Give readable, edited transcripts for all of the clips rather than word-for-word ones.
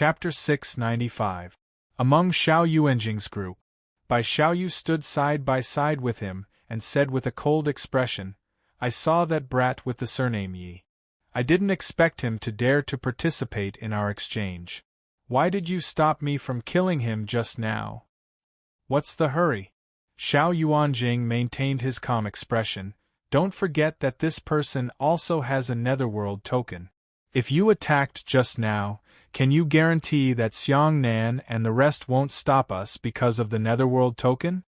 Chapter 695. Among Xiao Yuanjing's group. Bai Xiaoyu stood side by side with him, and said with a cold expression, "I saw that brat with the surname Yi. I didn't expect him to dare to participate in our exchange. Why did you stop me from killing him just now? What's the hurry?" Xiao Yuanjing maintained his calm expression. "Don't forget that this person also has a netherworld token. If you attacked just now, can you guarantee that Xiang Nan and the rest won't stop us because of the netherworld token?"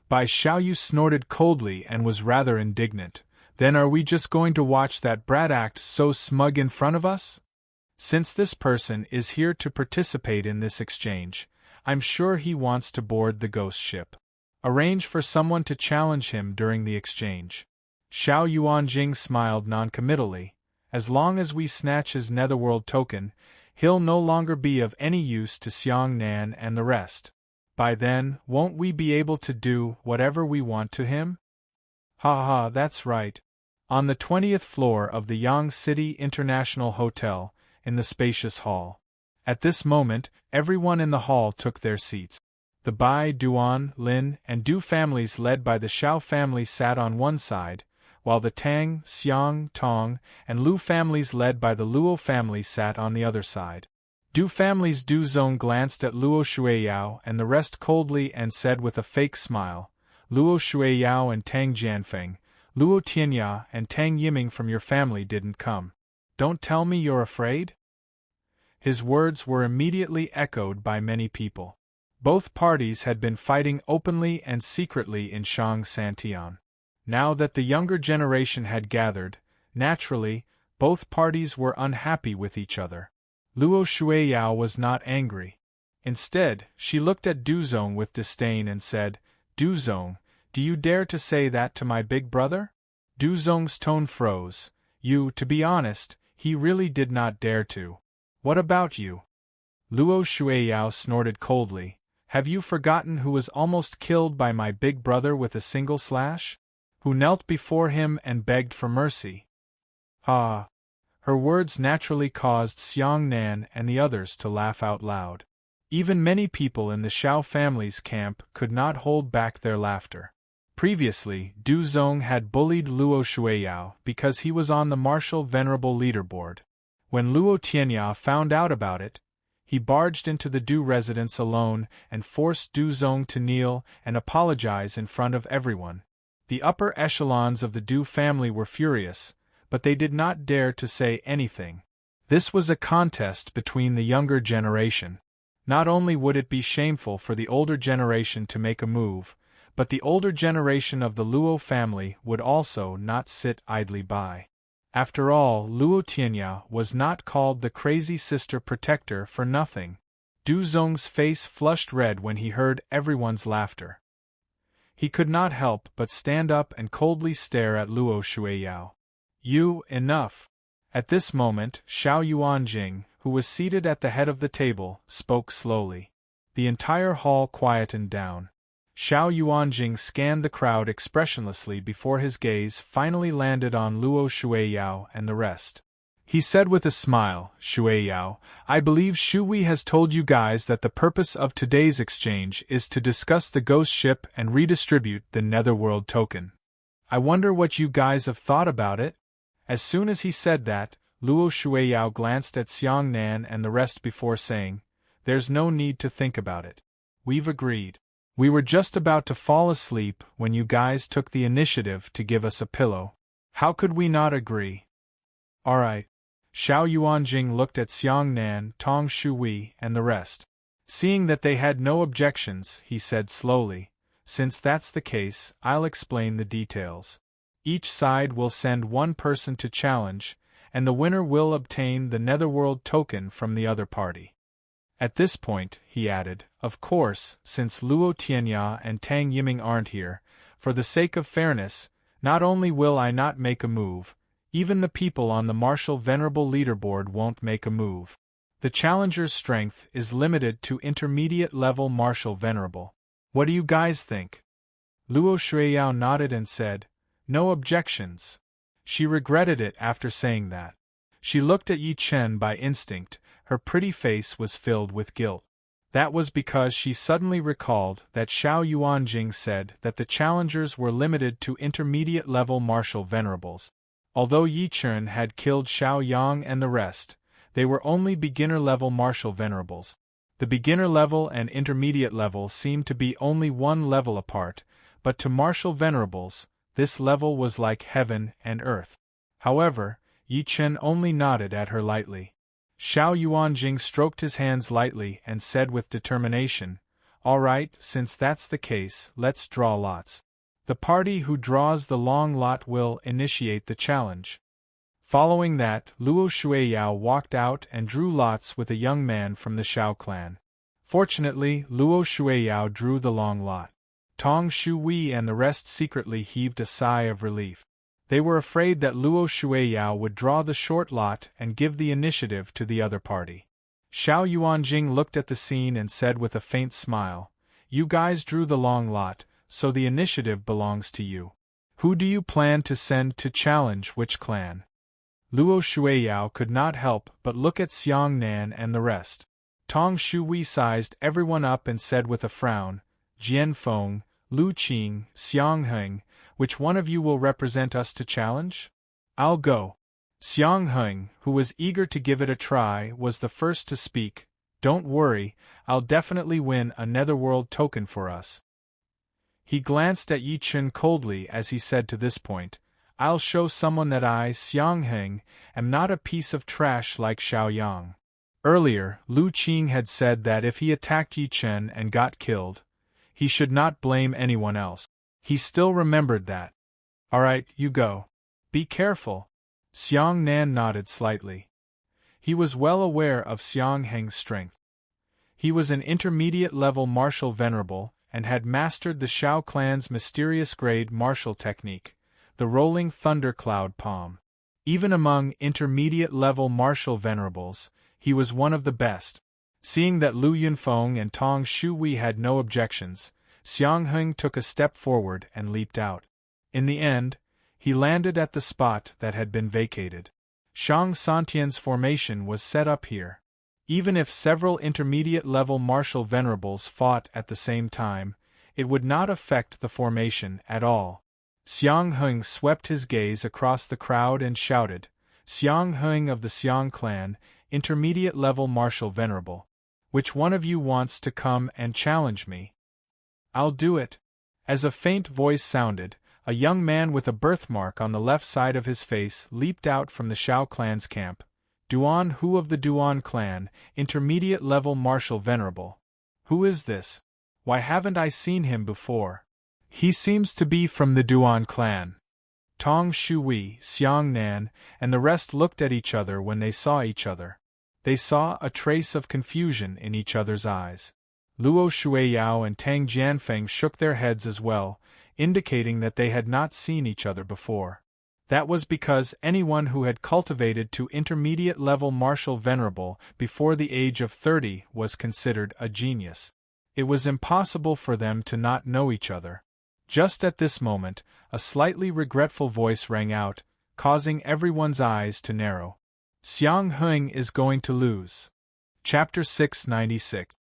Bai Xiaoyu snorted coldly and was rather indignant. "Then are we just going to watch that brat act so smug in front of us? Since this person is here to participate in this exchange, I'm sure he wants to board the ghost ship. Arrange for someone to challenge him during the exchange." Xiao Yuanjing smiled noncommittally. "As long as we snatch his netherworld token, he'll no longer be of any use to Xiang Nan and the rest. By then, won't we be able to do whatever we want to him?" "Ha ha, that's right." On the 20th floor of the Yang City International Hotel, in the spacious hall. At this moment, everyone in the hall took their seats. The Bai, Duan, Lin, and Du families led by the Xiao family sat on one side, while the Tang, Xiang, Tong, and Lu families led by the Luo family sat on the other side. Du family's Du Zong glanced at Luo Shuiyao and the rest coldly and said with a fake smile, "Luo Shuiyao and Tang Jianfeng, Luo Tianya and Tang Yiming from your family didn't come. Don't tell me you're afraid?" His words were immediately echoed by many people. Both parties had been fighting openly and secretly in Shang Santian. Now that the younger generation had gathered, naturally, both parties were unhappy with each other. Luo Shuiyao was not angry. Instead, she looked at Du Zong with disdain and said, "Du Zong, do you dare to say that to my big brother?" Du Zong's tone froze. To be honest, he really did not dare to. "What about you?" Luo Shuiyao snorted coldly. "Have you forgotten who was almost killed by my big brother with a single slash? Who knelt before him and begged for mercy?" "Ha!" Her words naturally caused Xiang Nan and the others to laugh out loud. Even many people in the Xiao family's camp could not hold back their laughter. Previously, Du Zong had bullied Luo Shuiyao because he was on the martial venerable leaderboard. When Luo Tianya found out about it, he barged into the Du residence alone and forced Du Zong to kneel and apologize in front of everyone. The upper echelons of the Du family were furious, but they did not dare to say anything. This was a contest between the younger generation. Not only would it be shameful for the older generation to make a move, but the older generation of the Luo family would also not sit idly by. After all, Luo Tianya was not called the crazy sister protector for nothing. Du Zong's face flushed red when he heard everyone's laughter. He could not help but stand up and coldly stare at Luo Shuiyao. Enough." At this moment, Xiao Yuanjing, who was seated at the head of the table, spoke slowly. The entire hall quietened down. Xiao Yuanjing scanned the crowd expressionlessly before his gaze finally landed on Luo Shuiyao and the rest. He said with a smile, "Shuiyao, I believe Shui has told you guys that the purpose of today's exchange is to discuss the ghost ship and redistribute the netherworld token. I wonder what you guys have thought about it?" As soon as he said that, Luo Shuiyao glanced at Xiang Nan and the rest before saying, "There's no need to think about it. We've agreed. We were just about to fall asleep when you guys took the initiative to give us a pillow. How could we not agree?" "All right." Xiao Yuanjing looked at Xiang Nan, Tong Shui, and the rest. Seeing that they had no objections, he said slowly, "Since that's the case, I'll explain the details. Each side will send one person to challenge, and the winner will obtain the netherworld token from the other party. At this point," he added, "of course, since Luo Tianya and Tang Yiming aren't here, for the sake of fairness, not only will I not make a move, even the people on the martial venerable leaderboard won't make a move. The challenger's strength is limited to intermediate level martial venerable. What do you guys think?" Luo Shuiyao nodded and said, "No objections." She regretted it after saying that. She looked at Yi Chen by instinct, Her pretty face was filled with guilt. That was because she suddenly recalled that Xiao Yuanjing said that the challengers were limited to intermediate-level martial venerables. Although Yi Chen had killed Xiao Yang and the rest, they were only beginner-level martial venerables. The beginner level and intermediate level seemed to be only one level apart, but to martial venerables, this level was like heaven and earth. However, Yi Chen only nodded at her lightly. Xiao Yuanjing stroked his hands lightly and said with determination, "All right, since that's the case, let's draw lots. The party who draws the long lot will initiate the challenge." Following that, Luo Shuiyao walked out and drew lots with a young man from the Xiao clan. Fortunately, Luo Shuiyao drew the long lot. Tong Shui and the rest secretly heaved a sigh of relief. They were afraid that Luo Shuiyao would draw the short lot and give the initiative to the other party. Xiao Yuanjing looked at the scene and said with a faint smile, "You guys drew the long lot, so the initiative belongs to you. Who do you plan to send to challenge which clan?" Luo Shuiyao could not help but look at Xiang Nan and the rest. Tong Shui sized everyone up and said with a frown, "Jian Feng, Lu Qing, Xiang Heng, which one of you will represent us to challenge?" "I'll go." Xiang Heng, who was eager to give it a try, was the first to speak. "Don't worry, I'll definitely win a netherworld token for us." He glanced at Yi Chen coldly as he said to this point, "I'll show someone that I, Xiang Heng, am not a piece of trash like Xiao Yang." Earlier, Lu Qing had said that if he attacked Yi Chen and got killed, he should not blame anyone else. He still remembered that. "All right, you go. Be careful." Xiang Nan nodded slightly. He was well aware of Xiang Heng's strength. He was an intermediate-level martial venerable, and had mastered the Xiao clan's mysterious grade martial technique, the rolling thundercloud palm. Even among intermediate-level martial venerables, he was one of the best. Seeing that Lu Yunfeng and Tong Shui had no objections, Xiang Heng took a step forward and leaped out. In the end, he landed at the spot that had been vacated. Shang Santian's formation was set up here. Even if several intermediate-level martial venerables fought at the same time, it would not affect the formation at all. Xiang Heng swept his gaze across the crowd and shouted, "Xiang Heng of the Xiang clan, intermediate-level martial venerable. Which one of you wants to come and challenge me?" "I'll do it." As a faint voice sounded, a young man with a birthmark on the left side of his face leaped out from the Xiao clan's camp. "Duan Hu of the Duan clan, intermediate-level martial venerable. Who is this? Why haven't I seen him before? He seems to be from the Duan clan." Tong Shui, Xiang Nan, and the rest looked at each other when they saw each other. They saw a trace of confusion in each other's eyes. Luo Shuiyao and Tang Jianfeng shook their heads as well, indicating that they had not seen each other before. That was because anyone who had cultivated to intermediate-level martial venerable before the age of 30 was considered a genius. It was impossible for them to not know each other. Just at this moment, a slightly regretful voice rang out, causing everyone's eyes to narrow. "Xiang Heng is going to lose." Chapter 696.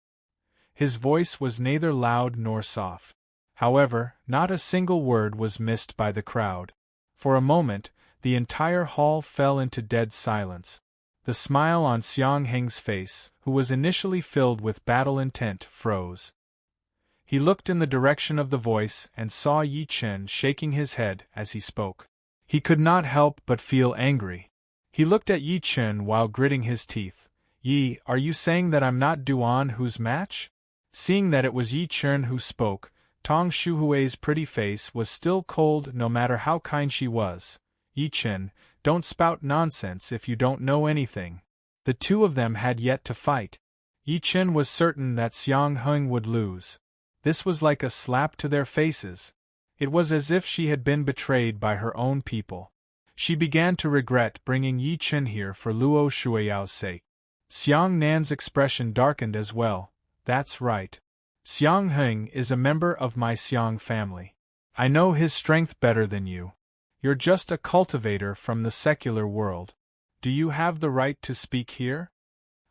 His voice was neither loud nor soft. However, not a single word was missed by the crowd. For a moment, the entire hall fell into dead silence. The smile on Xiang Heng's face, who was initially filled with battle intent, froze. He looked in the direction of the voice and saw Yi Chen shaking his head as he spoke. He could not help but feel angry. He looked at Yi Chen while gritting his teeth. "Yi, are you saying that I'm not Duan Hu's match?" Seeing that it was Yi Chen who spoke, Tong Shuhui's pretty face was still cold no matter how kind she was. "Yi Chen, don't spout nonsense if you don't know anything." The two of them had yet to fight. Yi Chen was certain that Xiang Heng would lose. This was like a slap to their faces. It was as if she had been betrayed by her own people. She began to regret bringing Yi Chen here for Luo Shuiyao's sake. Xiang Nan's expression darkened as well. "That's right. Xiang Heng is a member of my Xiang family. I know his strength better than you. You're just a cultivator from the secular world. Do you have the right to speak here?"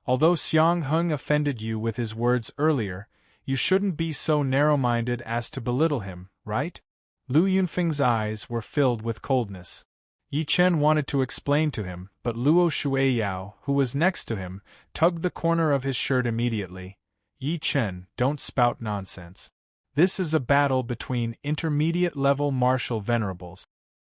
Although Xiang Heng offended you with his words earlier, you shouldn't be so narrow-minded as to belittle him, right? Lu Yunfeng's eyes were filled with coldness. Yi Chen wanted to explain to him, but Luo Shuiyao, who was next to him, tugged the corner of his shirt immediately. Yi Chen, don't spout nonsense. This is a battle between intermediate-level martial venerables.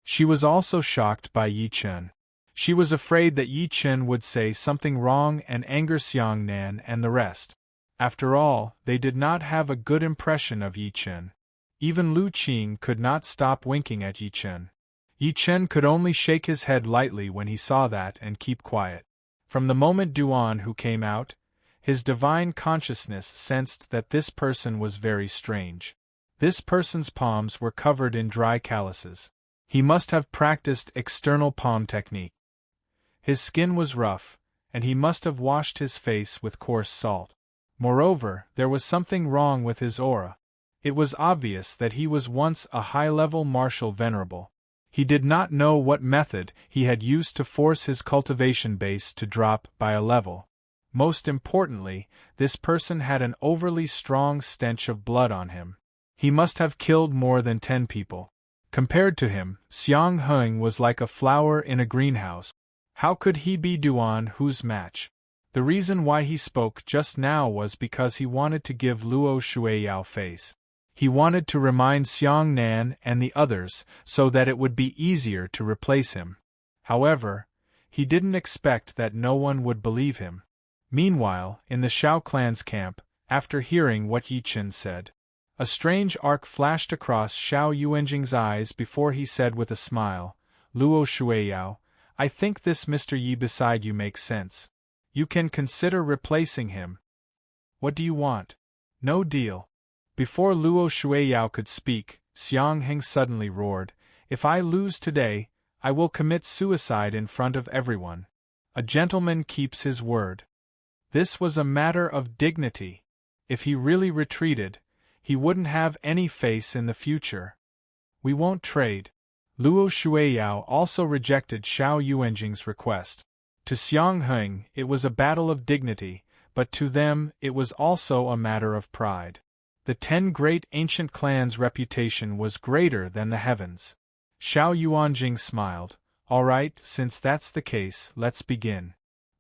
She was also shocked by Yi Chen. She was afraid that Yi Chen would say something wrong and anger Xiang Nan and the rest. After all, they did not have a good impression of Yi Chen. Even Lu Qing could not stop winking at Yi Chen. Yi Chen could only shake his head lightly when he saw that and keep quiet. From the moment Duan Hu came out, his divine consciousness sensed that this person was very strange. This person's palms were covered in dry calluses. He must have practiced external palm technique. His skin was rough, and he must have washed his face with coarse salt. Moreover, there was something wrong with his aura. It was obvious that he was once a high-level martial venerable. He did not know what method he had used to force his cultivation base to drop by a level. Most importantly, this person had an overly strong stench of blood on him. He must have killed more than 10 people. Compared to him, Xiang Heng was like a flower in a greenhouse. How could he be Duan Hu's match? The reason why he spoke just now was because he wanted to give Luo Shuiyao face. He wanted to remind Xiang Nan and the others so that it would be easier to replace him. However, he didn't expect that no one would believe him. Meanwhile, in the Shao clan's camp, after hearing what Yi Chen said, a strange arc flashed across Shao Yuanjing's eyes before he said with a smile, Luo Shuiyao, I think this Mr. Yi beside you makes sense. You can consider replacing him. What do you want? No deal. Before Luo Shuiyao could speak, Xiang Heng suddenly roared, If I lose today, I will commit suicide in front of everyone. A gentleman keeps his word. This was a matter of dignity. If he really retreated, he wouldn't have any face in the future. We won't trade. Luo Shuiyao also rejected Shao Yuanjing's request. To Xiang Heng, it was a battle of dignity, but to them it was also a matter of pride. The 10 great ancient clans' reputation was greater than the heavens. Shao Yuanjing smiled. All right, since that's the case, let's begin.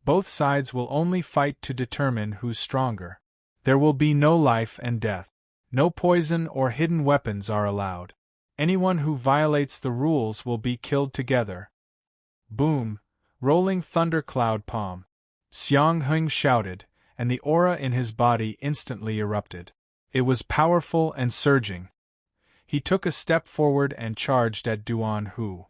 Both sides will only fight to determine who's stronger. There will be no life and death. No poison or hidden weapons are allowed. Anyone who violates the rules will be killed together. Boom! Rolling thundercloud palm. Xiang Heng shouted, and the aura in his body instantly erupted. It was powerful and surging. He took a step forward and charged at Duan Hu.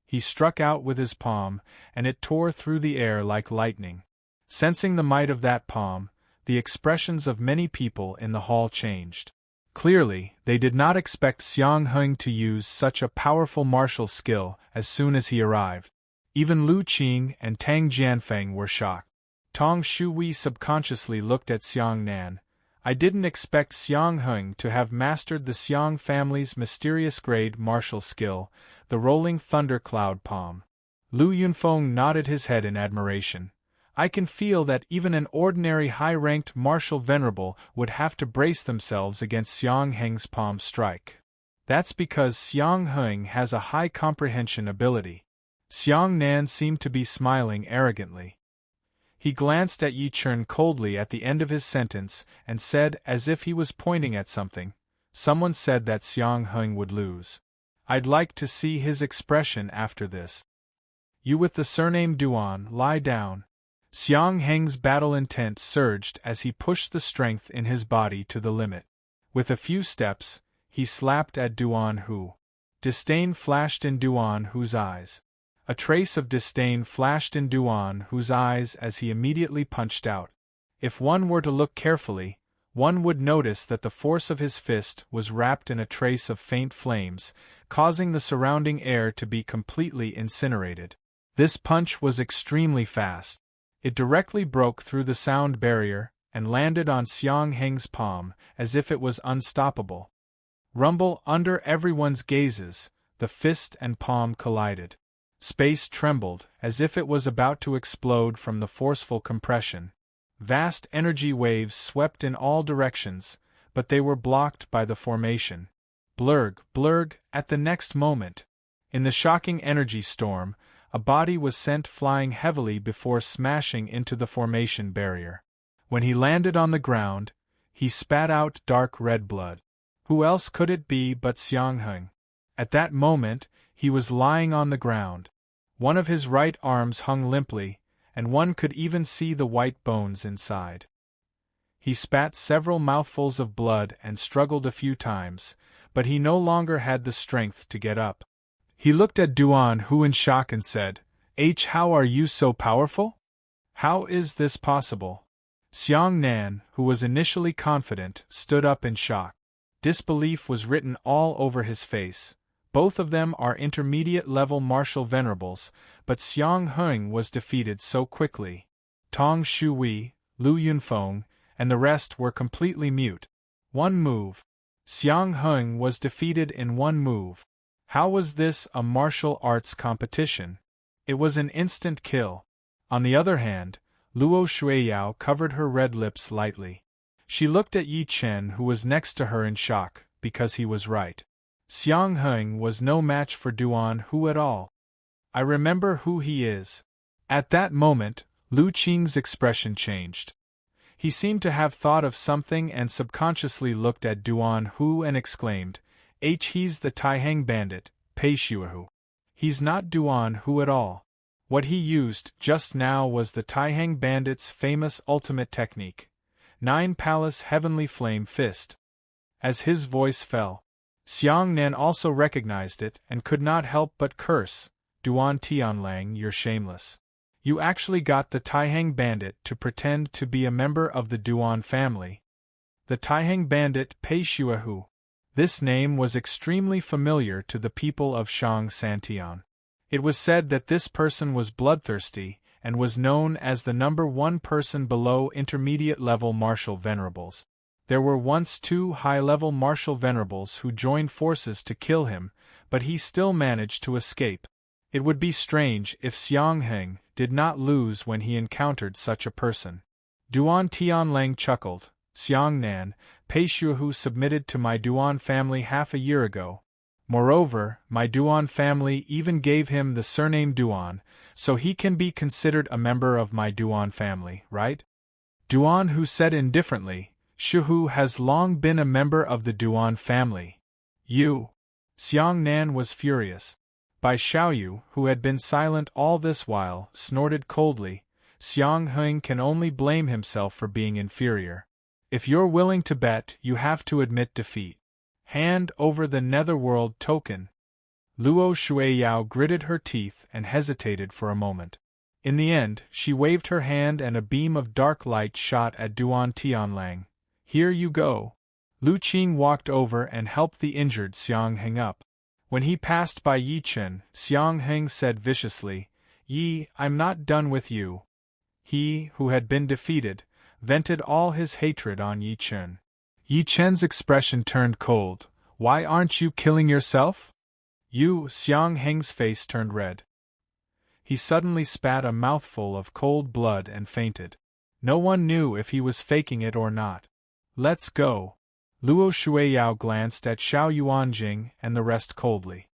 He struck out with his palm, and it tore through the air like lightning. Sensing the might of that palm, the expressions of many people in the hall changed. Clearly, they did not expect Xiang Heng to use such a powerful martial skill as soon as he arrived. Even Lu Qing and Tang Jianfeng were shocked. Tong Shuhui subconsciously looked at Xiang Nan. I didn't expect Xiang Heng to have mastered the Xiang family's mysterious grade martial skill, the rolling thundercloud palm. Lu Yunfeng nodded his head in admiration. I can feel that even an ordinary high-ranked martial venerable would have to brace themselves against Xiang Heng's palm strike. That's because Xiang Heng has a high comprehension ability. Xiang Nan seemed to be smiling arrogantly. He glanced at Yi Chen coldly at the end of his sentence and said as if he was pointing at something, Someone said that Xiang Heng would lose. I'd like to see his expression after this. You with the surname Duan, lie down. Xiang Heng's battle intent surged as he pushed the strength in his body to the limit. With a few steps, he slapped at Duan Hu. Disdain flashed in Duan Hu's eyes. A trace of disdain flashed in Duan Hu's eyes as he immediately punched out. If one were to look carefully, one would notice that the force of his fist was wrapped in a trace of faint flames, causing the surrounding air to be completely incinerated. This punch was extremely fast. It directly broke through the sound barrier and landed on Xiang Heng's palm as if it was unstoppable. Rumble under everyone's gazes, the fist and palm collided. Space trembled, as if it was about to explode from the forceful compression. Vast energy waves swept in all directions, but they were blocked by the formation. Blurg, blurg, at the next moment. In the shocking energy storm, a body was sent flying heavily before smashing into the formation barrier. When he landed on the ground, he spat out dark red blood. Who else could it be but Xiangheng? At that moment, he was lying on the ground. One of his right arms hung limply, and one could even see the white bones inside. He spat several mouthfuls of blood and struggled a few times, but he no longer had the strength to get up. He looked at Duan Hu in shock and said, How are you so powerful? How is this possible? Xiang Nan, who was initially confident, stood up in shock. Disbelief was written all over his face. Both of them are intermediate-level martial venerables, but Xiang Heng was defeated so quickly. Tong Shui, Lu Yunfeng, and the rest were completely mute. One move. Xiang Heng was defeated in one move. How was this a martial arts competition? It was an instant kill. On the other hand, Luo Shuiyao covered her red lips lightly. She looked at Yi Chen, who was next to her in shock, because he was right. Xiang Heng was no match for Duan Hu at all. I remember who he is. At that moment, Lu Qing's expression changed. He seemed to have thought of something and subconsciously looked at Duan Hu and exclaimed, He's the Taihang bandit, Pei Shuahu. He's not Duan Hu at all. What he used just now was the Taihang bandit's famous ultimate technique, 9 Palace Heavenly Flame Fist. As his voice fell, Xiang Nan also recognized it and could not help but curse, Duan Tianlang, you're shameless. You actually got the Taihang bandit to pretend to be a member of the Duan family. The Taihang bandit Pei Shuahu. This name was extremely familiar to the people of Shang Santian. It was said that this person was bloodthirsty and was known as the number 1 person below intermediate-level martial venerables. There were once 2 high-level martial venerables who joined forces to kill him, but he still managed to escape. It would be strange if Xiang Heng did not lose when he encountered such a person. Duan Tianlang chuckled. Xiang Nan, Pei Shuahu submitted to my Duan family half a year ago. Moreover, my Duan family even gave him the surname Duan, so he can be considered a member of my Duan family, right? Duan Hu said indifferently, Shuhu has long been a member of the Duan family. You! Xiang Nan was furious. Bai Xiaoyu, who had been silent all this while, snorted coldly. Xiang Heng can only blame himself for being inferior. If you're willing to bet, you have to admit defeat. Hand over the Netherworld token. Luo Shuiyao gritted her teeth and hesitated for a moment. In the end, she waved her hand and a beam of dark light shot at Duan Tianlang. Here you go. Lu Qing walked over and helped the injured Xiang Heng up. When he passed by Yi Chen, Xiang Heng said viciously, Yi, I'm not done with you. He, who had been defeated, vented all his hatred on Yi Chen. Yi Chen's expression turned cold. Why aren't you killing yourself? You, Xiang Heng's face turned red. He suddenly spat a mouthful of cold blood and fainted. No one knew if he was faking it or not. Let's go. Luo Shuiyao glanced at Xiao Yuanjing and the rest coldly.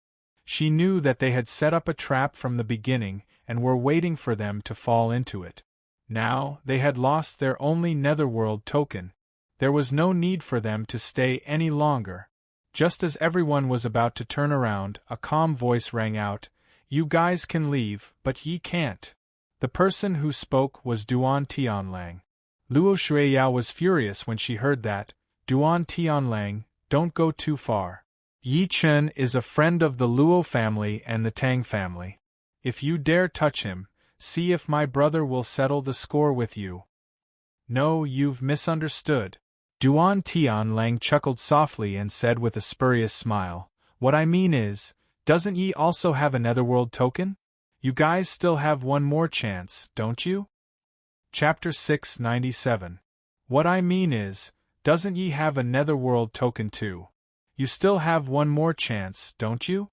She knew that they had set up a trap from the beginning and were waiting for them to fall into it. Now, they had lost their only Netherworld token. There was no need for them to stay any longer. Just as everyone was about to turn around, a calm voice rang out, You guys can leave, but ye can't. The person who spoke was Duan Tianlang. Luo Shuiyao was furious when she heard that. Duan Tianlang, don't go too far. Yi Chen is a friend of the Luo family and the Tang family. If you dare touch him, see if my brother will settle the score with you. No, you've misunderstood. Duan Tianlang chuckled softly and said with a spurious smile, What I mean is, doesn't ye also have a Netherworld token? You guys still have one more chance, don't you? Chapter 697. What I mean is, doesn't ye have a Netherworld token too? You still have one more chance, don't you?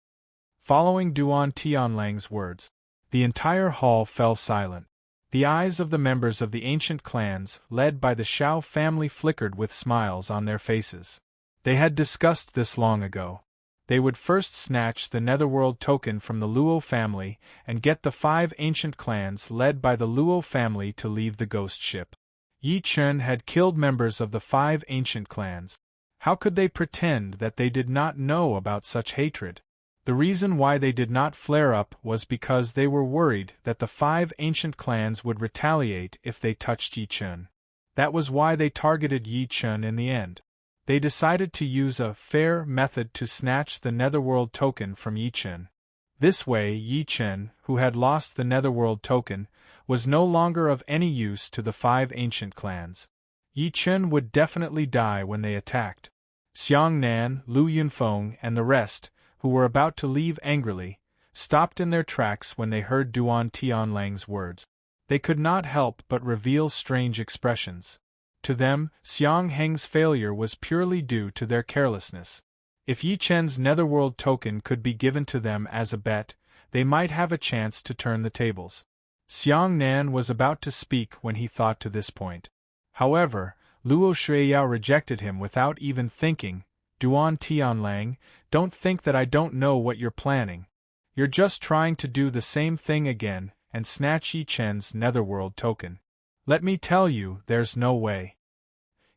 Following Duan Tianlang's words, the entire hall fell silent. The eyes of the members of the ancient clans, led by the Shao family, flickered with smiles on their faces. They had discussed this long ago. They would first snatch the Netherworld token from the Luo family and get the 5 ancient clans led by the Luo family to leave the ghost ship. Yi Chen had killed members of the 5 ancient clans. How could they pretend that they did not know about such hatred? The reason why they did not flare up was because they were worried that the 5 ancient clans would retaliate if they touched Yi Chen. That was why they targeted Yi Chen in the end. They decided to use a fair method to snatch the Netherworld token from Yi Chen. This way, Yi Chen, who had lost the Netherworld token, was no longer of any use to the 5 ancient clans. Yi Chen would definitely die when they attacked. Xiang Nan, Lu Yunfeng, and the rest, who were about to leave angrily, stopped in their tracks when they heard Duan Tianlang's words. They could not help but reveal strange expressions. To them, Xiang Heng's failure was purely due to their carelessness. If Yi Chen's Netherworld token could be given to them as a bet, they might have a chance to turn the tables. Xiang Nan was about to speak when he thought to this point. However, Luo Shuiyao rejected him without even thinking. Duan Tianlang, don't think that I don't know what you're planning. You're just trying to do the same thing again and snatch Yi Chen's Netherworld token. Let me tell you, there's no way.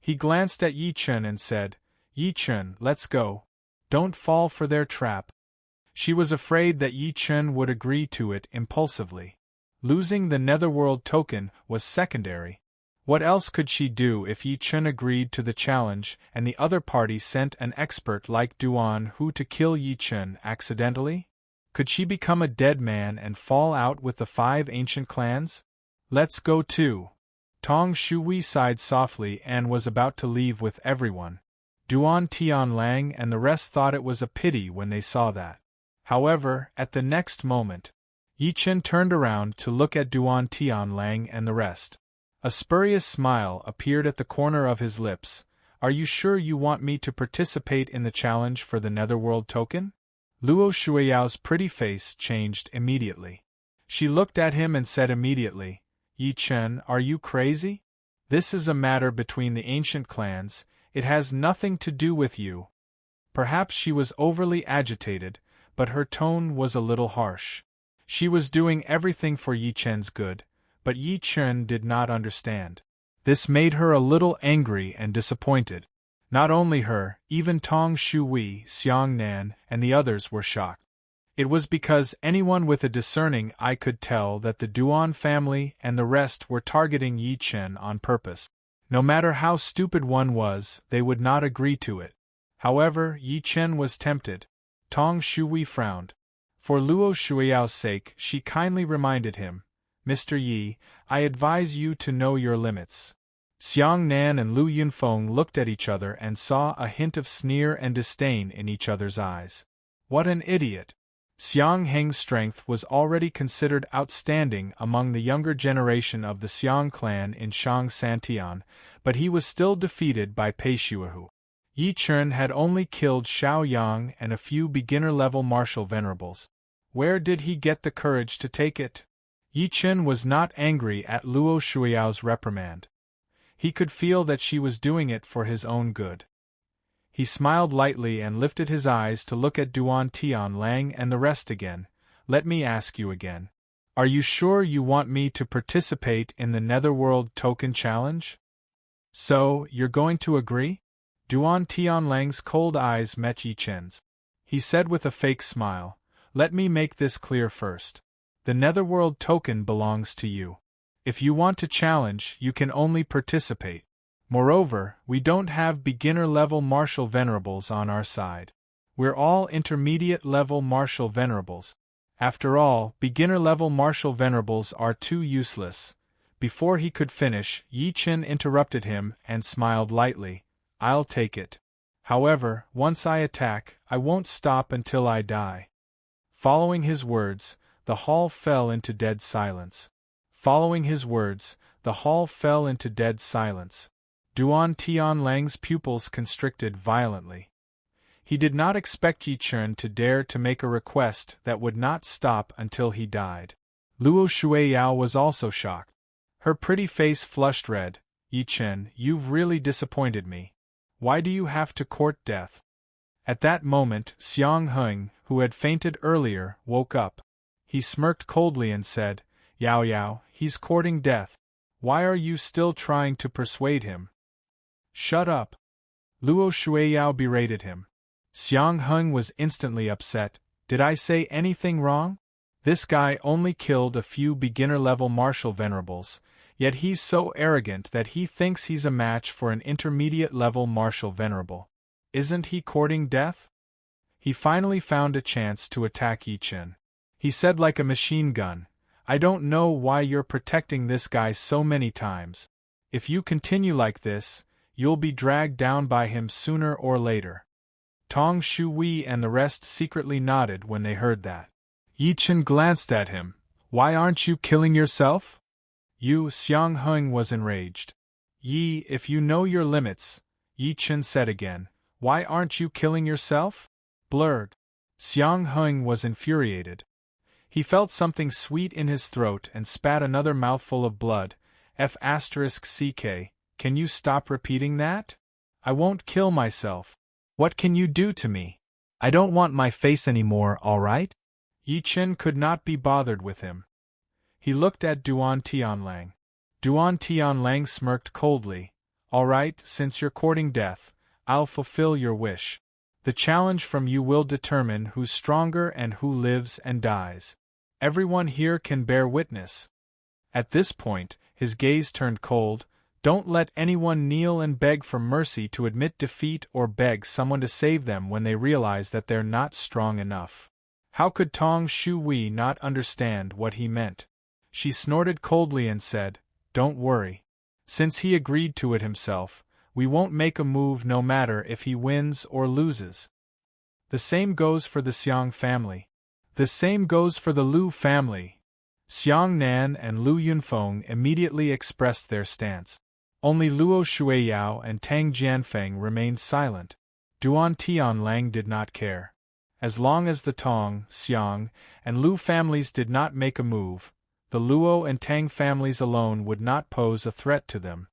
He glanced at Yi Chen and said, Yi Chen, let's go. Don't fall for their trap. She was afraid that Yi Chen would agree to it impulsively. Losing the Netherworld token was secondary. What else could she do if Yi Chen agreed to the challenge and the other party sent an expert like Duan Hu to kill Yi Chen accidentally? Could she become a dead man and fall out with the 5 ancient clans? Let's go too. Tong Shui sighed softly and was about to leave with everyone. Duan Tianlang and the rest thought it was a pity when they saw that. However, at the next moment, Yi Chen turned around to look at Duan Tianlang and the rest. A spurious smile appeared at the corner of his lips. Are you sure you want me to participate in the challenge for the Netherworld token? Luo Shuiyao's pretty face changed immediately. She looked at him and said immediately, Yi Chen, are you crazy? This is a matter between the ancient clans, it has nothing to do with you. Perhaps she was overly agitated, but her tone was a little harsh. She was doing everything for Yi Chen's good, but Yi Chen did not understand. This made her a little angry and disappointed. Not only her, even Tong Shui, Xiang Nan, and the others were shocked. It was because anyone with a discerning eye could tell that the Duan family and the rest were targeting Yi Chen on purpose. No matter how stupid one was, they would not agree to it. However, Yi Chen was tempted. Tong Shui frowned. For Luo Shuiyao's sake, she kindly reminded him, Mr. Yi, I advise you to know your limits. Xiang Nan and Lu Yunfeng looked at each other and saw a hint of sneer and disdain in each other's eyes. What an idiot! Xiang Heng's strength was already considered outstanding among the younger generation of the Xiang clan in Shang Santian, but he was still defeated by Pei Shuahu. Yi Chen had only killed Xiao Yang and a few beginner-level martial venerables. Where did he get the courage to take it? Yi Chen was not angry at Luo Shuiyao's reprimand. He could feel that she was doing it for his own good. He smiled lightly and lifted his eyes to look at Duan Tianlang and the rest again. Let me ask you again. Are you sure you want me to participate in the Netherworld token challenge? So, you're going to agree? Duan Tianlang's cold eyes met Yi Chen's. He said with a fake smile, Let me make this clear first. The Netherworld token belongs to you. If you want to challenge, you can only participate. Moreover, we don't have beginner-level martial venerables on our side. We're all intermediate-level martial venerables. After all, beginner-level martial venerables are too useless. Before he could finish, Yi Chen interrupted him and smiled lightly. I'll take it. However, once I attack, I won't stop until I die. Following his words, the hall fell into dead silence. Following his words, the hall fell into dead silence. Duan Tianlang's pupils constricted violently. He did not expect Yi Chen to dare to make a request that would not stop until he died. Luo Shuiyao was also shocked. Her pretty face flushed red. Yi Chen, you've really disappointed me. Why do you have to court death? At that moment, Xiang Heng, who had fainted earlier, woke up. He smirked coldly and said, Yao Yao, he's courting death. Why are you still trying to persuade him? Shut up. Luo Shuiyao berated him. Xiang Heng was instantly upset. Did I say anything wrong? This guy only killed a few beginner-level martial venerables, yet he's so arrogant that he thinks he's a match for an intermediate-level martial venerable. Isn't he courting death? He finally found a chance to attack Yi Chen. He said like a machine gun, I don't know why you're protecting this guy so many times. If you continue like this, you'll be dragged down by him sooner or later. Tong Shui and the rest secretly nodded when they heard that. Yi Chen glanced at him. Why aren't you killing yourself? Xiang Heng was enraged. Yi, if you know your limits, Yi Chen said again, why aren't you killing yourself? Blurg. Xiang Heng was infuriated. He felt something sweet in his throat and spat another mouthful of blood. F***ck, can you stop repeating that? I won't kill myself. What can you do to me? I don't want my face anymore, alright? Yi Chen could not be bothered with him. He looked at Duan Tianlang. Duan Tianlang smirked coldly. Alright, since you're courting death, I'll fulfill your wish. The challenge from you will determine who's stronger and who lives and dies. Everyone here can bear witness. At this point, his gaze turned cold. Don't let anyone kneel and beg for mercy to admit defeat or beg someone to save them when they realize that they're not strong enough. How could Tong Shui not understand what he meant? She snorted coldly and said, Don't worry. Since he agreed to it himself, we won't make a move no matter if he wins or loses. The same goes for the Xiang family. The same goes for the Lu family. Xiang Nan and Lu Yunfeng immediately expressed their stance. Only Luo Shuiyao and Tang Jianfeng remained silent. Duan Tianlang did not care. As long as the Tong, Xiang, and Lu families did not make a move, the Luo and Tang families alone would not pose a threat to them.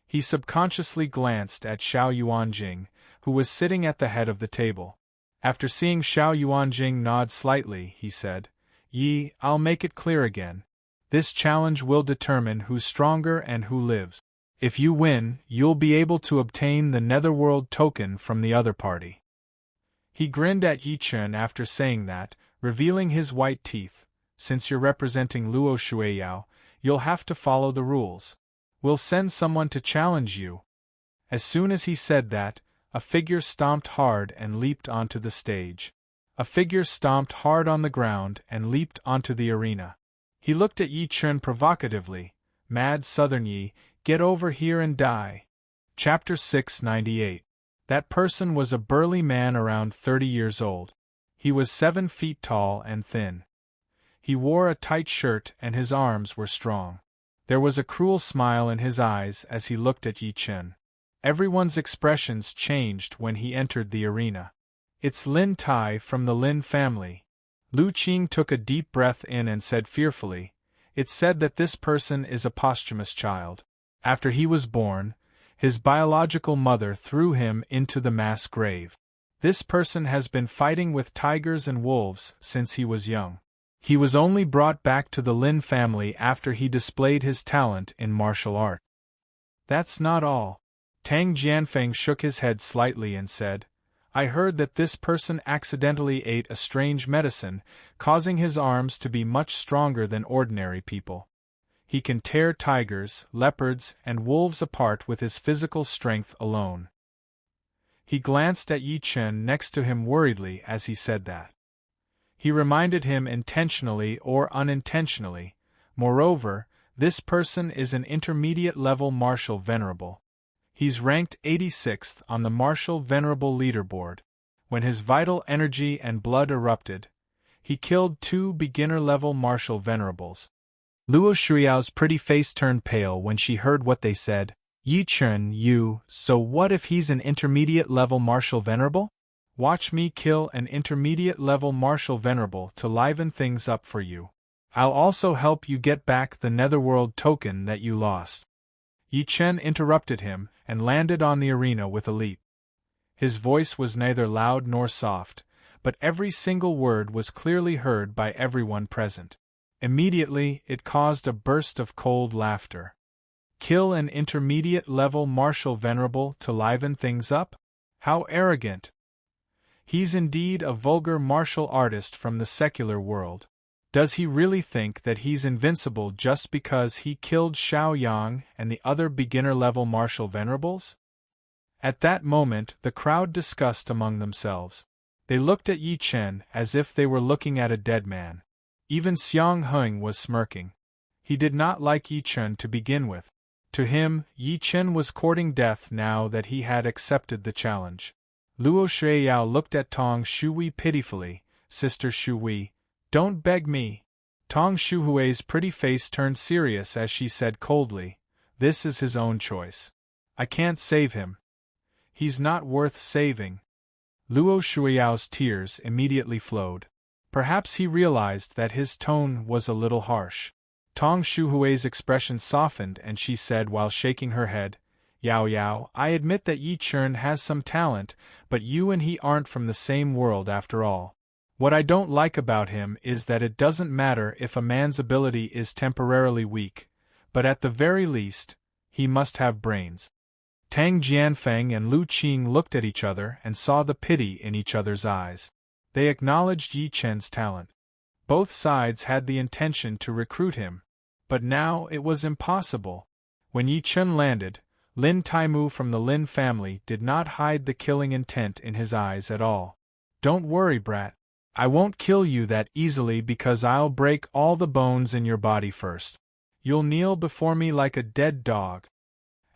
He subconsciously glanced at Xiao Yuanjing, who was sitting at the head of the table. After seeing Xiao Yuanjing nod slightly, he said, Yi, I'll make it clear again. This challenge will determine who's stronger and who lives. If you win, you'll be able to obtain the Netherworld token from the other party. He grinned at Yi Chen after saying that, revealing his white teeth. Since you're representing Luo Shuiyao, you'll have to follow the rules. We'll send someone to challenge you. As soon as he said that, a figure stomped hard and leaped onto the stage. A figure stomped hard on the ground and leaped onto the arena. He looked at Yi Chen provocatively. Mad Southern Yi, get over here and die. Chapter 698. That person was a burly man around 30 years old. He was 7 feet tall and thin. He wore a tight shirt and his arms were strong. There was a cruel smile in his eyes as he looked at Yi Chen. Everyone's expressions changed when he entered the arena. It's Lin Tai from the Lin family. Lu Qing took a deep breath in and said fearfully, It's said that this person is a posthumous child. After he was born, his biological mother threw him into the mass grave. This person has been fighting with tigers and wolves since he was young. He was only brought back to the Lin family after he displayed his talent in martial art. That's not all. Tang Jianfeng shook his head slightly and said, I heard that this person accidentally ate a strange medicine, causing his arms to be much stronger than ordinary people. He can tear tigers, leopards, and wolves apart with his physical strength alone. He glanced at Yi Chen next to him worriedly as he said that. He reminded him intentionally or unintentionally. Moreover, this person is an intermediate-level martial venerable. He's ranked 86th on the martial venerable leaderboard. When his vital energy and blood erupted, he killed 2 beginner-level martial venerables. Luo Shuiyao's pretty face turned pale when she heard what they said. Yi Chen, so what if he's an intermediate-level martial venerable? Watch me kill an intermediate-level martial venerable to liven things up for you. I'll also help you get back the netherworld token that you lost." Yi Chen interrupted him and landed on the arena with a leap. His voice was neither loud nor soft, but every single word was clearly heard by everyone present. Immediately, it caused a burst of cold laughter. Kill an intermediate-level martial venerable to liven things up? How arrogant! He's indeed a vulgar martial artist from the secular world. Does he really think that he's invincible just because he killed Xiao Yang and the other beginner-level martial venerables? At that moment, the crowd discussed among themselves. They looked at Yi Chen as if they were looking at a dead man. Even Xiang Heng was smirking. He did not like Yi Chen to begin with. To him, Yi Chen was courting death now that he had accepted the challenge. Luo Shuiyao looked at Tong Shuhui pitifully. "Sister Shuhui, don't beg me." Tong Shuhui's pretty face turned serious as she said coldly, "This is his own choice. I can't save him. He's not worth saving." Luo Shuiyao's tears immediately flowed. Perhaps he realized that his tone was a little harsh. Tong Shuhui's expression softened and she said while shaking her head, "Yao Yao, I admit that Yi Chen has some talent, but you and he aren't from the same world after all. What I don't like about him is that it doesn't matter if a man's ability is temporarily weak, but at the very least, he must have brains." Tang Jianfeng and Lu Qing looked at each other and saw the pity in each other's eyes. They acknowledged Yi Chen's talent. Both sides had the intention to recruit him, but now it was impossible. When Yi Chen landed, Lin Taimu from the Lin family did not hide the killing intent in his eyes at all. "Don't worry, brat. I won't kill you that easily because I'll break all the bones in your body first. You'll kneel before me like a dead dog."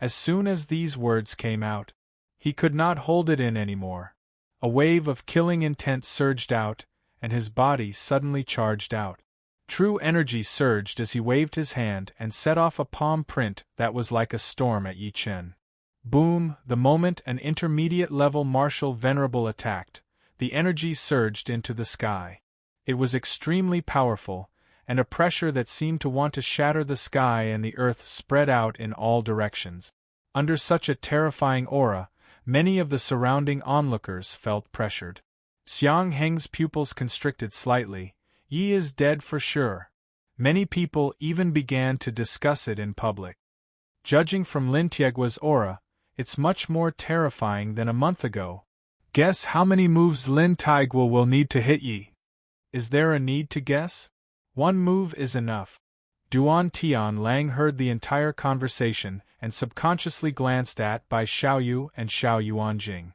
As soon as these words came out, he could not hold it in anymore. A wave of killing intent surged out, and his body suddenly charged out. True energy surged as he waved his hand and set off a palm print that was like a storm at Yi Chen. Boom! The moment an intermediate-level martial venerable attacked, the energy surged into the sky. It was extremely powerful, and a pressure that seemed to want to shatter the sky and the earth spread out in all directions. Under such a terrifying aura, many of the surrounding onlookers felt pressured. Xiang Heng's pupils constricted slightly. Yi is dead for sure. Many people even began to discuss it in public. Judging from Lin Tiegua's aura, it's much more terrifying than a month ago. Guess how many moves Lin Taigua will need to hit Yi? Is there a need to guess? One move is enough. Duan Tian Lang heard the entire conversation and subconsciously glanced at Bai Xiaoyu and Xiao Yuanjing.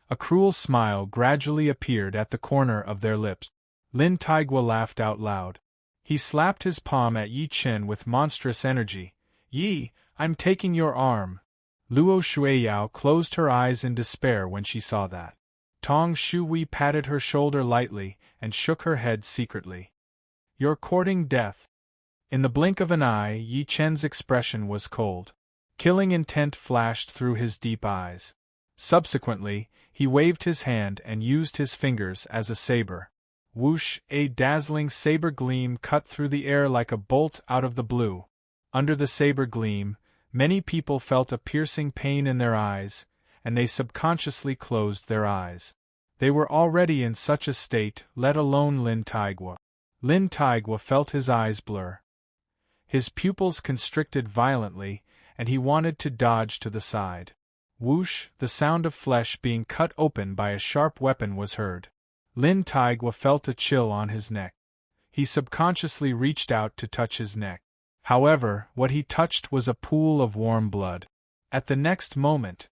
A cruel smile gradually appeared at the corner of their lips. Lin Taigua laughed out loud. He slapped his palm at Yi Chen with monstrous energy. "Yi, I'm taking your arm." Luo Shuiyao closed her eyes in despair when she saw that. Tong Shuhui patted her shoulder lightly and shook her head secretly. "You're courting death." In the blink of an eye, Yi Chen's expression was cold. Killing intent flashed through his deep eyes. Subsequently, he waved his hand and used his fingers as a saber. Whoosh! A dazzling saber gleam cut through the air like a bolt out of the blue. Under the saber gleam, many people felt a piercing pain in their eyes, and they subconsciously closed their eyes. They were already in such a state, let alone Lin Taigua. Lin Taigua felt his eyes blur. His pupils constricted violently, and he wanted to dodge to the side. Whoosh! The sound of flesh being cut open by a sharp weapon was heard. Lin Taigua felt a chill on his neck. He subconsciously reached out to touch his neck. However, what he touched was a pool of warm blood. At the next moment,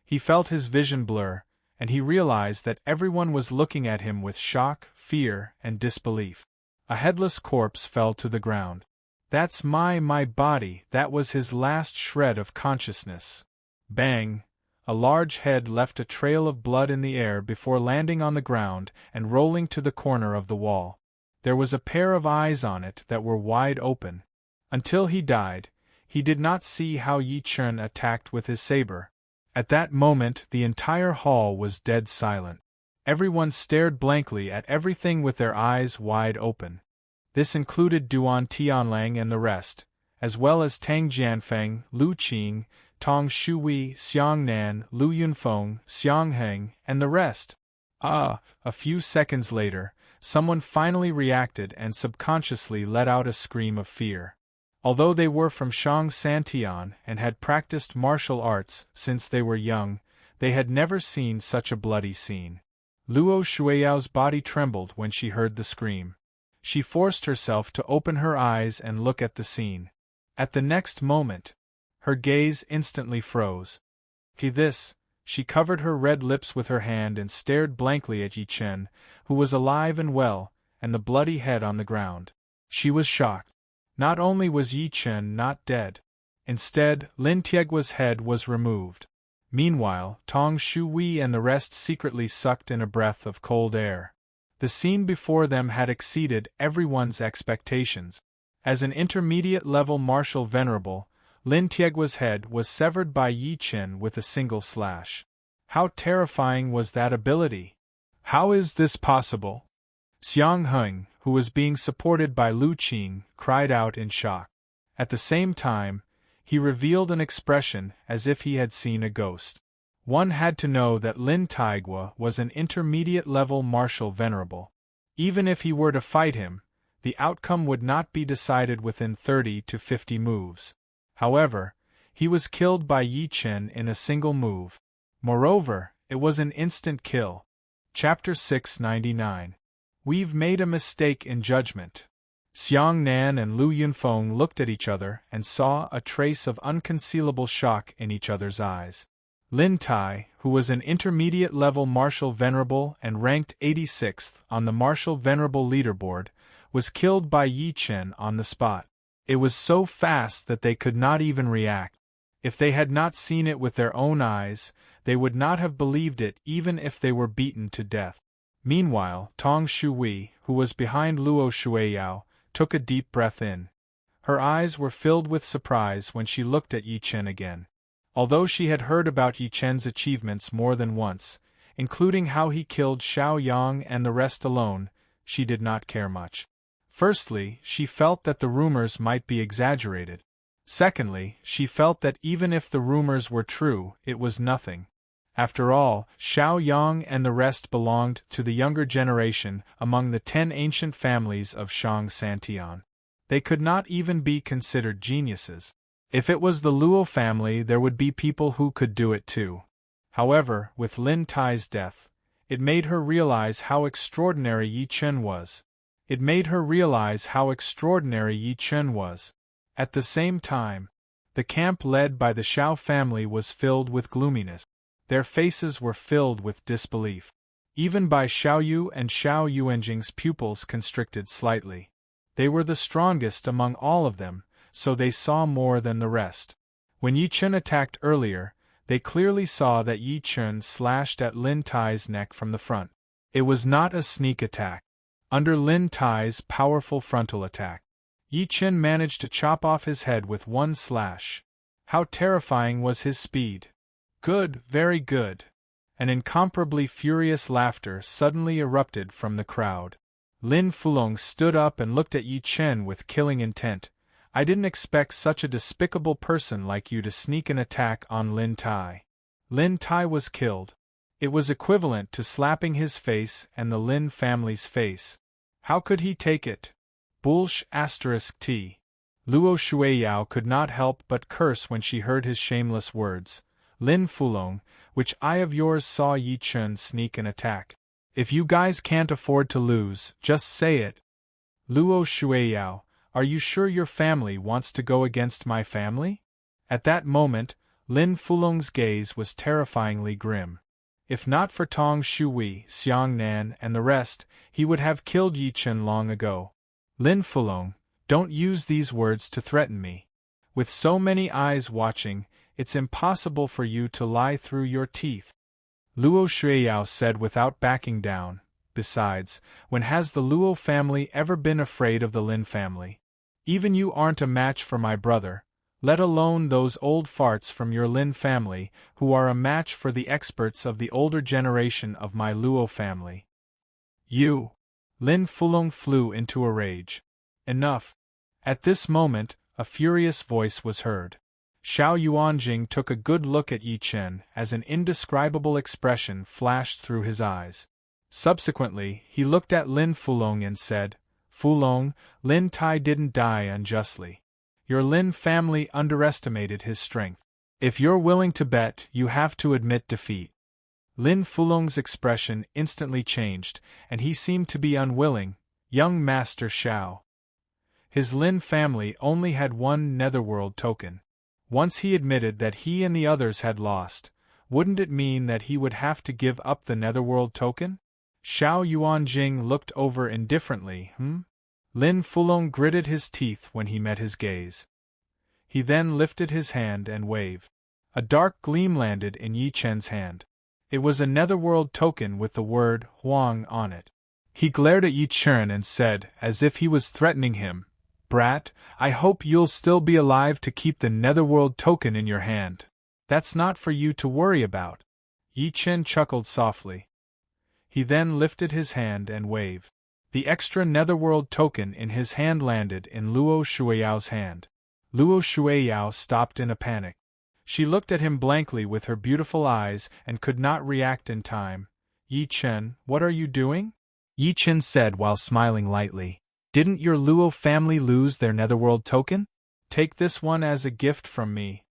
he felt his vision blur, and he realized that everyone was looking at him with shock, fear, and disbelief. A headless corpse fell to the ground. "That's my body," that was his last shred of consciousness. Bang! A large head left a trail of blood in the air before landing on the ground and rolling to the corner of the wall. There was a pair of eyes on it that were wide open. Until he died, he did not see how Yi Chen attacked with his saber. At that moment the entire hall was dead silent. Everyone stared blankly at everything with their eyes wide open. This included Duan Tianlang and the rest, as well as Tang Jianfeng, Lu Qing, Tong Shui, Xiang Nan, Lu Yunfeng, Xiang Heng, and the rest. A few seconds later, someone finally reacted and subconsciously let out a scream of fear. Although they were from Shang Santian and had practiced martial arts since they were young, they had never seen such a bloody scene. Luo Shuiyao's body trembled when she heard the scream. She forced herself to open her eyes and look at the scene. At the next moment, her gaze instantly froze. She covered her red lips with her hand and stared blankly at Yi Chen, who was alive and well, and the bloody head on the ground. She was shocked. Not only was Yi Chen not dead. Instead, Lin Tiegua's head was removed. Meanwhile, Tong Shui and the rest secretly sucked in a breath of cold air. The scene before them had exceeded everyone's expectations. As an intermediate-level martial venerable, Lin Tiegua's head was severed by Yi Chen with a single slash. How terrifying was that ability! How is this possible? Xiang Heng, who was being supported by Lu Qing, cried out in shock. At the same time, he revealed an expression as if he had seen a ghost. One had to know that Lin Taigua was an intermediate-level martial venerable. Even if he were to fight him, the outcome would not be decided within 30 to 50 moves. However, he was killed by Yi Chen in a single move. Moreover, it was an instant kill. Chapter 699. We've made a mistake in judgment. Xiang Nan and Lu Yunfeng looked at each other and saw a trace of unconcealable shock in each other's eyes. Lin Tai, who was an intermediate-level martial venerable and ranked 86th on the martial venerable leaderboard, was killed by Yi Chen on the spot. It was so fast that they could not even react. If they had not seen it with their own eyes, they would not have believed it even if they were beaten to death. Meanwhile, Tong Shui, who was behind Luo Shuiyao, took a deep breath in. Her eyes were filled with surprise when she looked at Yi Chen again. Although she had heard about Yi Chen's achievements more than once, including how he killed Xiao Yang and the rest alone, she did not care much. Firstly, she felt that the rumors might be exaggerated. Secondly, she felt that even if the rumors were true, it was nothing. After all, Xiao Yang and the rest belonged to the younger generation among the 10 ancient families of Shang Santian. They could not even be considered geniuses. If it was the Luo family, there would be people who could do it too. However, with Lin Tai's death, it made her realize how extraordinary Yi Chen was. At the same time, the camp led by the Xiao family was filled with gloominess. Their faces were filled with disbelief. Even by Xiao Yu and Xiao Yuanjing's pupils constricted slightly. They were the strongest among all of them, so they saw more than the rest. When Yi Chen attacked earlier, they clearly saw that Yi Chen slashed at Lin Tai's neck from the front. It was not a sneak attack. Under Lin Tai's powerful frontal attack, Yi Chen managed to chop off his head with one slash. How terrifying was his speed! Good, very good. An incomparably furious laughter suddenly erupted from the crowd. Lin Fulong stood up and looked at Yi Chen with killing intent. I didn't expect such a despicable person like you to sneak an attack on Lin Tai. Lin Tai was killed. It was equivalent to slapping his face and the Lin family's face. How could he take it? Bullsh***t. Luo Shuiyao could not help but curse when she heard his shameless words. Lin Fulong, which eye of yours saw Yi Chen sneak an attack? If you guys can't afford to lose, just say it. Luo Shuiyao, are you sure your family wants to go against my family? At that moment, Lin Fulong's gaze was terrifyingly grim. If not for Tong Shui, Xiang Nan, and the rest, he would have killed Yi Chen long ago. Lin Fulong, don't use these words to threaten me. With so many eyes watching, it's impossible for you to lie through your teeth. Luo Shuiyao said without backing down. Besides, when has the Luo family ever been afraid of the Lin family? Even you aren't a match for my brother. let alone those old farts from your Lin family, who are a match for the experts of the older generation of my Luo family. You! Lin Fulong flew into a rage. Enough! At this moment, a furious voice was heard. Xiao Yuanjing took a good look at Yi Chen as an indescribable expression flashed through his eyes. Subsequently, he looked at Lin Fulong and said, Fulong, Lin Tai didn't die unjustly. Your Lin family underestimated his strength. If you're willing to bet, you have to admit defeat. Lin Fulong's expression instantly changed, and he seemed to be unwilling. Young Master Xiao. His Lin family only had one Netherworld token. Once he admitted that he and the others had lost, wouldn't it mean that he would have to give up the Netherworld token? Xiao Yuanjing looked over indifferently. Lin Fulong gritted his teeth when he met his gaze. He then lifted his hand and waved. A dark gleam landed in Yi Chen's hand. It was a Netherworld token with the word Huang on it. He glared at Yi Chen and said, as if he was threatening him, Brat, I hope you'll still be alive to keep the Netherworld token in your hand. That's not for you to worry about. Yi Chen chuckled softly. He then lifted his hand and waved. The extra Netherworld token in his hand landed in Luo Shuiyao's hand. Luo Shuiyao stopped in a panic. She looked at him blankly with her beautiful eyes and could not react in time. Yi Chen, what are you doing? Yi Chen said while smiling lightly. Didn't your Luo family lose their Netherworld token? Take this one as a gift from me.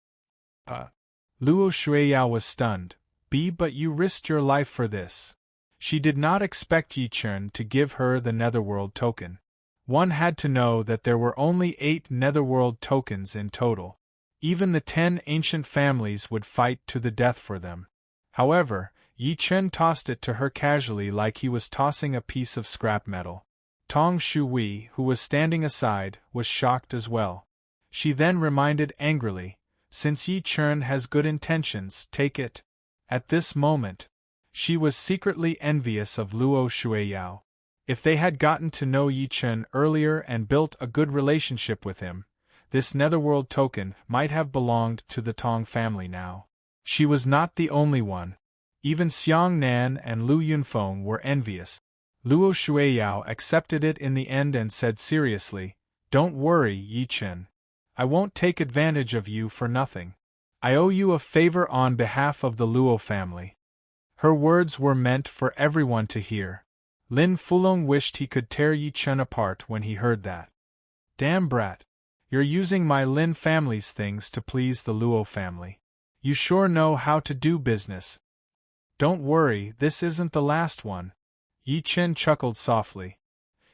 Luo Shuiyao was stunned. But you risked your life for this. She did not expect Yi Chen to give her the Netherworld token. One had to know that there were only 8 Netherworld tokens in total. Even the 10 ancient families would fight to the death for them. However, Yi Chen tossed it to her casually like he was tossing a piece of scrap metal. Tong Shui, who was standing aside, was shocked as well. She then reminded angrily, since Yi Chen has good intentions, take it. At this moment, she was secretly envious of Luo Shuiyao. If they had gotten to know Yi Chen earlier and built a good relationship with him, this Netherworld token might have belonged to the Tong family now. She was not the only one. Even Xiang Nan and Lu Yunfeng were envious. Luo Shuiyao accepted it in the end and said seriously, Don't worry, Yi Chen. I won't take advantage of you for nothing. I owe you a favor on behalf of the Luo family. Her words were meant for everyone to hear. Lin Fulong wished he could tear Yi Chen apart when he heard that. Damn brat. You're using my Lin family's things to please the Luo family. You sure know how to do business. Don't worry, this isn't the last one. Yi Chen chuckled softly.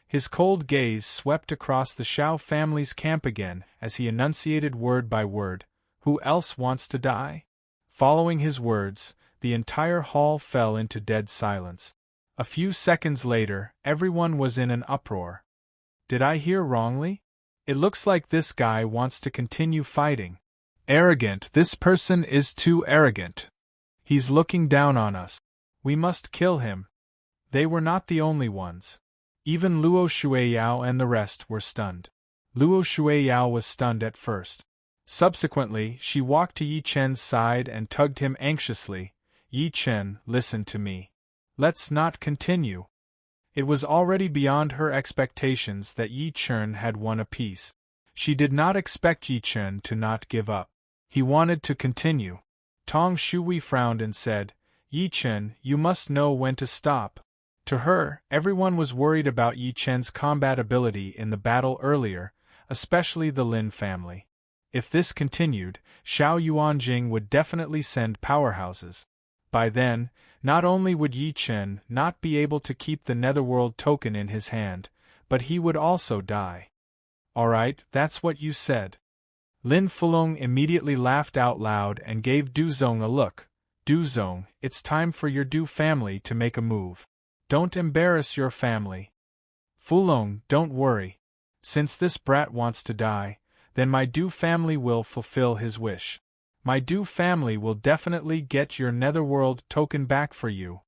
His cold gaze swept across the Xiao family's camp again as he enunciated word by word, Who else wants to die? Following his words, the entire hall fell into dead silence. A few seconds later, everyone was in an uproar. Did I hear wrongly? It looks like this guy wants to continue fighting. Arrogant, this person is too arrogant. He's looking down on us. We must kill him. They were not the only ones. Even Luo Shuiyao and the rest were stunned. Luo Shuiyao was stunned at first. Subsequently, she walked to Yi Chen's side and tugged him anxiously. Yi Chen, listen to me. Let's not continue. It was already beyond her expectations that Yi Chen had won a piece. She did not expect Yi Chen to not give up. He wanted to continue. Tong Shui frowned and said, Yi Chen, you must know when to stop. To her, everyone was worried about Yi Chen's combat ability in the battle earlier, especially the Lin family. If this continued, Xiao Yuanjing would definitely send powerhouses. By then, not only would Yi Chen not be able to keep the Netherworld token in his hand, but he would also die. Alright, that's what you said. Lin Fulong immediately laughed out loud and gave Du Zong a look. Du Zong, it's time for your Du family to make a move. Don't embarrass your family. Fulong, don't worry. Since this brat wants to die, then my Du family will fulfill his wish. My Du family will definitely get your Netherworld token back for you.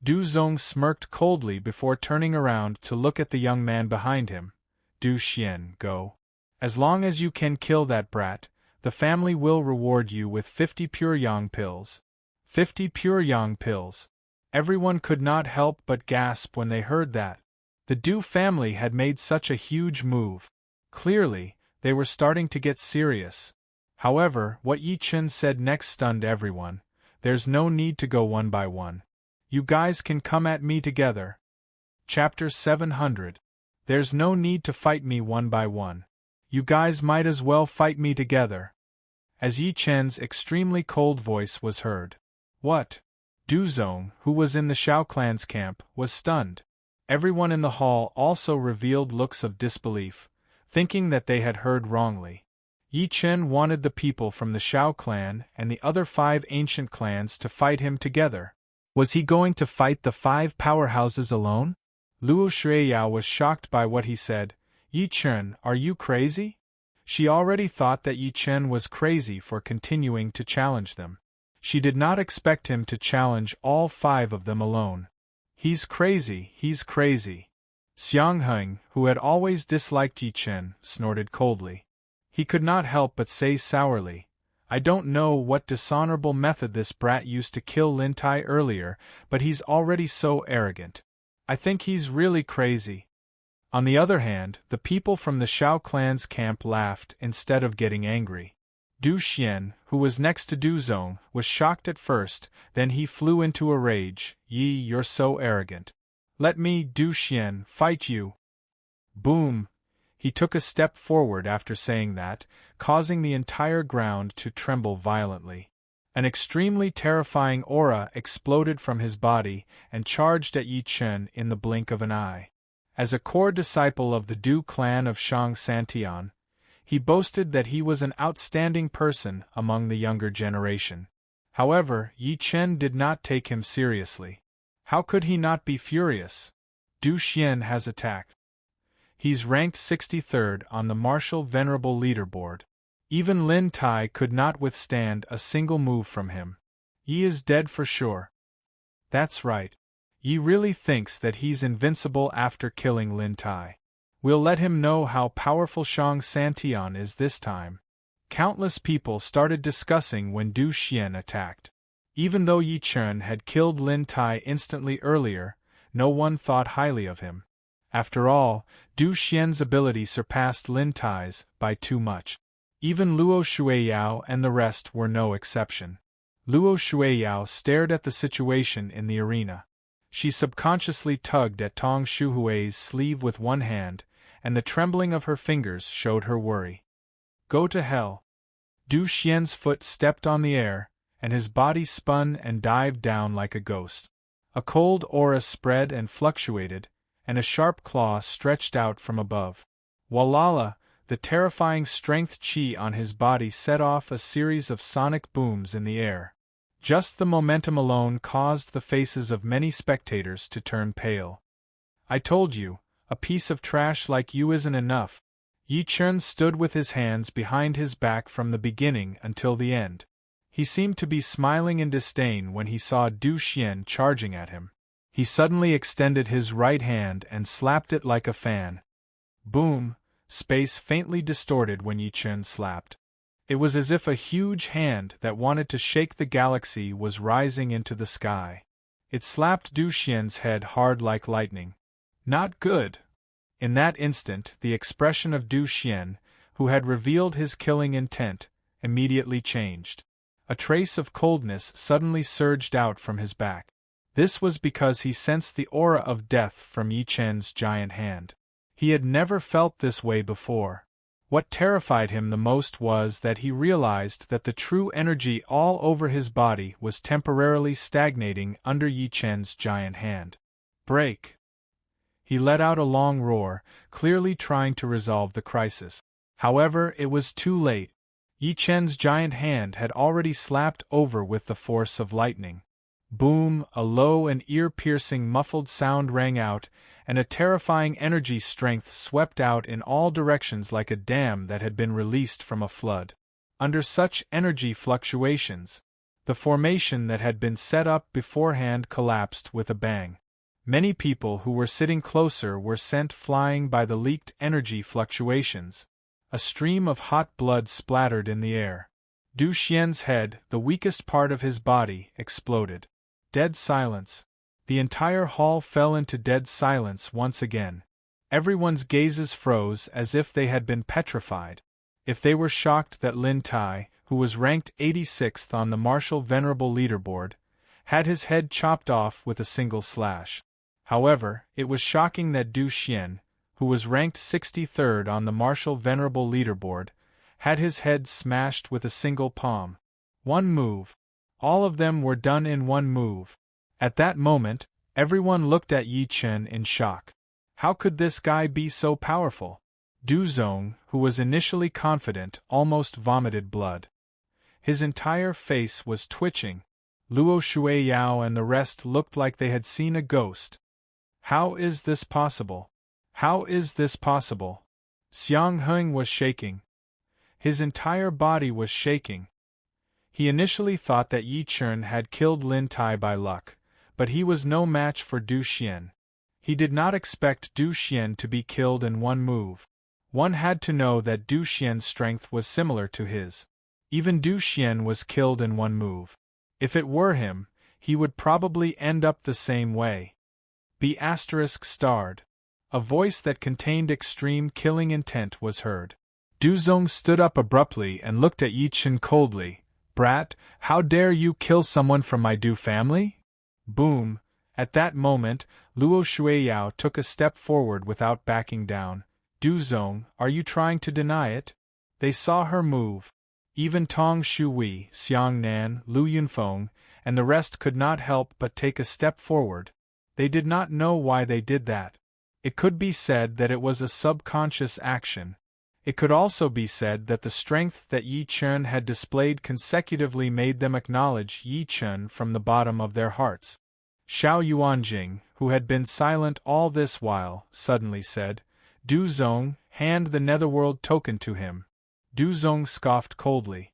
Du Zong smirked coldly before turning around to look at the young man behind him. Du Xian, go. As long as you can kill that brat, The family will reward you with 50 pure yang pills. 50 pure yang pills. Everyone could not help but gasp when they heard that. The Du family had made such a huge move. Clearly, they were starting to get serious. However, what Yi Chen said next stunned everyone. There's no need to go one by one. You guys can come at me together. Chapter 700. There's no need to fight me one by one. You guys might as well fight me together. As Yi Chen's extremely cold voice was heard. What? Du Zong, who was in the Shao clan's camp, was stunned. Everyone in the hall also revealed looks of disbelief, thinking that they had heard wrongly. Yi Chen wanted the people from the Shao clan and the other 5 ancient clans to fight him together. Was he going to fight the 5 powerhouses alone? Luo Shuiyao was shocked by what he said. Yi Chen, are you crazy? She already thought that Yi Chen was crazy for continuing to challenge them. She did not expect him to challenge all 5 of them alone. He's crazy, he's crazy. Xiang Heng, who had always disliked Yi Chen, snorted coldly. He could not help but say sourly, I don't know what dishonorable method this brat used to kill Lin Tai earlier, but he's already so arrogant. I think he's really crazy. On the other hand, the people from the Shao clan's camp laughed instead of getting angry. Du Xian, who was next to Du Zong, was shocked at first, then he flew into a rage. Yi, you're so arrogant. Let me, Du Xian, fight you. Boom! He took a step forward after saying that, causing the entire ground to tremble violently. An extremely terrifying aura exploded from his body and charged at Yi Chen in the blink of an eye. As a core disciple of the Du clan of Shang Santian, he boasted that he was an outstanding person among the younger generation. However, Yi Chen did not take him seriously. How could he not be furious? Du Xian has attacked. He's ranked 63rd on the martial venerable leaderboard. Even Lin Tai could not withstand a single move from him. Yi is dead for sure. That's right. Yi really thinks that he's invincible after killing Lin Tai. We'll let him know how powerful Shang Santian is this time. Countless people started discussing when Du Xian attacked. Even though Yi Chen had killed Lin Tai instantly earlier, no one thought highly of him. After all, Du Xian's ability surpassed Lin Tai's by too much. Even Luo Shuiyao and the rest were no exception. Luo Shuiyao stared at the situation in the arena. She subconsciously tugged at Tong Shuhui's sleeve with one hand, and the trembling of her fingers showed her worry. Go to hell. Du Xian's foot stepped on the air, and his body spun and dived down like a ghost. A cold aura spread and fluctuated, and a sharp claw stretched out from above. Walala, the terrifying strength chi on his body set off a series of sonic booms in the air. Just the momentum alone caused the faces of many spectators to turn pale. I told you, a piece of trash like you isn't enough. Yi Chen stood with his hands behind his back from the beginning until the end. He seemed to be smiling in disdain when he saw Du Xian charging at him. He suddenly extended his right hand and slapped it like a fan. Boom! Space faintly distorted when Yi Chen slapped. It was as if a huge hand that wanted to shake the galaxy was rising into the sky. It slapped Du Xian's head hard like lightning. Not good! In that instant, the expression of Du Xian, who had revealed his killing intent, immediately changed. A trace of coldness suddenly surged out from his back. This was because he sensed the aura of death from Yi Chen's giant hand. He had never felt this way before. What terrified him the most was that he realized that the true energy all over his body was temporarily stagnating under Yi Chen's giant hand. Break! He let out a long roar, clearly trying to resolve the crisis. However, it was too late. Yi Chen's giant hand had already slapped over with the force of lightning. Boom! A low and ear-piercing muffled sound rang out, and a terrifying energy strength swept out in all directions like a dam that had been released from a flood. Under such energy fluctuations, the formation that had been set up beforehand collapsed with a bang. Many people who were sitting closer were sent flying by the leaked energy fluctuations. A stream of hot blood splattered in the air. Du Xian's head, the weakest part of his body, exploded. Dead silence. The entire hall fell into dead silence once again. Everyone's gazes froze as if they had been petrified. If they were shocked that Lin Tai, who was ranked 86th on the martial venerable leaderboard, had his head chopped off with a single slash. However, it was shocking that Du Xian, who was ranked 63rd on the martial venerable leaderboard, had his head smashed with a single palm. One move. All of them were done in one move. At that moment, everyone looked at Yi Chen in shock. How could this guy be so powerful? Du Zong, who was initially confident, almost vomited blood. His entire face was twitching. Luo Shuiyao and the rest looked like they had seen a ghost. How is this possible? How is this possible? Xiang Heng was shaking. His entire body was shaking. He initially thought that Yi Chen had killed Lin Tai by luck, but he was no match for Du Xian. He did not expect Du Xian to be killed in one move. One had to know that Du Xian's strength was similar to his. Even Du Xian was killed in one move. If it were him, he would probably end up the same way. B*****. A voice that contained extreme killing intent was heard. Du Zong stood up abruptly and looked at Yi Chen coldly. Brat, how dare you kill someone from my Du family? Boom. At that moment, Luo Shuiyao took a step forward without backing down. Du Zong, are you trying to deny it? They saw her move. Even Tong Shui, Xiang Nan, Lu Yunfeng, and the rest could not help but take a step forward. They did not know why they did that. It could be said that it was a subconscious action. It could also be said that the strength that Yi Chen had displayed consecutively made them acknowledge Yi Chen from the bottom of their hearts. Xiao Yuanjing, who had been silent all this while, suddenly said, Du Zong, hand the netherworld token to him. Du Zong scoffed coldly.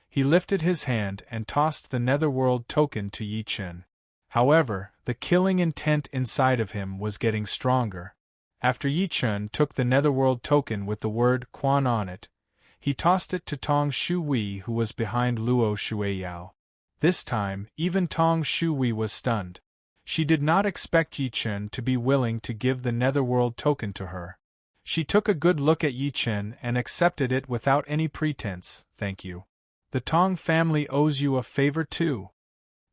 He lifted his hand and tossed the netherworld token to Yi Chen. However, the killing intent inside of him was getting stronger. After Yi Chen took the netherworld token with the word Quan on it, he tossed it to Tong Shui, who was behind Luo Shuiyao. This time, even Tong Shui was stunned. She did not expect Yi Chen to be willing to give the netherworld token to her. She took a good look at Yi Chen and accepted it without any pretense. Thank you. The Tong family owes you a favor too.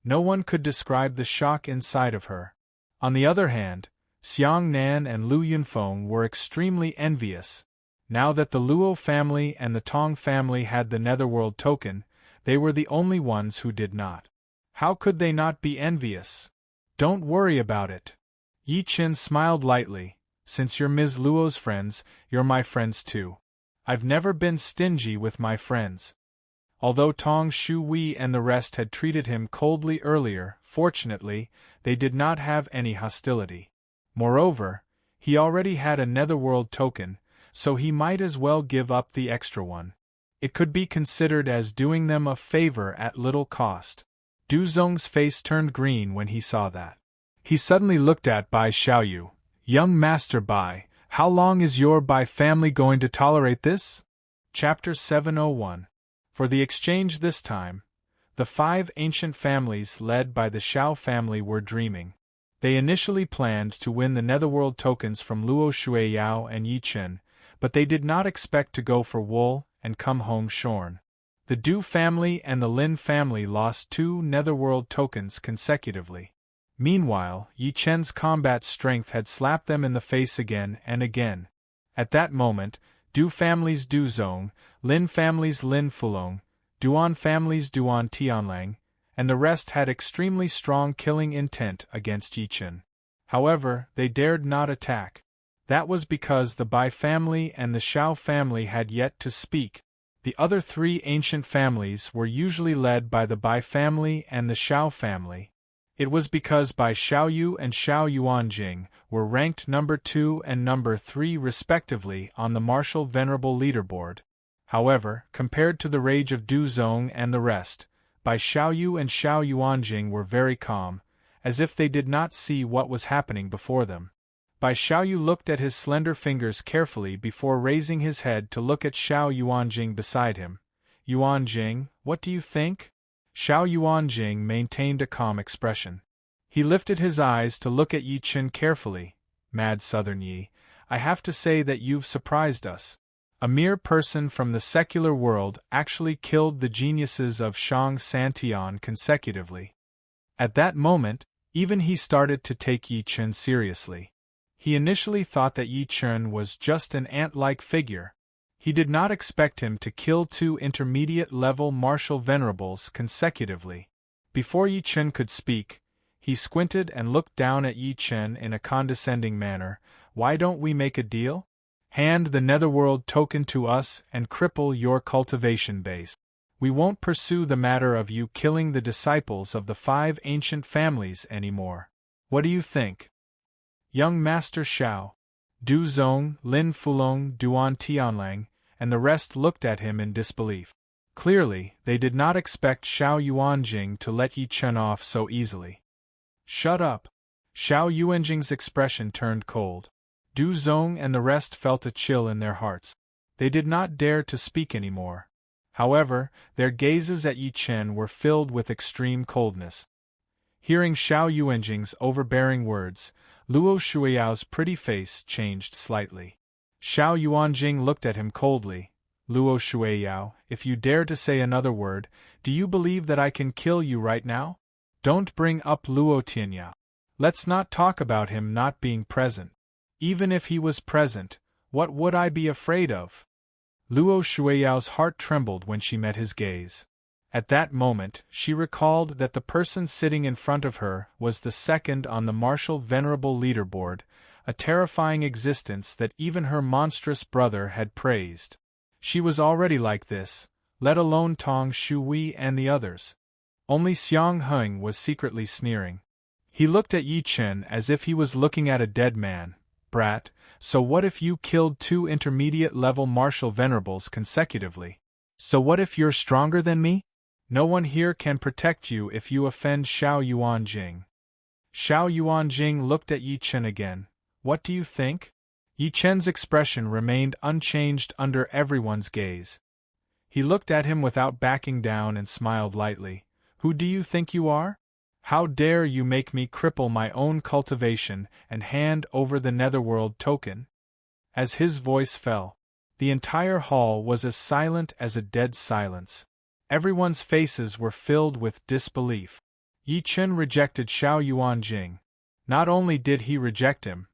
No one could describe the shock inside of her. On the other hand, Xiang Nan and Lu Yunfeng were extremely envious. Now that the Luo family and the Tong family had the netherworld token, they were the only ones who did not. How could they not be envious? Don't worry about it. Yi Chen smiled lightly. Since you're Ms. Luo's friends, you're my friends too. I've never been stingy with my friends. Although Tong Shui and the rest had treated him coldly earlier, fortunately, they did not have any hostility. Moreover, he already had a netherworld token, so he might as well give up the extra one. It could be considered as doing them a favor at little cost. Du Zong's face turned green when he saw that. He suddenly looked at Bai Xiaoyu. Young Master Bai, how long is your Bai family going to tolerate this? Chapter 701. For the exchange this time, the 5 ancient families led by the Xiao family were dreaming. They initially planned to win the netherworld tokens from Luo Shuiyao and Yi Chen, but they did not expect to go for wool and come home shorn. The Du family and the Lin family lost 2 netherworld tokens consecutively. Meanwhile, Yi Chen's combat strength had slapped them in the face again and again. At that moment, Du family's Du Zong, Lin family's Lin Fulong, Duan family's Duan Tianlang, and the rest had extremely strong killing intent against Yi Chen. However, they dared not attack. That was because the Bai family and the Xiao family had yet to speak. The other 3 ancient families were usually led by the Bai family and the Xiao family. It was because Bai Xiaoyu and Xiao Yuanjing were ranked number 2 and number 3 respectively on the martial venerable leaderboard. However, compared to the rage of Du Zong and the rest, Bai Xiaoyu and Xiao Yuanjing were very calm, as if they did not see what was happening before them. Bai Xiaoyu looked at his slender fingers carefully before raising his head to look at Xiao Yuanjing beside him. Yuanjing, what do you think? Xiao Yuanjing maintained a calm expression. He lifted his eyes to look at Yi Chen carefully. Mad Southern Yi, I have to say that you've surprised us. A mere person from the secular world actually killed the geniuses of Shang Santian consecutively. At that moment, even he started to take Yi Chen seriously. He initially thought that Yi Chen was just an ant-like figure. He did not expect him to kill 2 intermediate-level martial venerables consecutively. Before Yi Chen could speak, he squinted and looked down at Yi Chen in a condescending manner. Why don't we make a deal? Hand the Netherworld token to us and cripple your cultivation base. We won't pursue the matter of you killing the disciples of the 5 ancient families anymore. What do you think? Young Master Xiao, Du Zong, Lin Fulong, Duan Tianlang, and the rest looked at him in disbelief. Clearly, they did not expect Xiao Yuanjing to let Yi Chen off so easily. Shut up! Xiao Yuanjing's expression turned cold. Du Zong and the rest felt a chill in their hearts. They did not dare to speak anymore. However, their gazes at Yi Chen were filled with extreme coldness. Hearing Xiao Yuanjing's overbearing words, Luo Shuiyao's pretty face changed slightly. Xiao Yuanjing looked at him coldly. Luo Shuiyao, if you dare to say another word, do you believe that I can kill you right now? Don't bring up Luo Tianyao. Let's not talk about him not being present. Even if he was present, what would I be afraid of? Luo Shuiyao's heart trembled when she met his gaze. At that moment, she recalled that the person sitting in front of her was the second on the martial venerable leaderboard, a terrifying existence that even her monstrous brother had praised. She was already like this, let alone Tong Shui and the others. Only Xiang Heng was secretly sneering. He looked at Yi Chen as if he was looking at a dead man. Brat, so what if you killed 2 intermediate-level martial venerables consecutively? So what if you're stronger than me? No one here can protect you if you offend Xiao Yuanjing. Xiao Yuanjing looked at Yi Chen again. What do you think? Yi Chen's expression remained unchanged under everyone's gaze. He looked at him without backing down and smiled lightly. Who do you think you are? How dare you make me cripple my own cultivation and hand over the Netherworld token? As his voice fell, the entire hall was as silent as a dead silence. Everyone's faces were filled with disbelief. Yi Chen rejected Xiao Yuanjing. Not only did he reject him,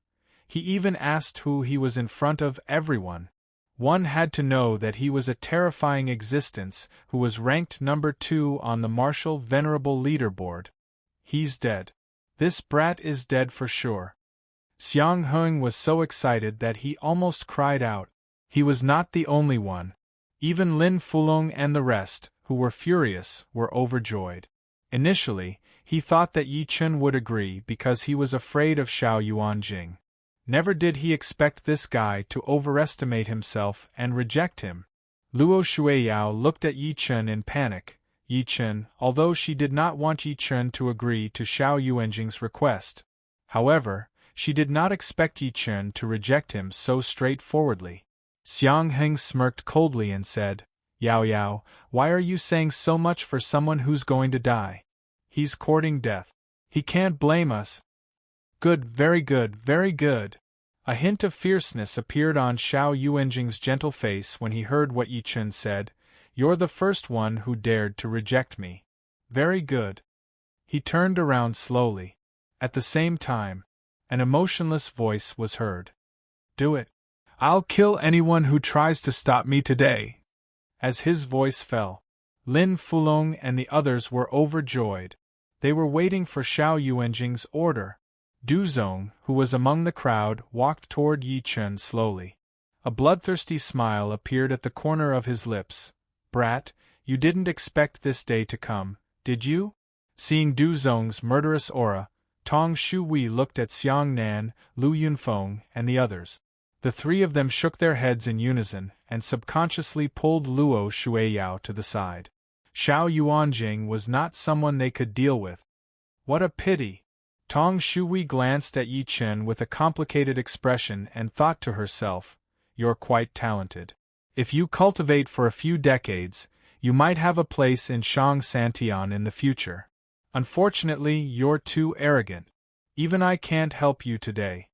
he even asked who he was in front of everyone. One had to know that he was a terrifying existence who was ranked number 2 on the martial venerable leaderboard. He's dead. This brat is dead for sure. Xiang Heng was so excited that he almost cried out. He was not the only one. Even Lin Fulong and the rest, who were furious, were overjoyed. Initially, he thought that Yi Chen would agree because he was afraid of Xiao Yuanjing. Never did he expect this guy to overestimate himself and reject him. Luo Shuiyao looked at Yi Chen in panic. Yi Chen, although she did not want Yi Chen to agree to Xiao Yuanjing's request. However, she did not expect Yi Chen to reject him so straightforwardly. Xiang Heng smirked coldly and said, Yao Yao, why are you saying so much for someone who's going to die? He's courting death. He can't blame us. Good, very good, very good. A hint of fierceness appeared on Xiao Yuanjing's gentle face when he heard what Yi Chen said. You're the first one who dared to reject me. Very good. He turned around slowly. At the same time, an emotionless voice was heard. Do it. I'll kill anyone who tries to stop me today. As his voice fell, Lin Fulong and the others were overjoyed. They were waiting for Xiao Yuanjing's order. Du Zong, who was among the crowd, walked toward Yi Chen slowly. A bloodthirsty smile appeared at the corner of his lips. Brat, you didn't expect this day to come, did you? Seeing Du Zong's murderous aura, Tong Shui looked at Xiang Nan, Lu Yunfeng, and the others. The 3 of them shook their heads in unison and subconsciously pulled Luo Shuiyao to the side. Xiao Yuanjing was not someone they could deal with. What a pity! Tong Shui glanced at Yi Chen with a complicated expression and thought to herself, "You're quite talented. If you cultivate for a few decades, you might have a place in Shang Santian in the future. Unfortunately, you're too arrogant. Even I can't help you today."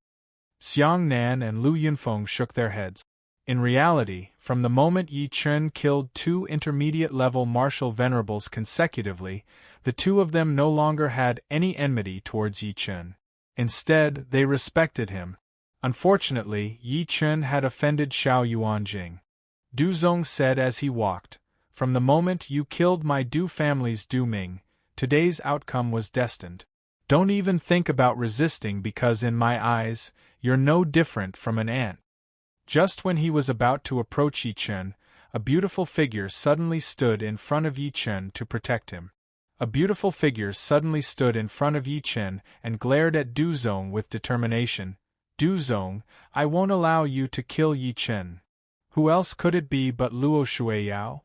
Xiang Nan and Lu Yunfeng shook their heads. In reality, from the moment Yi Chen killed 2 intermediate-level martial venerables consecutively, the 2 of them no longer had any enmity towards Yi Chen. Instead, they respected him. Unfortunately, Yi Chen had offended Xiao Yuanjing. Du Zong said as he walked, "From the moment you killed my Du family's Du Ming, today's outcome was destined. Don't even think about resisting because in my eyes, you're no different from an ant." Just when he was about to approach Yi Chen, a beautiful figure suddenly stood in front of Yi Chen to protect him. A beautiful figure suddenly stood in front of Yi Chen and glared at Du Zong with determination. "Du Zong, I won't allow you to kill Yi Chen." Who else could it be but Luo Shuiyao?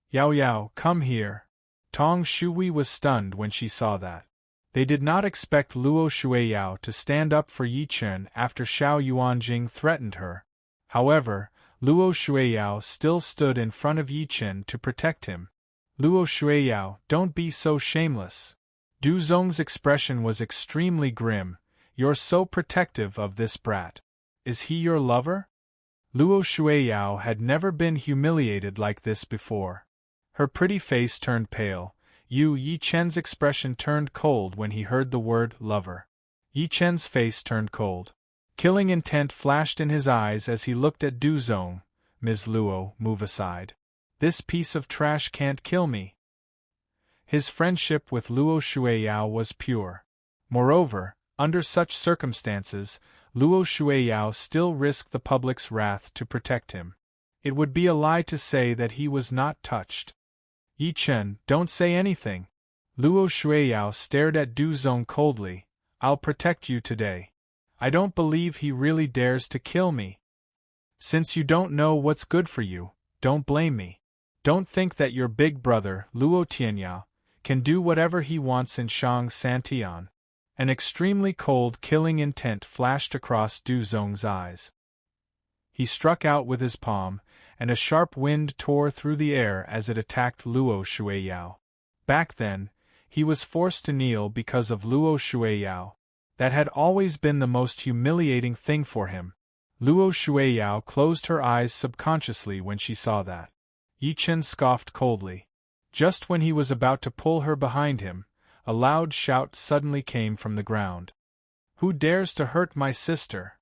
"Yao Yao, come here." Tong Shui was stunned when she saw that. They did not expect Luo Shuiyao to stand up for Yi Chen after Xiao Yuanjing threatened her. However, Luo Shuiyao still stood in front of Yi Chen to protect him. "Luo Shuiyao, don't be so shameless." Du Zong's expression was extremely grim. "You're so protective of this brat. Is he your lover?" Luo Shuiyao had never been humiliated like this before. Her pretty face turned pale. Yi Chen's expression turned cold when he heard the word lover. Yi Chen's face turned cold. Killing intent flashed in his eyes as he looked at Du Zong. "Ms. Luo, move aside. This piece of trash can't kill me." His friendship with Luo Shuiyao was pure. Moreover, under such circumstances, Luo Shuiyao still risked the public's wrath to protect him. It would be a lie to say that he was not touched. "Yi Chen, don't say anything." Luo Shuiyao stared at Du Zong coldly. "I'll protect you today. I don't believe he really dares to kill me. Since you don't know what's good for you, don't blame me. Don't think that your big brother, Luo Tianyao, can do whatever he wants in Shang Santian." An extremely cold killing intent flashed across Du Zong's eyes. He struck out with his palm, and a sharp wind tore through the air as it attacked Luo Shuiyao. Back then, he was forced to kneel because of Luo Shuiyao. That had always been the most humiliating thing for him. Luo Shuiyao closed her eyes subconsciously when she saw that. Yi Chen scoffed coldly. Just when he was about to pull her behind him, a loud shout suddenly came from the ground. "Who dares to hurt my sister?"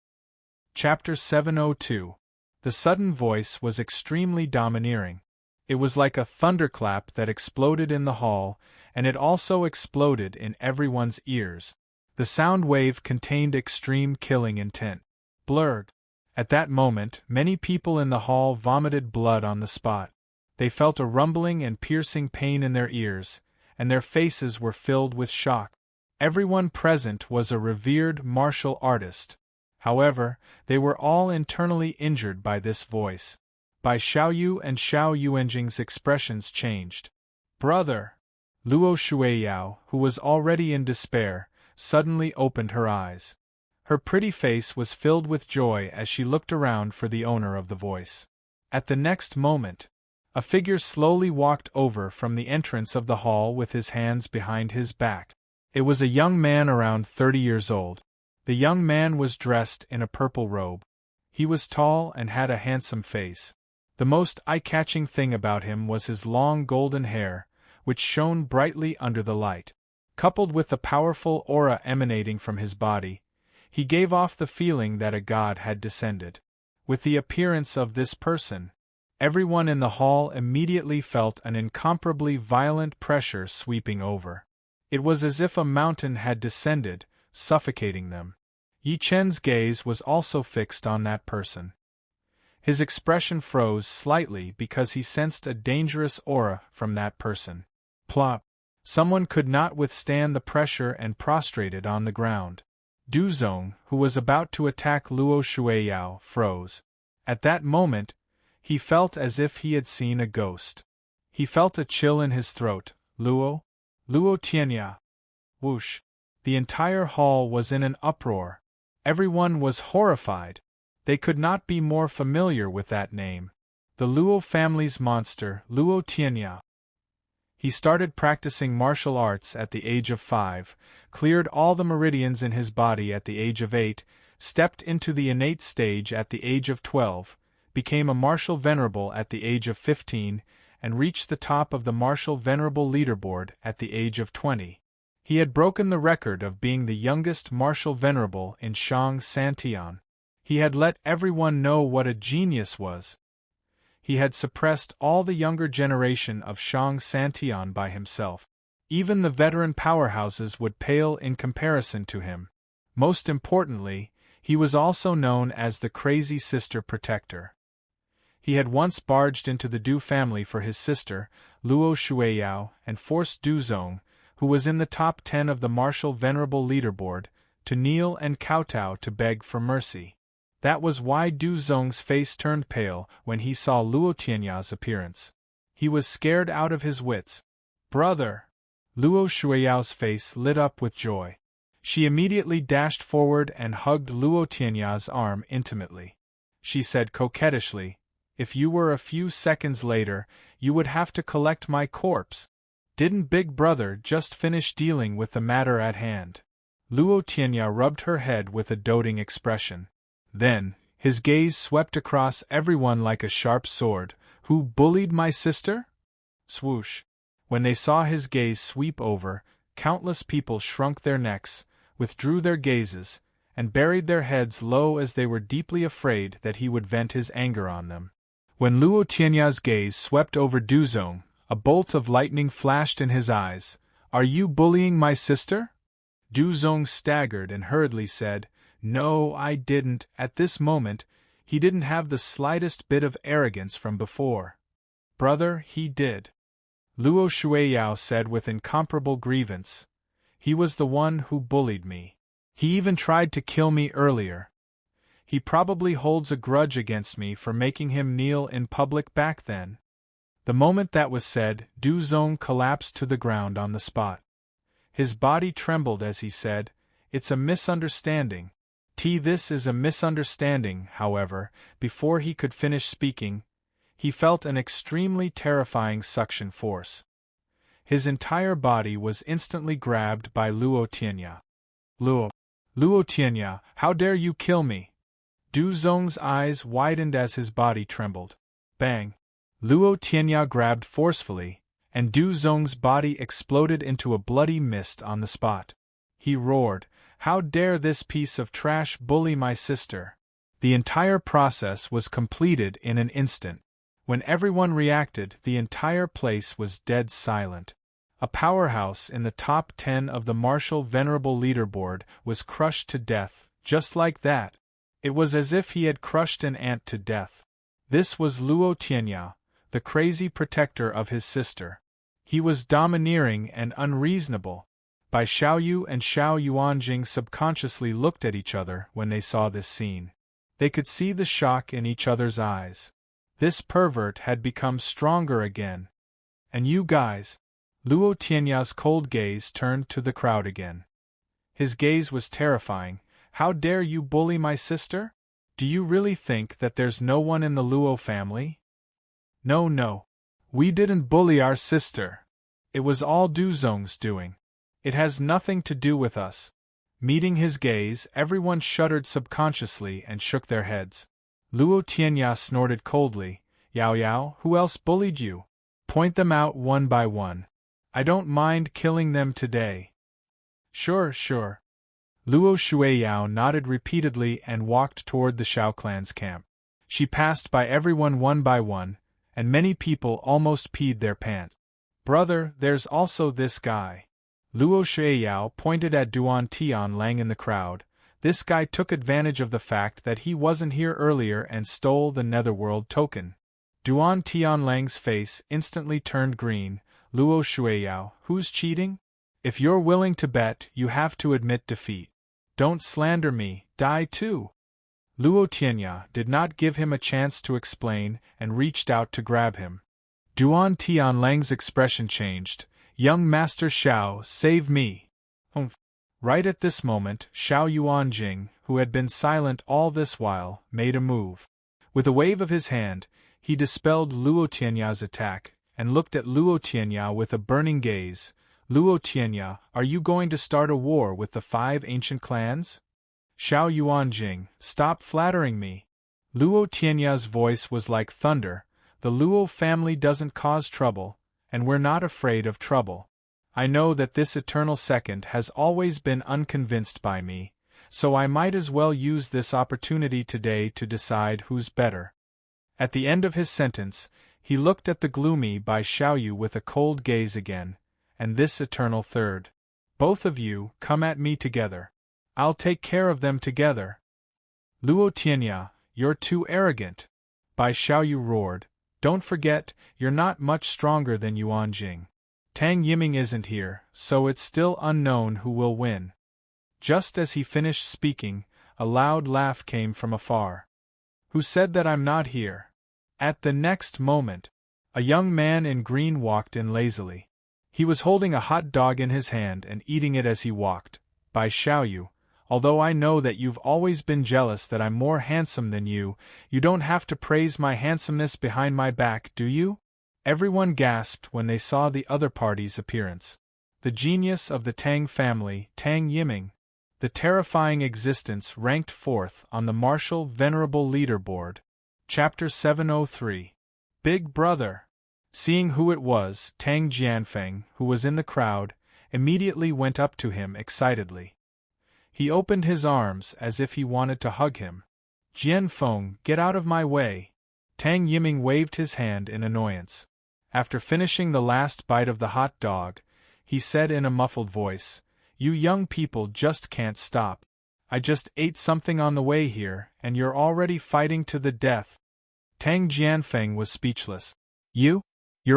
Chapter 702. The sudden voice was extremely domineering. It was like a thunderclap that exploded in the hall, and it also exploded in everyone's ears. The sound wave contained extreme killing intent. Blurred. At that moment, many people in the hall vomited blood on the spot. They felt a rumbling and piercing pain in their ears, and their faces were filled with shock. Everyone present was a revered martial artist. However, they were all internally injured by this voice. By Xiaoyu and Xiao Yuanjing's expressions changed. "Brother!" Luo Shuiyao, who was already in despair, suddenly opened her eyes. Her pretty face was filled with joy as she looked around for the owner of the voice. At the next moment, a figure slowly walked over from the entrance of the hall with his hands behind his back. It was a young man around 30 years old. The young man was dressed in a purple robe. He was tall and had a handsome face. The most eye-catching thing about him was his long golden hair, which shone brightly under the light. Coupled with the powerful aura emanating from his body, he gave off the feeling that a god had descended. With the appearance of this person, everyone in the hall immediately felt an incomparably violent pressure sweeping over. It was as if a mountain had descended, suffocating them. Yi Chen's gaze was also fixed on that person. His expression froze slightly because he sensed a dangerous aura from that person. Plop! Someone could not withstand the pressure and prostrated on the ground. Du Zong, who was about to attack Luo Shuiyao, froze. At that moment, he felt as if he had seen a ghost. He felt a chill in his throat. "Luo? Luo Tianya!" Whoosh! The entire hall was in an uproar. Everyone was horrified. They could not be more familiar with that name. The Luo family's monster, Luo Tianya. He started practicing martial arts at the age of 5, cleared all the meridians in his body at the age of 8, stepped into the innate stage at the age of 12, became a martial venerable at the age of 15, and reached the top of the martial venerable leaderboard at the age of 20. He had broken the record of being the youngest martial venerable in Shang Santian. He had let everyone know what a genius was. He had suppressed all the younger generation of Shang Santian by himself. Even the veteran powerhouses would pale in comparison to him. Most importantly, he was also known as the Crazy Sister Protector. He had once barged into the Du family for his sister, Luo Shuiyao, and forced Du Zong, who was in the top 10 of the martial venerable leaderboard, to kneel and kowtow to beg for mercy. That was why Du Zong's face turned pale when he saw Luo Tianya's appearance. He was scared out of his wits. "Brother!" Luo Shuiyao's face lit up with joy. She immediately dashed forward and hugged Luo Tianya's arm intimately. She said coquettishly, "If you were a few seconds later, you would have to collect my corpse. Didn't Big Brother just finish dealing with the matter at hand?" Luo Tianya rubbed her head with a doting expression. Then, his gaze swept across everyone like a sharp sword. "Who bullied my sister?" Swoosh. When they saw his gaze sweep over, countless people shrunk their necks, withdrew their gazes, and buried their heads low as they were deeply afraid that he would vent his anger on them. When Luo Tianya's gaze swept over Du Zong, a bolt of lightning flashed in his eyes. "Are you bullying my sister?" Du Zong staggered and hurriedly said, "No, I didn't." At this moment, he didn't have the slightest bit of arrogance from before. "Brother, he did," Luo Shuiyao said with incomparable grievance. "He was the one who bullied me. He even tried to kill me earlier. He probably holds a grudge against me for making him kneel in public back then." The moment that was said, Du Zong collapsed to the ground on the spot. His body trembled as he said, "It's a misunderstanding." This is a misunderstanding, however. Before he could finish speaking, he felt an extremely terrifying suction force. His entire body was instantly grabbed by Luo Tianya. Luo Tianya, how dare you kill me?" Du Zong's eyes widened as his body trembled. Bang! Luo Tianya grabbed forcefully, and Du Zong's body exploded into a bloody mist on the spot. He roared, "How dare this piece of trash bully my sister?" The entire process was completed in an instant. When everyone reacted, the entire place was dead silent. A powerhouse in the top 10 of the martial venerable leaderboard was crushed to death, just like that. It was as if he had crushed an ant to death. This was Luo Tianya, the crazy protector of his sister. He was domineering and unreasonable. Bai Xiaoyu and Xiao Yuanjing subconsciously looked at each other when they saw this scene. They could see the shock in each other's eyes. This pervert had become stronger again. "And you guys?" Luo Tianya's cold gaze turned to the crowd again. His gaze was terrifying. "How dare you bully my sister? Do you really think that there's no one in the Luo family?" No. We didn't bully our sister. It was all Du Zong's doing. It has nothing to do with us." Meeting his gaze, everyone shuddered subconsciously and shook their heads. Luo Tianya snorted coldly, "Yao, who else bullied you? Point them out one by one. I don't mind killing them today." Sure. Luo Shuiyao nodded repeatedly and walked toward the Shao clan's camp. She passed by everyone one by one, and many people almost peed their pants. "Brother, there's also this guy." Luo Shuiyao pointed at Duan Tianlang in the crowd. "This guy took advantage of the fact that he wasn't here earlier and stole the Netherworld token." Duan Tianlang's face instantly turned green. "Luo Shuiyao, who's cheating? If you're willing to bet, you have to admit defeat. Don't slander me, die too." Luo Tianya did not give him a chance to explain and reached out to grab him. Duan Tianlang's expression changed. "Young Master Xiao, save me." Right at this moment, Xiao Yuanjing, who had been silent all this while, made a move. With a wave of his hand, he dispelled Luo Tianya's attack, and looked at Luo Tianya with a burning gaze. Luo Tianya, are you going to start a war with the 5 ancient clans? Xiao Yuanjing, stop flattering me. Luo Tianya's voice was like thunder. The Luo family doesn't cause trouble, and we're not afraid of trouble. I know that this eternal second has always been unconvinced by me, so I might as well use this opportunity today to decide who's better. At the end of his sentence, he looked at the gloomy Bai Xiaoyu with a cold gaze again, and this eternal third. Both of you, come at me together. I'll take care of them together. Luo Tianya, you're too arrogant. Bai Xiaoyu roared. Don't forget, you're not much stronger than Yuanjing. Tang Yiming isn't here, so it's still unknown who will win. Just as he finished speaking, a loud laugh came from afar. Who said that I'm not here? At the next moment, a young man in green walked in lazily. He was holding a hot dog in his hand and eating it as he walked. Bai Xiaoyu, although I know that you've always been jealous that I'm more handsome than you don't have to praise my handsomeness behind my back, do you? Everyone gasped when they saw the other party's appearance. The genius of the Tang family, Tang Yiming. The terrifying existence ranked 4th on the martial venerable leaderboard. Chapter 703. Big Brother. Seeing who it was, Tang Jianfeng, who was in the crowd, immediately went up to him excitedly. He opened his arms as if he wanted to hug him. Jianfeng, get out of my way. Tang Yiming waved his hand in annoyance. After finishing the last bite of the hot dog, he said in a muffled voice, You young people just can't stop. I just ate something on the way here, and you're already fighting to the death. Tang Jianfeng was speechless. You're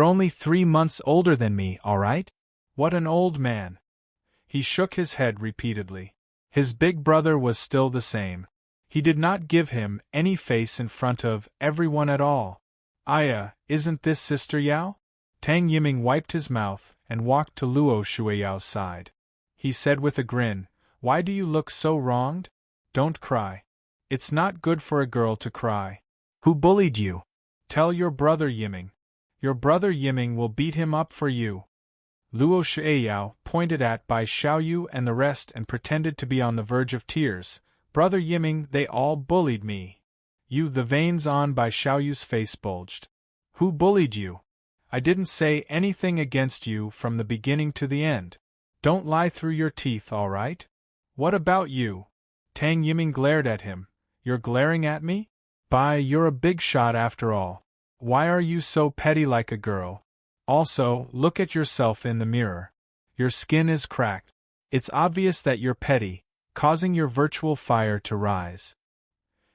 only 3 months older than me, all right? What an old man. He shook his head repeatedly. His big brother was still the same. He did not give him any face in front of everyone at all. Aya, isn't this Sister Yao? Tang Yiming wiped his mouth and walked to Luo Shuiyao's side. He said with a grin, Why do you look so wronged? Don't cry. It's not good for a girl to cry. Who bullied you? Tell your brother Yiming. Your brother Yiming will beat him up for you. Luo Shuiyao pointed at Bai Xiaoyu and the rest and pretended to be on the verge of tears. Brother Yiming, they all bullied me. The veins on Bai Xiaoyu's face bulged. Who bullied you? I didn't say anything against you from the beginning to the end. Don't lie through your teeth, all right? What about you? Tang Yiming glared at him. You're glaring at me? Bai, you're a big shot after all. Why are you so petty like a girl? Also, look at yourself in the mirror. Your skin is cracked. It's obvious that you're petty, causing your virtual fire to rise.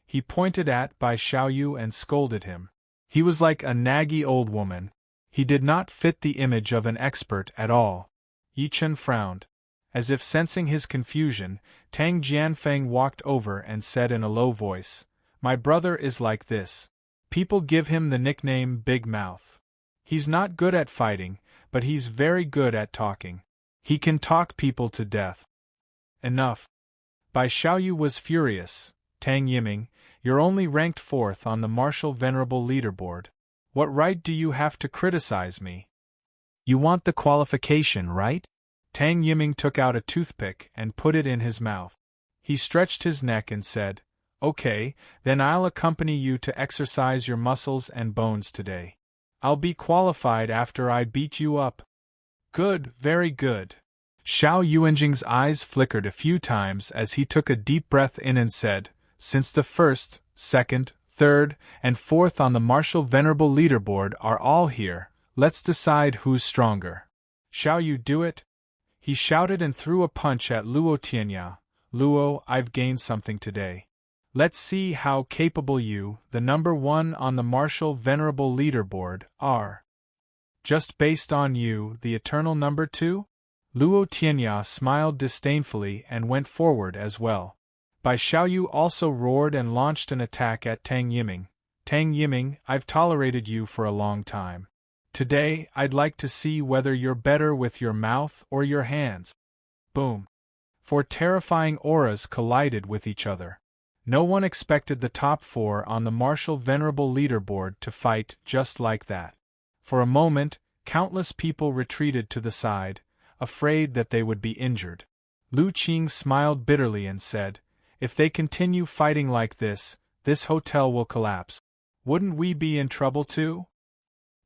He pointed at Bai Xiaoyu and scolded him. He was like a naggy old woman. He did not fit the image of an expert at all. Yi Chen frowned. As if sensing his confusion, Tang Jianfeng walked over and said in a low voice, My brother is like this. People give him the nickname Big Mouth. He's not good at fighting, but he's very good at talking. He can talk people to death. Enough. Bai Xiaoyu was furious. Tang Yiming, you're only ranked 4th on the martial venerable leaderboard. What right do you have to criticize me? You want the qualification, right? Tang Yiming took out a toothpick and put it in his mouth. He stretched his neck and said, Okay, then I'll accompany you to exercise your muscles and bones today. I'll be qualified after I beat you up. Good, very good. Xiao Yuanjing's eyes flickered a few times as he took a deep breath in and said, Since the 1st, 2nd, 3rd, and 4th on the martial venerable leaderboard are all here, let's decide who's stronger. Shall you do it? He shouted and threw a punch at Luo Tianya. Luo, I've gained something today. Let's see how capable you, the number 1 on the martial venerable leaderboard, are. Just based on you, the eternal number 2? Luo Tianya smiled disdainfully and went forward as well. Bai Xiaoyu also roared and launched an attack at Tang Yiming. Tang Yiming, I've tolerated you for a long time. Today, I'd like to see whether you're better with your mouth or your hands. Boom. Four terrifying auras collided with each other. No one expected the top four on the martial venerable leaderboard to fight just like that. For a moment, countless people retreated to the side, afraid that they would be injured. Lu Qing smiled bitterly and said, "If they continue fighting like this hotel will collapse. Wouldn't we be in trouble too?"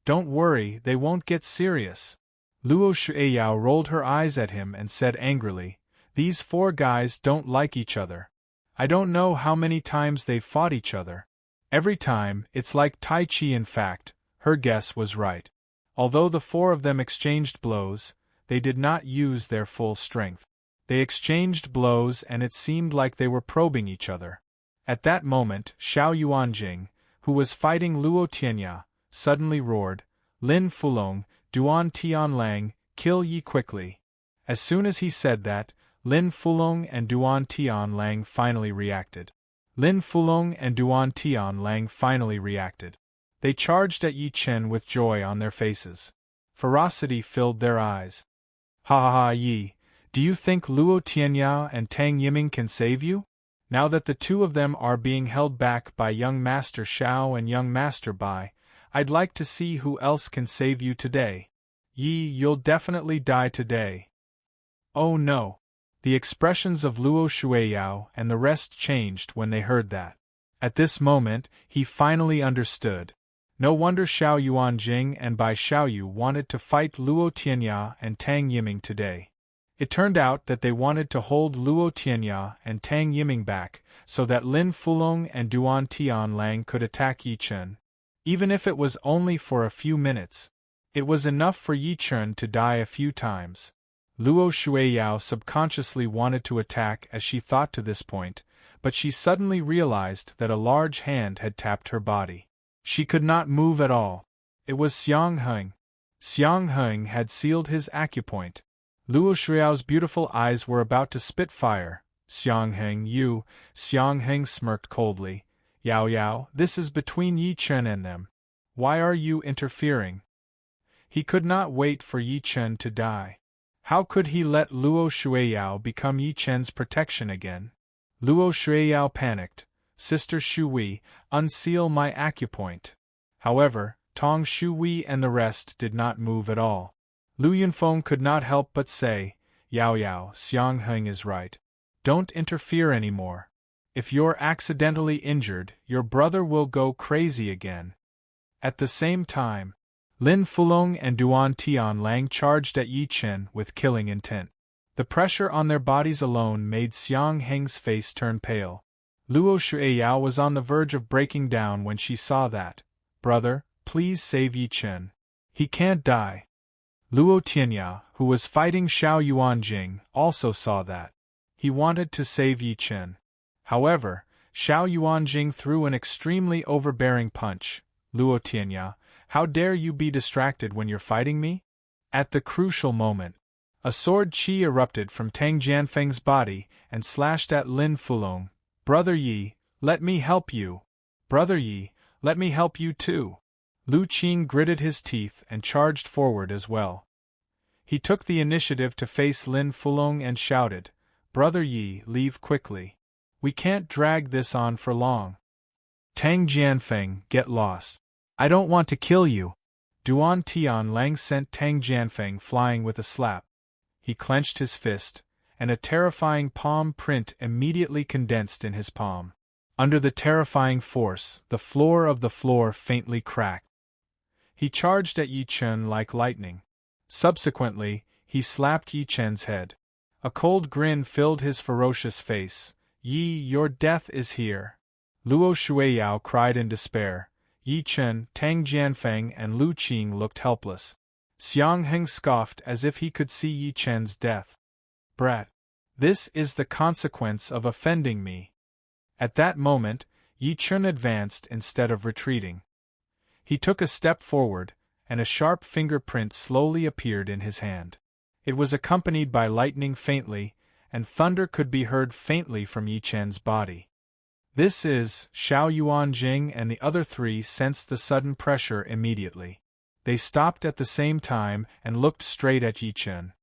"Don't worry, they won't get serious." Luo Shueyao rolled her eyes at him and said angrily, "These four guys don't like each other. I don't know how many times they've fought each other. Every time, it's like Tai Chi." In fact, her guess was right. Although the four of them exchanged blows, they did not use their full strength. They exchanged blows and it seemed like they were probing each other. At that moment, Xiao Yuanjing, who was fighting Luo Tianya, suddenly roared, "Lin Fulong, Duan Tianlang, kill ye quickly." As soon as he said that, Lin Fulong and Duan Tianlang finally reacted. They charged at Yi Chen with joy on their faces. Ferocity filled their eyes. "Ha ha ha, Yi, do you think Luo Tianya and Tang Yiming can save you? Now that the two of them are being held back by young Master Xiao and young Master Bai, I'd like to see who else can save you today. Yi, you'll definitely die today." "Oh no." The expressions of Luo Shueyao and the rest changed when they heard that. At this moment, he finally understood. No wonder Xiao Yuanjing and Bai Xiaoyu wanted to fight Luo Tianya and Tang Yiming today. It turned out that they wanted to hold Luo Tianya and Tang Yiming back, so that Lin Fulong and Duan Tianlang could attack Yi Chen. Even if it was only for a few minutes, it was enough for Yi Chen to die a few times. Luo Shueyao subconsciously wanted to attack as she thought to this point, but she suddenly realized that a large hand had tapped her body. She could not move at all. It was Xiang Heng. Xiang Heng had sealed his acupoint. Luo Shueyao's beautiful eyes were about to spit fire. "Xiang Heng, you," Xiang Heng smirked coldly. "Yao Yao, this is between Yi Chen and them. Why are you interfering?" He could not wait for Yi Chen to die. How could he let Luo Shueyao become Yi Chen's protection again? Luo Shueyao panicked. "Sister Shui, unseal my acupoint." However, Tong Shui and the rest did not move at all. Lu Yunfeng could not help but say, "Yao Yao, Xiang Heng is right. Don't interfere anymore. If you're accidentally injured, your brother will go crazy again." At the same time, Lin Fulong and Duan Tianlang charged at Yi Chen with killing intent. The pressure on their bodies alone made Xiang Heng's face turn pale. Luo Shueyao was on the verge of breaking down when she saw that. "Brother, please save Yi Chen. He can't die." Luo Tianya, who was fighting Xiao Yuanjing, also saw that. He wanted to save Yi Chen. However, Xiao Yuanjing threw an extremely overbearing punch. "Luo Tianya, how dare you be distracted when you're fighting me?" At the crucial moment, a sword qi erupted from Tang Jianfeng's body and slashed at Lin Fulong. "Brother Yi, let me help you. Brother Yi, let me help you too." Lu Qing gritted his teeth and charged forward as well. He took the initiative to face Lin Fulong and shouted, "Brother Yi, leave quickly. We can't drag this on for long." "Tang Jianfeng, get lost. I don't want to kill you." Duan Tianlang sent Tang Jianfeng flying with a slap. He clenched his fist, and a terrifying palm print immediately condensed in his palm. Under the terrifying force, the floor of the floor faintly cracked. He charged at Yi Chen like lightning. Subsequently, he slapped Yi Chen's head. A cold grin filled his ferocious face. "Yi, your death is here." Luo Shueyao cried in despair. Yi Chen, Tang Jianfeng and Lu Qing looked helpless. Xiang Heng scoffed as if he could see Yi Chen's death. "Brat. This is the consequence of offending me." At that moment, Yi Chen advanced instead of retreating. He took a step forward, and a sharp fingerprint slowly appeared in his hand. It was accompanied by lightning faintly, and thunder could be heard faintly from Yi Chen's body. "This is," Xiao Yuanjing and the other three sensed the sudden pressure immediately. They stopped at the same time and looked straight at Yi Chen.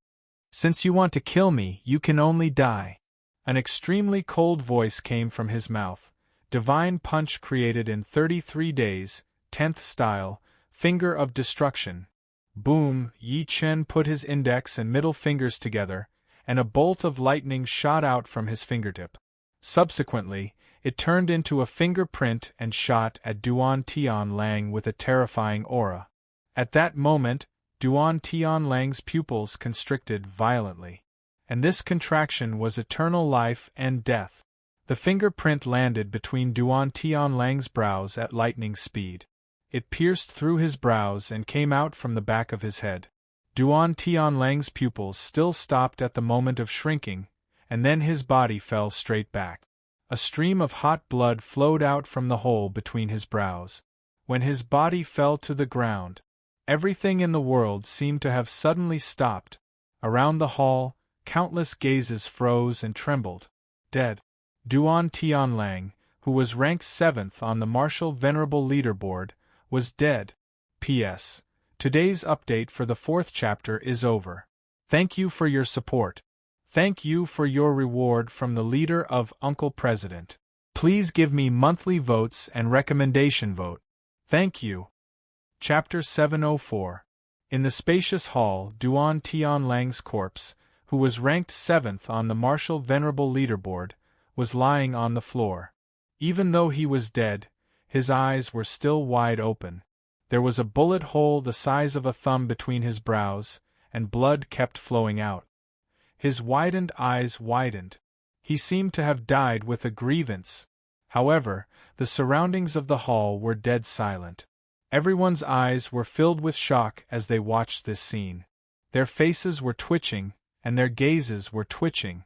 Since you want to kill me, you can only die. An extremely cold voice came from his mouth. Divine punch created in 33 days, 10th style, finger of destruction. Boom, Yi Chen put his index and middle fingers together, and a bolt of lightning shot out from his fingertip. Subsequently, it turned into a fingerprint and shot at Duan Tianlang with a terrifying aura. At that moment, Duan Tianlang's pupils constricted violently. And this contraction was eternal life and death. The fingerprint landed between Duan Tianlang's brows at lightning speed. It pierced through his brows and came out from the back of his head. Duan Tianlang's pupils still stopped at the moment of shrinking, and then his body fell straight back. A stream of hot blood flowed out from the hole between his brows. When his body fell to the ground, everything in the world seemed to have suddenly stopped. Around the hall, countless gazes froze and trembled. Dead. Duan Tianlang, who was ranked 7th on the Martial Venerable Leaderboard, was dead. P.S. Today's update for the 4th chapter is over. Thank you for your support. Thank you for your reward from the leader of Uncle President. Please give me monthly votes and recommendation vote. Thank you. Chapter 704. In the spacious hall, Duan Tianlang's corpse, who was ranked 7th on the Martial Venerable Leaderboard, was lying on the floor. Even though he was dead, his eyes were still wide open. There was a bullet hole the size of a thumb between his brows, and blood kept flowing out. His widened eyes widened. He seemed to have died with a grievance. However, the surroundings of the hall were dead silent. Everyone's eyes were filled with shock as they watched this scene. Their faces were twitching, and their gazes were twitching.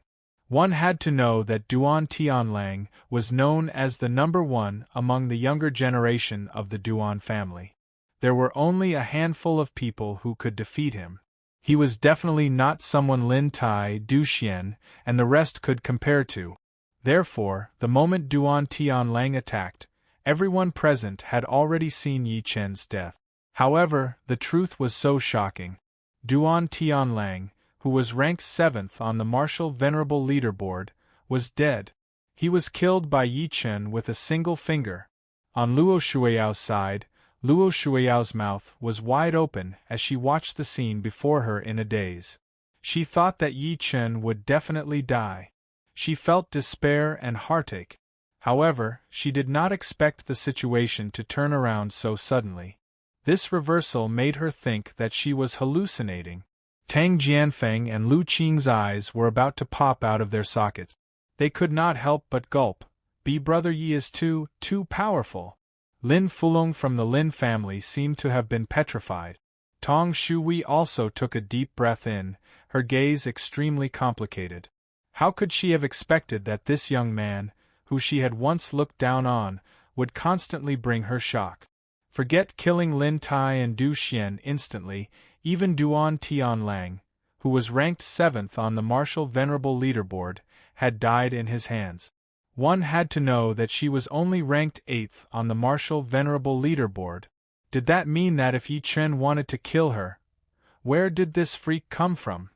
One had to know that Duan Tianlang was known as the number 1 among the younger generation of the Duan family. There were only a handful of people who could defeat him. He was definitely not someone Lin Tai, Du Xian, and the rest could compare to. Therefore, the moment Duan Tianlang attacked, everyone present had already seen Yi Chen's death. However, the truth was so shocking. Duan Tianlang, who was ranked 7th on the Martial Venerable Leaderboard, was dead. He was killed by Yi Chen with a single finger. On Luo Shuiao's side, Luo Shuiao's mouth was wide open as she watched the scene before her in a daze. She thought that Yi Chen would definitely die. She felt despair and heartache. However, she did not expect the situation to turn around so suddenly. This reversal made her think that she was hallucinating. Tang Jianfeng and Lu Qing's eyes were about to pop out of their sockets. They could not help but gulp. Brother Yi is too powerful. Lin Fulong from the Lin family seemed to have been petrified. Tong Shui also took a deep breath in, her gaze extremely complicated. How could she have expected that this young man, who she had once looked down on, would constantly bring her shock? Forget killing Lin Tai and Du Xian instantly, even Duan Tianlang, who was ranked 7th on the Martial Venerable Leaderboard, had died in his hands. One had to know that she was only ranked 8th on the Martial Venerable Leaderboard. Did that mean that if Yi Chen wanted to kill her? Where did this freak come from?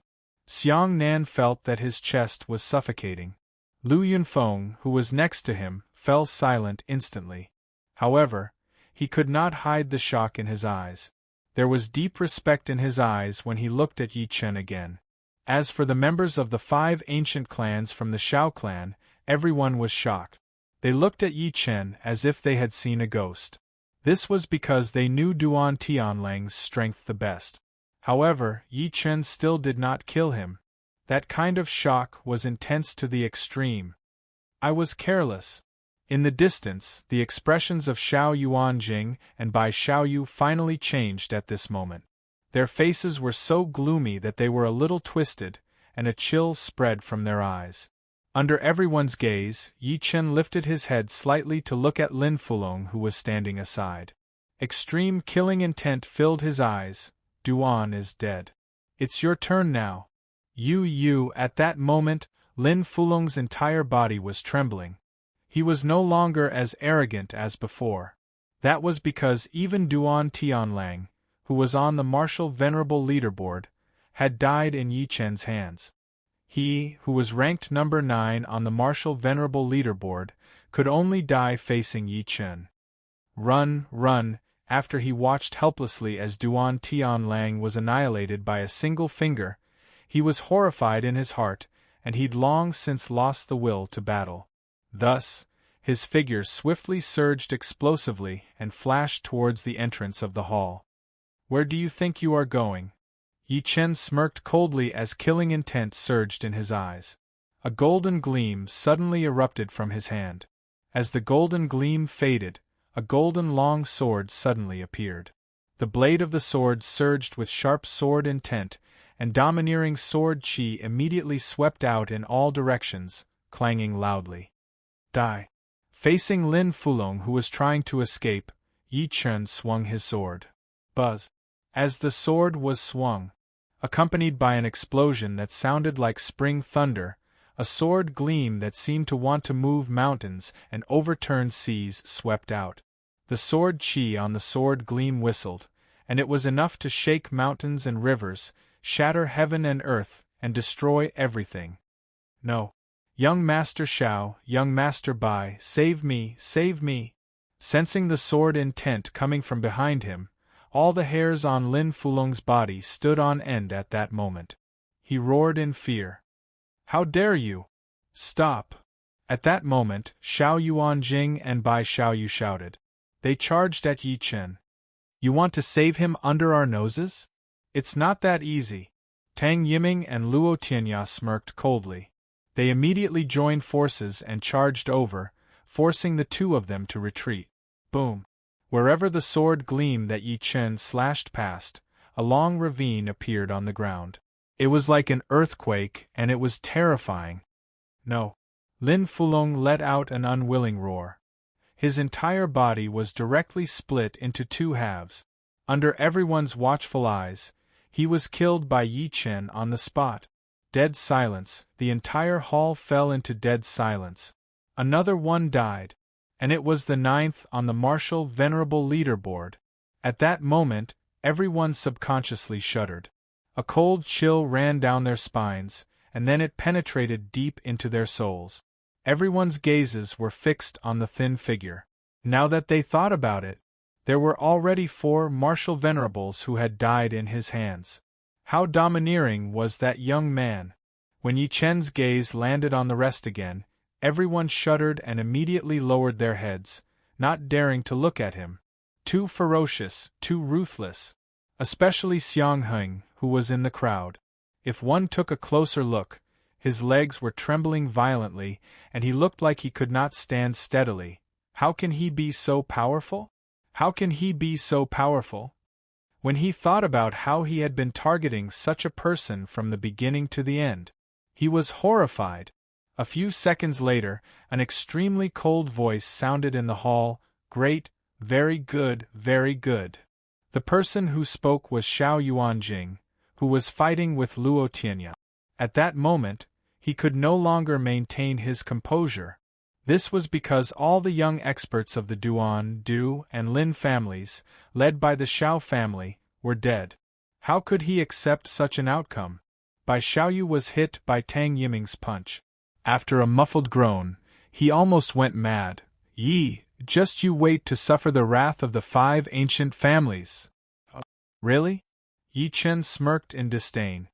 Xiang Nan felt that his chest was suffocating. Lu Yunfeng, who was next to him, fell silent instantly. However, he could not hide the shock in his eyes. There was deep respect in his eyes when he looked at Yi Chen again. As for the members of the 5 ancient clans from the Shao clan, everyone was shocked. They looked at Yi Chen as if they had seen a ghost. This was because they knew Duan Tianlang's strength the best. However, Yi Chen still did not kill him. That kind of shock was intense to the extreme. I was careless. In the distance, the expressions of Xiao Yuanjing and Bai Xiaoyu finally changed at this moment. Their faces were so gloomy that they were a little twisted, and a chill spread from their eyes. Under everyone's gaze, Yi Chen lifted his head slightly to look at Lin Fulong, who was standing aside. Extreme killing intent filled his eyes. Duan is dead. It's your turn now. You. At that moment, Lin Fulong's entire body was trembling. He was no longer as arrogant as before. That was because even Duan Tianlang, who was on the Martial Venerable Leaderboard, had died in Yi Chen's hands. He, who was ranked number 9 on the martial venerable leaderboard, could only die facing Yi Chen. Run, run, after he watched helplessly as Duan Tianlang was annihilated by a single finger, he was horrified in his heart, and he'd long since lost the will to battle. Thus, his figure swiftly surged explosively and flashed towards the entrance of the hall. "Where do you think you are going?" Yi Chen smirked coldly as killing intent surged in his eyes. A golden gleam suddenly erupted from his hand. As the golden gleam faded, a golden long sword suddenly appeared. The blade of the sword surged with sharp sword intent, and domineering sword chi immediately swept out in all directions, clanging loudly. Die! Facing Lin Fulong, who was trying to escape, Yi Chen swung his sword. Buzz! As the sword was swung, accompanied by an explosion that sounded like spring thunder, a sword gleam that seemed to want to move mountains and overturn seas swept out. The sword chi on the sword gleam whistled, and it was enough to shake mountains and rivers, shatter heaven and earth, and destroy everything. No. Young Master Xiao, young Master Bai, save me, save me! Sensing the sword intent coming from behind him, all the hairs on Lin Fulong's body stood on end at that moment. He roared in fear. How dare you? Stop! At that moment, Xiao Yuanjing and Bai Xiaoyu shouted. They charged at Yi Chen. You want to save him under our noses? It's not that easy. Tang Yiming and Luo Tianya smirked coldly. They immediately joined forces and charged over, forcing the two of them to retreat. Boom! Wherever the sword gleamed that Yi Chen slashed past, a long ravine appeared on the ground. It was like an earthquake, and it was terrifying. No. Lin Fulong let out an unwilling roar. His entire body was directly split into two halves. Under everyone's watchful eyes, he was killed by Yi Chen on the spot. Dead silence, the entire hall fell into dead silence. Another one died, and it was the 9th on the martial venerable leaderboard. At that moment, everyone subconsciously shuddered. A cold chill ran down their spines, and then it penetrated deep into their souls. Everyone's gazes were fixed on the thin figure. Now that they thought about it, there were already 4 martial venerables who had died in his hands. How domineering was that young man! When Yi Chen's gaze landed on the rest again, everyone shuddered and immediately lowered their heads, not daring to look at him. Too ferocious, too ruthless. Especially Xiang Heng, who was in the crowd. If one took a closer look, his legs were trembling violently, and he looked like he could not stand steadily. How can he be so powerful? How can he be so powerful? When he thought about how he had been targeting such a person from the beginning to the end, he was horrified. A few seconds later, an extremely cold voice sounded in the hall, "Great, very good, very good." The person who spoke was Xiao Yuanjing, who was fighting with Luo Tianya. At that moment, he could no longer maintain his composure. This was because all the young experts of the Duan, Du, and Lin families, led by the Xiao family, were dead. How could he accept such an outcome? Bai Xiaoyu was hit by Tang Yiming's punch. After a muffled groan, he almost went mad. Yi, just you wait to suffer the wrath of the 5 ancient families. Really? Yi Chen smirked in disdain.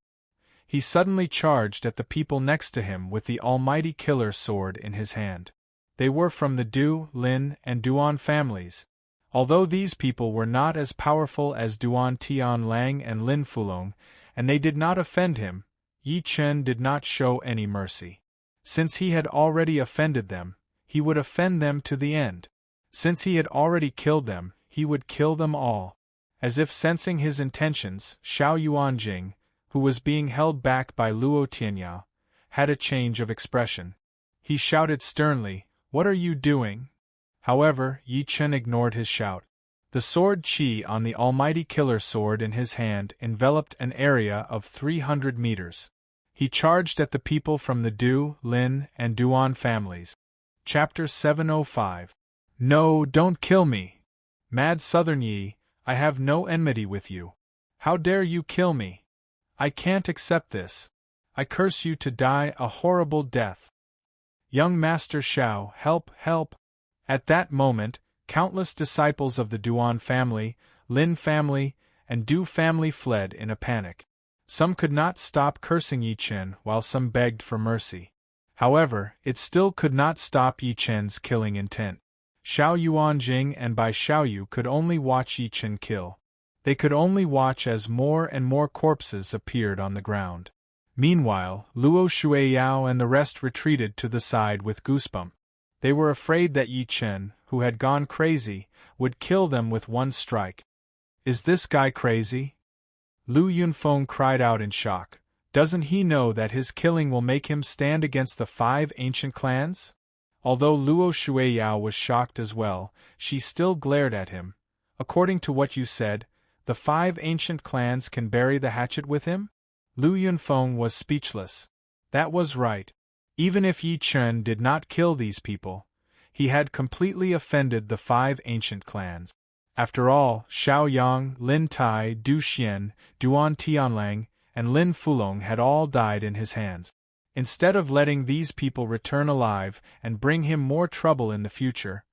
He suddenly charged at the people next to him with the almighty killer sword in his hand. They were from the Du, Lin, and Duan families. Although these people were not as powerful as Duan Tianlang and Lin Fulong, and they did not offend him, Yi Chen did not show any mercy. Since he had already offended them, he would offend them to the end. Since he had already killed them, he would kill them all. As if sensing his intentions, Xiao Yuanjing, who was being held back by Luo Tianya, had a change of expression. He shouted sternly, "What are you doing?" However, Yi Chen ignored his shout. The sword chi on the almighty killer sword in his hand enveloped an area of 300 meters. He charged at the people from the Du, Lin, and Duan families. Chapter 705. No, don't kill me! Mad Southern Yi, I have no enmity with you. How dare you kill me? I can't accept this. I curse you to die a horrible death. Young Master Xiao, help, help! At that moment, countless disciples of the Duan family, Lin family, and Du family fled in a panic. Some could not stop cursing Yi Chen while some begged for mercy. However, it still could not stop Yi Chen's killing intent. Xiao Yuanjing and Bai Xiaoyu could only watch Yi Chen kill. They could only watch as more and more corpses appeared on the ground. Meanwhile, Luo Shuiyao and the rest retreated to the side with Goosebump. They were afraid that Yi Chen, who had gone crazy, would kill them with one strike. Is this guy crazy? Lu Yunfeng cried out in shock. Doesn't he know that his killing will make him stand against the 5 ancient clans? Although Luo Shuiyao was shocked as well, she still glared at him. According to what you said, the 5 ancient clans can bury the hatchet with him? Lu Yunfeng was speechless. That was right. Even if Yi Chen did not kill these people, he had completely offended the 5 ancient clans. After all, Xiao Yang, Lin Tai, Du Xian, Duan Tianlang, and Lin Fulong had all died in his hands. Instead of letting these people return alive and bring him more trouble in the future,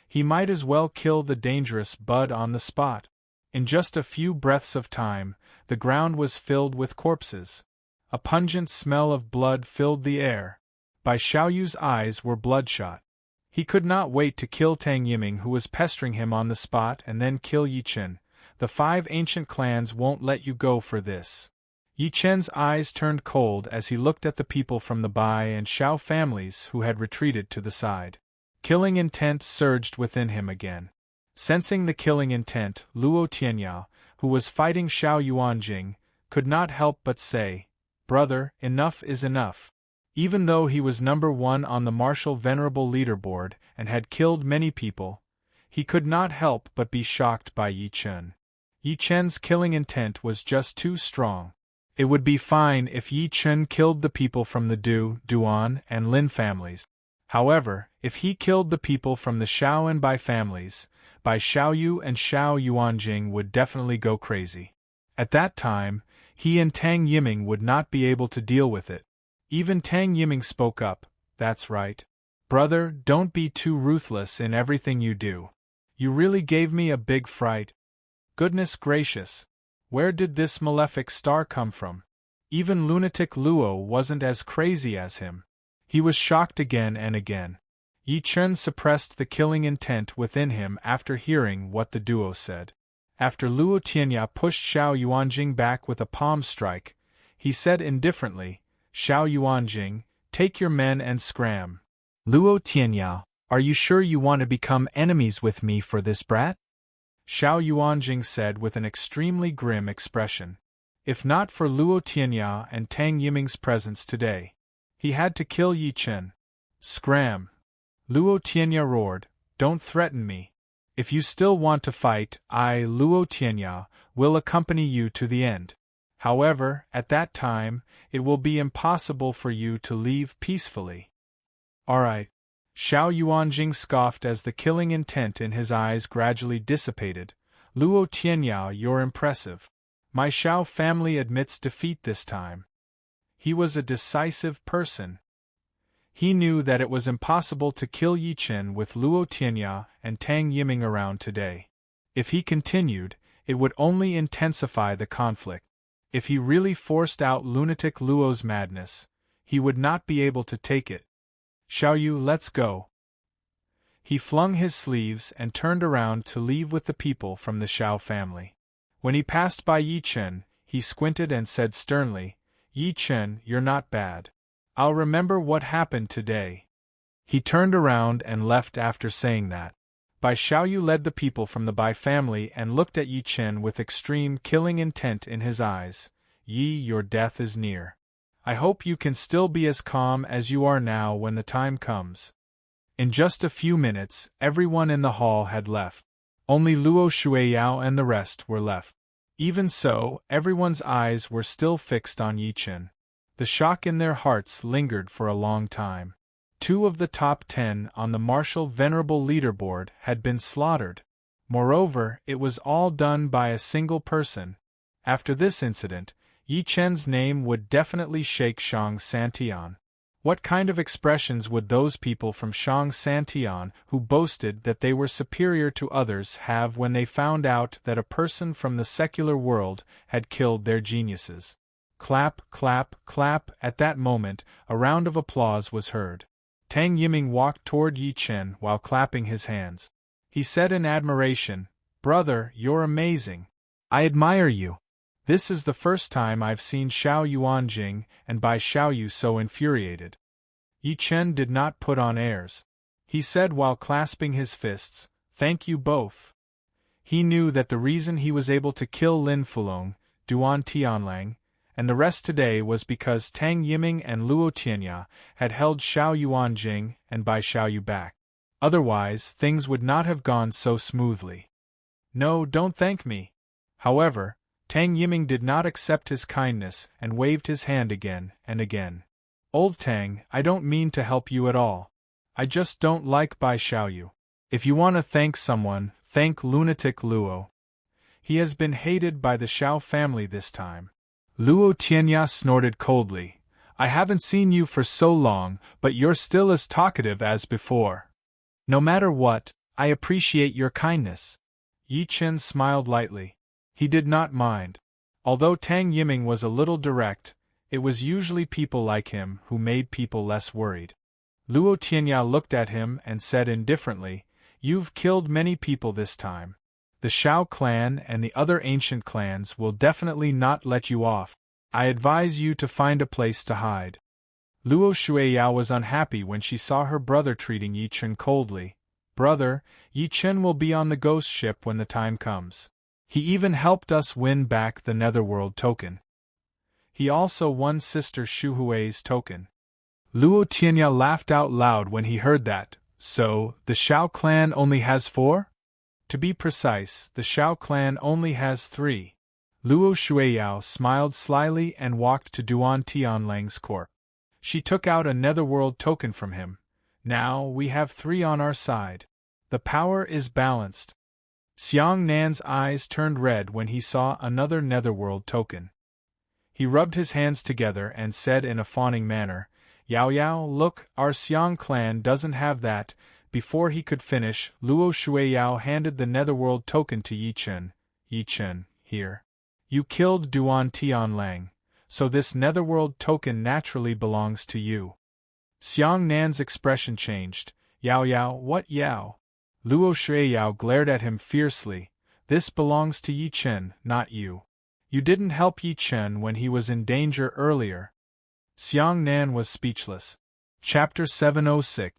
he might as well kill the dangerous bud on the spot. In just a few breaths of time, the ground was filled with corpses. A pungent smell of blood filled the air. Bai Xiaoyu's eyes were bloodshot. He could not wait to kill Tang Yiming, who was pestering him on the spot, and then kill Yi Chen. The 5 ancient clans won't let you go for this. Yi Chen's eyes turned cold as he looked at the people from the Bai and Xiao families who had retreated to the side. Killing intent surged within him again. Sensing the killing intent, Luo Tianyao, who was fighting Xiao Yuanjing, could not help but say, "Brother, enough is enough." Even though he was number 1 on the martial venerable leaderboard and had killed many people, he could not help but be shocked by Yi Chen. Yi Chen's killing intent was just too strong. It would be fine if Yi Chen killed the people from the Du, Duan, and Lin families. However, if he killed the people from the Xiao and Bai families, Bai Xiaoyu and Xiao Yuanjing would definitely go crazy. At that time, he and Tang Yiming would not be able to deal with it. Even Tang Yiming spoke up, "That's right. Brother, don't be too ruthless in everything you do. You really gave me a big fright. Goodness gracious! Where did this malefic star come from? Even lunatic Luo wasn't as crazy as him." He was shocked again and again. Yi Chen suppressed the killing intent within him after hearing what the duo said. After Luo Tianya pushed Xiao Yuanjing back with a palm strike, he said indifferently, "Xiao Yuanjing, take your men and scram." "Luo Tianya, are you sure you want to become enemies with me for this brat?" Xiao Yuanjing said with an extremely grim expression. If not for Luo Tianya and Tang Yiming's presence today, he had to kill Yi Chen. "Scram!" Luo Tianya roared, "Don't threaten me. If you still want to fight, I, Luo Tianya, will accompany you to the end. However, at that time, it will be impossible for you to leave peacefully." "Alright." Xiao Yuanjing scoffed as the killing intent in his eyes gradually dissipated. "Luo Tianyao, you're impressive. My Xiao family admits defeat this time." He was a decisive person. He knew that it was impossible to kill Yi Chen with Luo Tianya and Tang Yiming around today. If he continued, it would only intensify the conflict. If he really forced out lunatic Luo's madness, he would not be able to take it. "Xiaoyu, let's go." He flung his sleeves and turned around to leave with the people from the Xiao family. When he passed by Yi Chen, he squinted and said sternly, "Yi Chen, you're not bad. I'll remember what happened today." He turned around and left after saying that. Bai Xiaoyu led the people from the Bai family and looked at Yi Chen with extreme killing intent in his eyes. "Yi, your death is near. I hope you can still be as calm as you are now when the time comes." In just a few minutes, everyone in the hall had left. Only Luo Shuiyao and the rest were left. Even so, everyone's eyes were still fixed on Yi Chen. The shock in their hearts lingered for a long time. 2 of the top 10 on the martial venerable leaderboard had been slaughtered. Moreover, it was all done by a single person. After this incident, Yi Chen's name would definitely shake Shang Santian. What kind of expressions would those people from Shang Santian who boasted that they were superior to others have when they found out that a person from the secular world had killed their geniuses? Clap, clap, clap. At that moment, a round of applause was heard. Tang Yiming walked toward Yi Chen while clapping his hands. He said in admiration, "Brother, you're amazing. I admire you. This is the first time I've seen Xiao Yuanjing and Bai Xiaoyu so infuriated." Yi Chen did not put on airs. He said while clasping his fists, "Thank you both." He knew that the reason he was able to kill Lin Fulong, Duan Tianlang, and the rest today was because Tang Yiming and Luo Tianya had held Xiao Yuanjing and Bai Xiaoyu back. Otherwise, things would not have gone so smoothly. "No, don't thank me." However, Tang Yiming did not accept his kindness and waved his hand again and again. "Old Tang, I don't mean to help you at all. I just don't like Bai Xiaoyu. If you want to thank someone, thank lunatic Luo. He has been hated by the Xiao family this time." Luo Tianya snorted coldly. "I haven't seen you for so long, but you're still as talkative as before. No matter what, I appreciate your kindness." Yi Chen smiled lightly. He did not mind. Although Tang Yiming was a little direct, it was usually people like him who made people less worried. Luo Tianya looked at him and said indifferently, "You've killed many people this time. The Shao clan and the other ancient clans will definitely not let you off. I advise you to find a place to hide." Luo Shuiyao was unhappy when she saw her brother treating Yi Chen coldly. "Brother, Yi Chen will be on the ghost ship when the time comes. He even helped us win back the Netherworld token. He also won Sister Shu Hui's token." Luo Tianya laughed out loud when he heard that. "So, the Shao clan only has 4? To be precise, the Shao clan only has 3. Luo Shuiyao smiled slyly and walked to Duan Tianlang's court. She took out a Netherworld token from him. "Now we have 3 on our side. The power is balanced." Xiang Nan's eyes turned red when he saw another Netherworld token. He rubbed his hands together and said in a fawning manner, "Yao Yao, look, our Xiang clan doesn't have that." Before he could finish, Luo Shuiyao handed the Netherworld token to Yi Chen. "Yi Chen, here. You killed Duan Tianlang, so this Netherworld token naturally belongs to you." Xiang Nan's expression changed. "Yao Yao, what Yao?" Luo Shuiyao glared at him fiercely. "This belongs to Yi Chen, not you. You didn't help Yi Chen when he was in danger earlier." Xiang Nan was speechless. Chapter 706.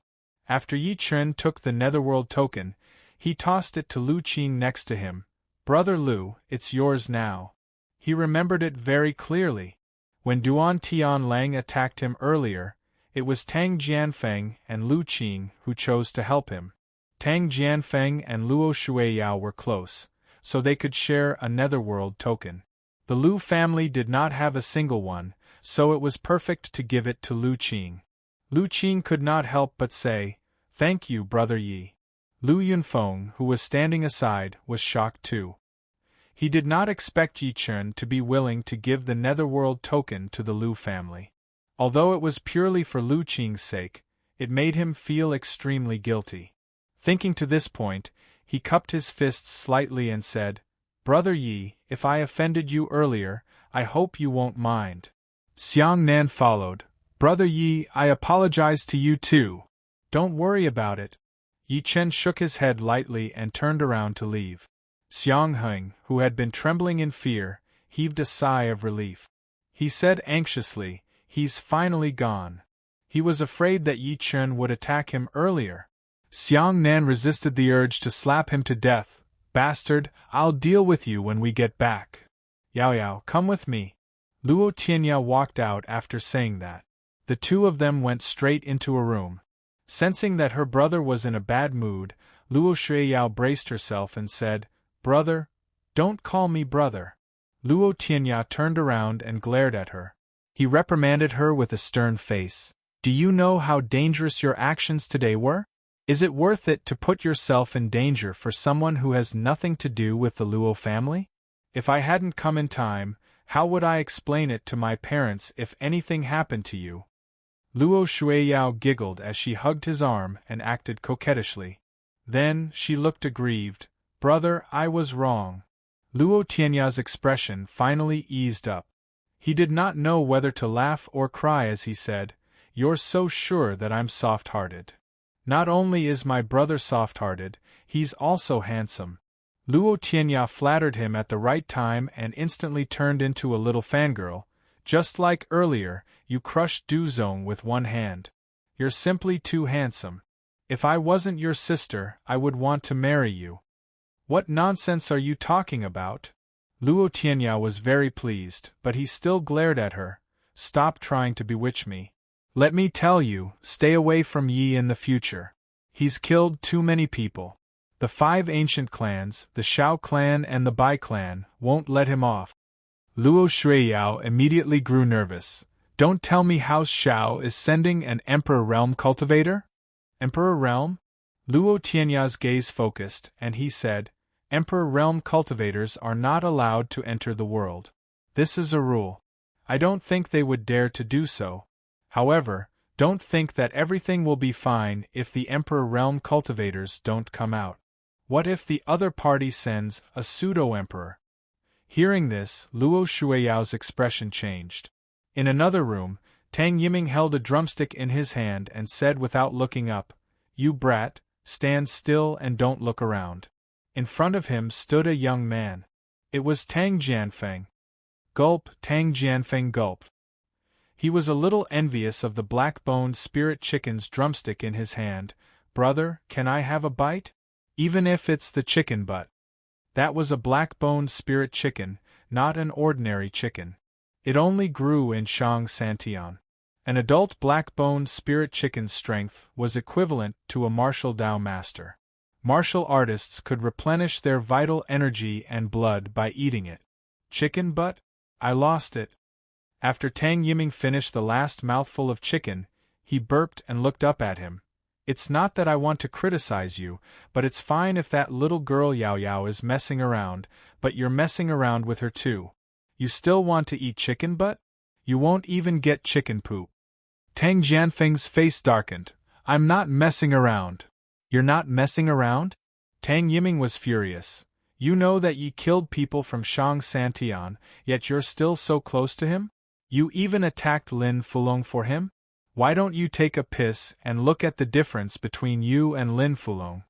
After Yi Chen took the Netherworld token, he tossed it to Lu Qing next to him. "Brother Lu, it's yours now." He remembered it very clearly. When Duan Tianlang attacked him earlier, it was Tang Jianfeng and Lu Qing who chose to help him. Tang Jianfeng and Luo Shuiyao were close, so they could share a Netherworld token. The Lu family did not have a single one, so it was perfect to give it to Lu Qing. Lu Qing could not help but say, "Thank you, Brother Yi." Lu Yunfeng, who was standing aside, was shocked too. He did not expect Yi Chen to be willing to give the Netherworld token to the Lu family. Although it was purely for Lu Qing's sake, it made him feel extremely guilty. Thinking to this point, he cupped his fists slightly and said, "Brother Yi, if I offended you earlier, I hope you won't mind." Xiang Nan followed. "Brother Yi, I apologize to you too. Don't worry about it." Yi Chen shook his head lightly and turned around to leave. Xiang Heng, who had been trembling in fear, heaved a sigh of relief. He said anxiously, "He's finally gone. He was afraid that Yi Chen would attack him earlier." Xiang Nan resisted the urge to slap him to death. "Bastard, I'll deal with you when we get back. Yao Yao, come with me." Luo Tianya walked out after saying that. The two of them went straight into a room. Sensing that her brother was in a bad mood, Luo Shuiyao braced herself and said, "Brother, don't call me brother." Luo Tianya turned around and glared at her. He reprimanded her with a stern face. "Do you know how dangerous your actions today were? Is it worth it to put yourself in danger for someone who has nothing to do with the Luo family? If I hadn't come in time, How would I explain it to my parents if anything happened to you? Luo Shuiyao giggled as she hugged his arm and acted coquettishly. Then, she looked aggrieved. Brother, I was wrong. Luo Tianya's expression finally eased up. He did not know whether to laugh or cry as he said, You're so sure that I'm soft-hearted. Not only is my brother soft-hearted, he's also handsome. Luo Tianya flattered him at the right time and instantly turned into a little fangirl. Just like earlier, you crushed Du Zong with one hand. You're simply too handsome. If I wasn't your sister, I would want to marry you. What nonsense are you talking about? Luo Tianya was very pleased, but he still glared at her. Stop trying to bewitch me. Let me tell you, stay away from Yi in the future. He's killed too many people. The 5 ancient clans, the Shao clan and the Bai clan, won't let him off. Luo Shuiyao immediately grew nervous. Don't tell me House Shao is sending an Emperor Realm cultivator? Emperor Realm? Luo Tianya's gaze focused, and he said, Emperor Realm cultivators are not allowed to enter the world. This is a rule. I don't think they would dare to do so. However, don't think that everything will be fine if the Emperor Realm cultivators don't come out. What if the other party sends a pseudo-emperor? Hearing this, Luo Shuiyao's expression changed. In another room, Tang Yiming held a drumstick in his hand and said without looking up, You brat, stand still and don't look around. In front of him stood a young man. It was Tang Jianfeng. Gulp, Tang Jianfeng gulped. He was a little envious of the black-boned spirit chicken's drumstick in his hand. Brother, can I have a bite? Even if it's the chicken butt. That was a black-boned spirit chicken, not an ordinary chicken. It only grew in Shang Santian. An adult black-boned spirit chicken's strength was equivalent to a martial Dao master. Martial artists could replenish their vital energy and blood by eating it. Chicken butt? I lost it. After Tang Yiming finished the last mouthful of chicken, he burped and looked up at him. It's not that I want to criticize you, but it's fine if that little girl Yao Yao is messing around, but you're messing around with her too. You still want to eat chicken butt? You won't even get chicken poop. Tang Jianfeng's face darkened. I'm not messing around. You're not messing around? Tang Yiming was furious. You know that Yi killed people from Shang Santian, yet you're still so close to him? You even attacked Lin Fulong for him? Why don't you take a piss and look at the difference between you and Lin Fulong?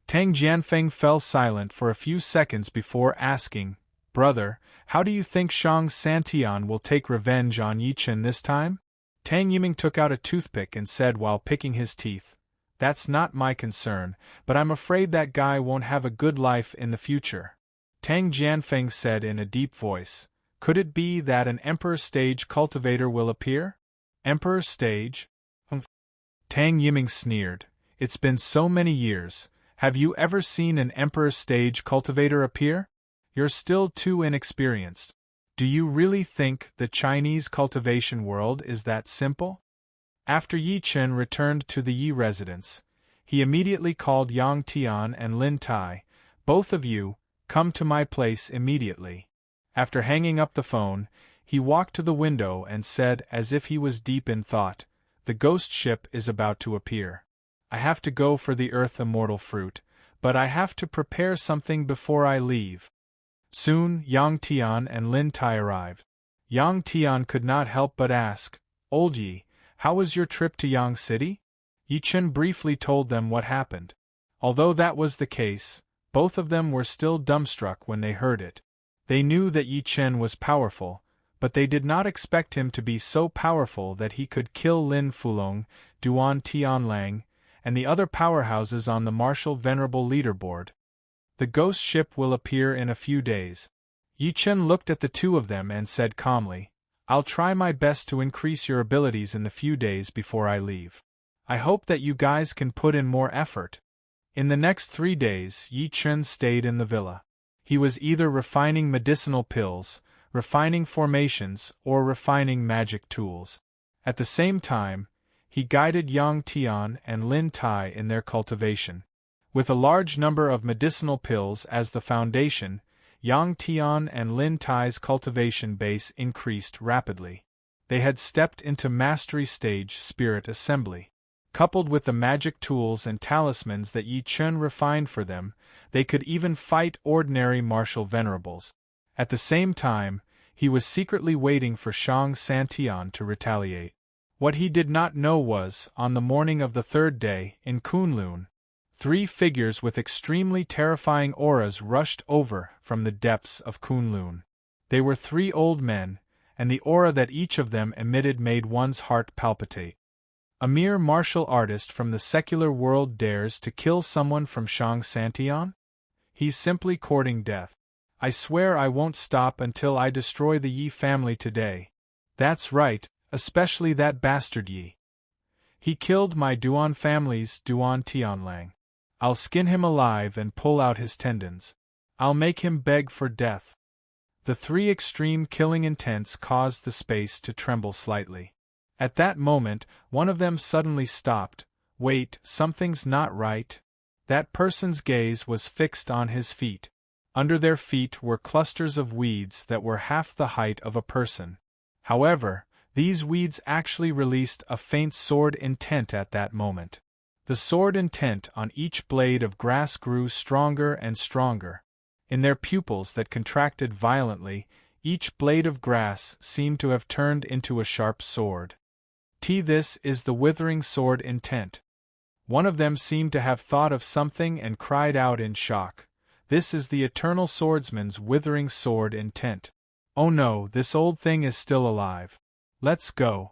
Tang Jianfeng fell silent for a few seconds before asking, Brother, how do you think Shang Santian will take revenge on Yi Chen this time? Tang Yiming took out a toothpick and said while picking his teeth, That's not my concern, but I'm afraid that guy won't have a good life in the future. Tang Jianfeng said in a deep voice, Could it be that an Emperor Stage cultivator will appear? Emperor Stage? Tang Yiming sneered. It's been so many years. Have you ever seen an Emperor Stage cultivator appear? You're still too inexperienced. Do you really think the Chinese cultivation world is that simple? After Yi Chen returned to the Yi residence, he immediately called Yang Tian and Lin Tai. Both of you, come to my place immediately. After hanging up the phone, he walked to the window and said as if he was deep in thought, The ghost ship is about to appear. I have to go for the Earth Immortal fruit, but I have to prepare something before I leave. Soon, Yang Tian and Lin Tai arrived. Yang Tian could not help but ask, Old Yi, how was your trip to Yang City? Yi Chen briefly told them what happened. Although that was the case, both of them were still dumbstruck when they heard it. They knew that Yi Chen was powerful, but they did not expect him to be so powerful that he could kill Lin Fulong, Duan Tianlang, and the other powerhouses on the martial venerable leaderboard. The ghost ship will appear in a few days. Yi Chen looked at the two of them and said calmly, I'll try my best to increase your abilities in the few days before I leave. I hope that you guys can put in more effort. In the next 3 days, Yi Chen stayed in the villa. He was either refining medicinal pills, refining formations, or refining magic tools. At the same time, he guided Yang Tian and Lin Tai in their cultivation. With a large number of medicinal pills as the foundation, Yang Tian and Lin Tai's cultivation base increased rapidly. They had stepped into mastery stage spirit assembly. Coupled with the magic tools and talismans that Yi Chen refined for them, they could even fight ordinary martial venerables. At the same time, he was secretly waiting for Shang Santian to retaliate. What he did not know was, on the morning of the third day, in Kunlun, 3 figures with extremely terrifying auras rushed over from the depths of Kunlun. They were 3 old men, and the aura that each of them emitted made one's heart palpitate. A mere martial artist from the secular world dares to kill someone from Shang Santian? He's simply courting death. I swear I won't stop until I destroy the Yi family today. That's right, especially that bastard Yi. He killed my Duan family's Duan Tianlang. I'll skin him alive and pull out his tendons. I'll make him beg for death. The 3 extreme killing intents caused the space to tremble slightly. At that moment, one of them suddenly stopped. Wait, something's not right. That person's gaze was fixed on his feet. Under their feet were clusters of weeds that were half the height of a person. However, these weeds actually released a faint sword intent at that moment. The sword intent on each blade of grass grew stronger and stronger. In their pupils that contracted violently, each blade of grass seemed to have turned into a sharp sword. This is the withering sword intent. One of them seemed to have thought of something and cried out in shock. This is the eternal swordsman's withering sword intent. Oh no, this old thing is still alive. Let's go.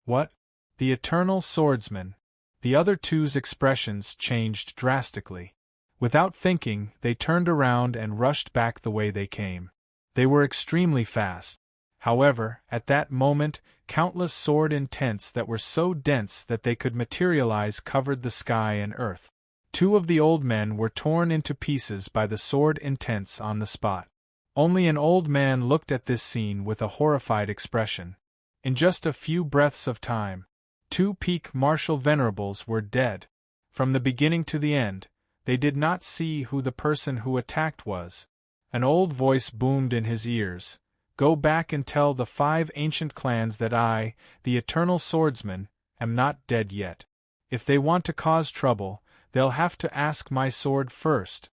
What? The eternal swordsman. The other 2's expressions changed drastically. Without thinking, they turned around and rushed back the way they came. They were extremely fast. However, at that moment, countless sword intents that were so dense that they could materialize covered the sky and earth. 2 of the old men were torn into pieces by the sword intents on the spot. Only an old man looked at this scene with a horrified expression. In just a few breaths of time, 2 peak martial venerables were dead. From the beginning to the end, they did not see who the person who attacked was. An old voice boomed in his ears. Go back and tell the 5 ancient clans that I, the eternal swordsman, am not dead yet. If they want to cause trouble, they'll have to ask my sword first.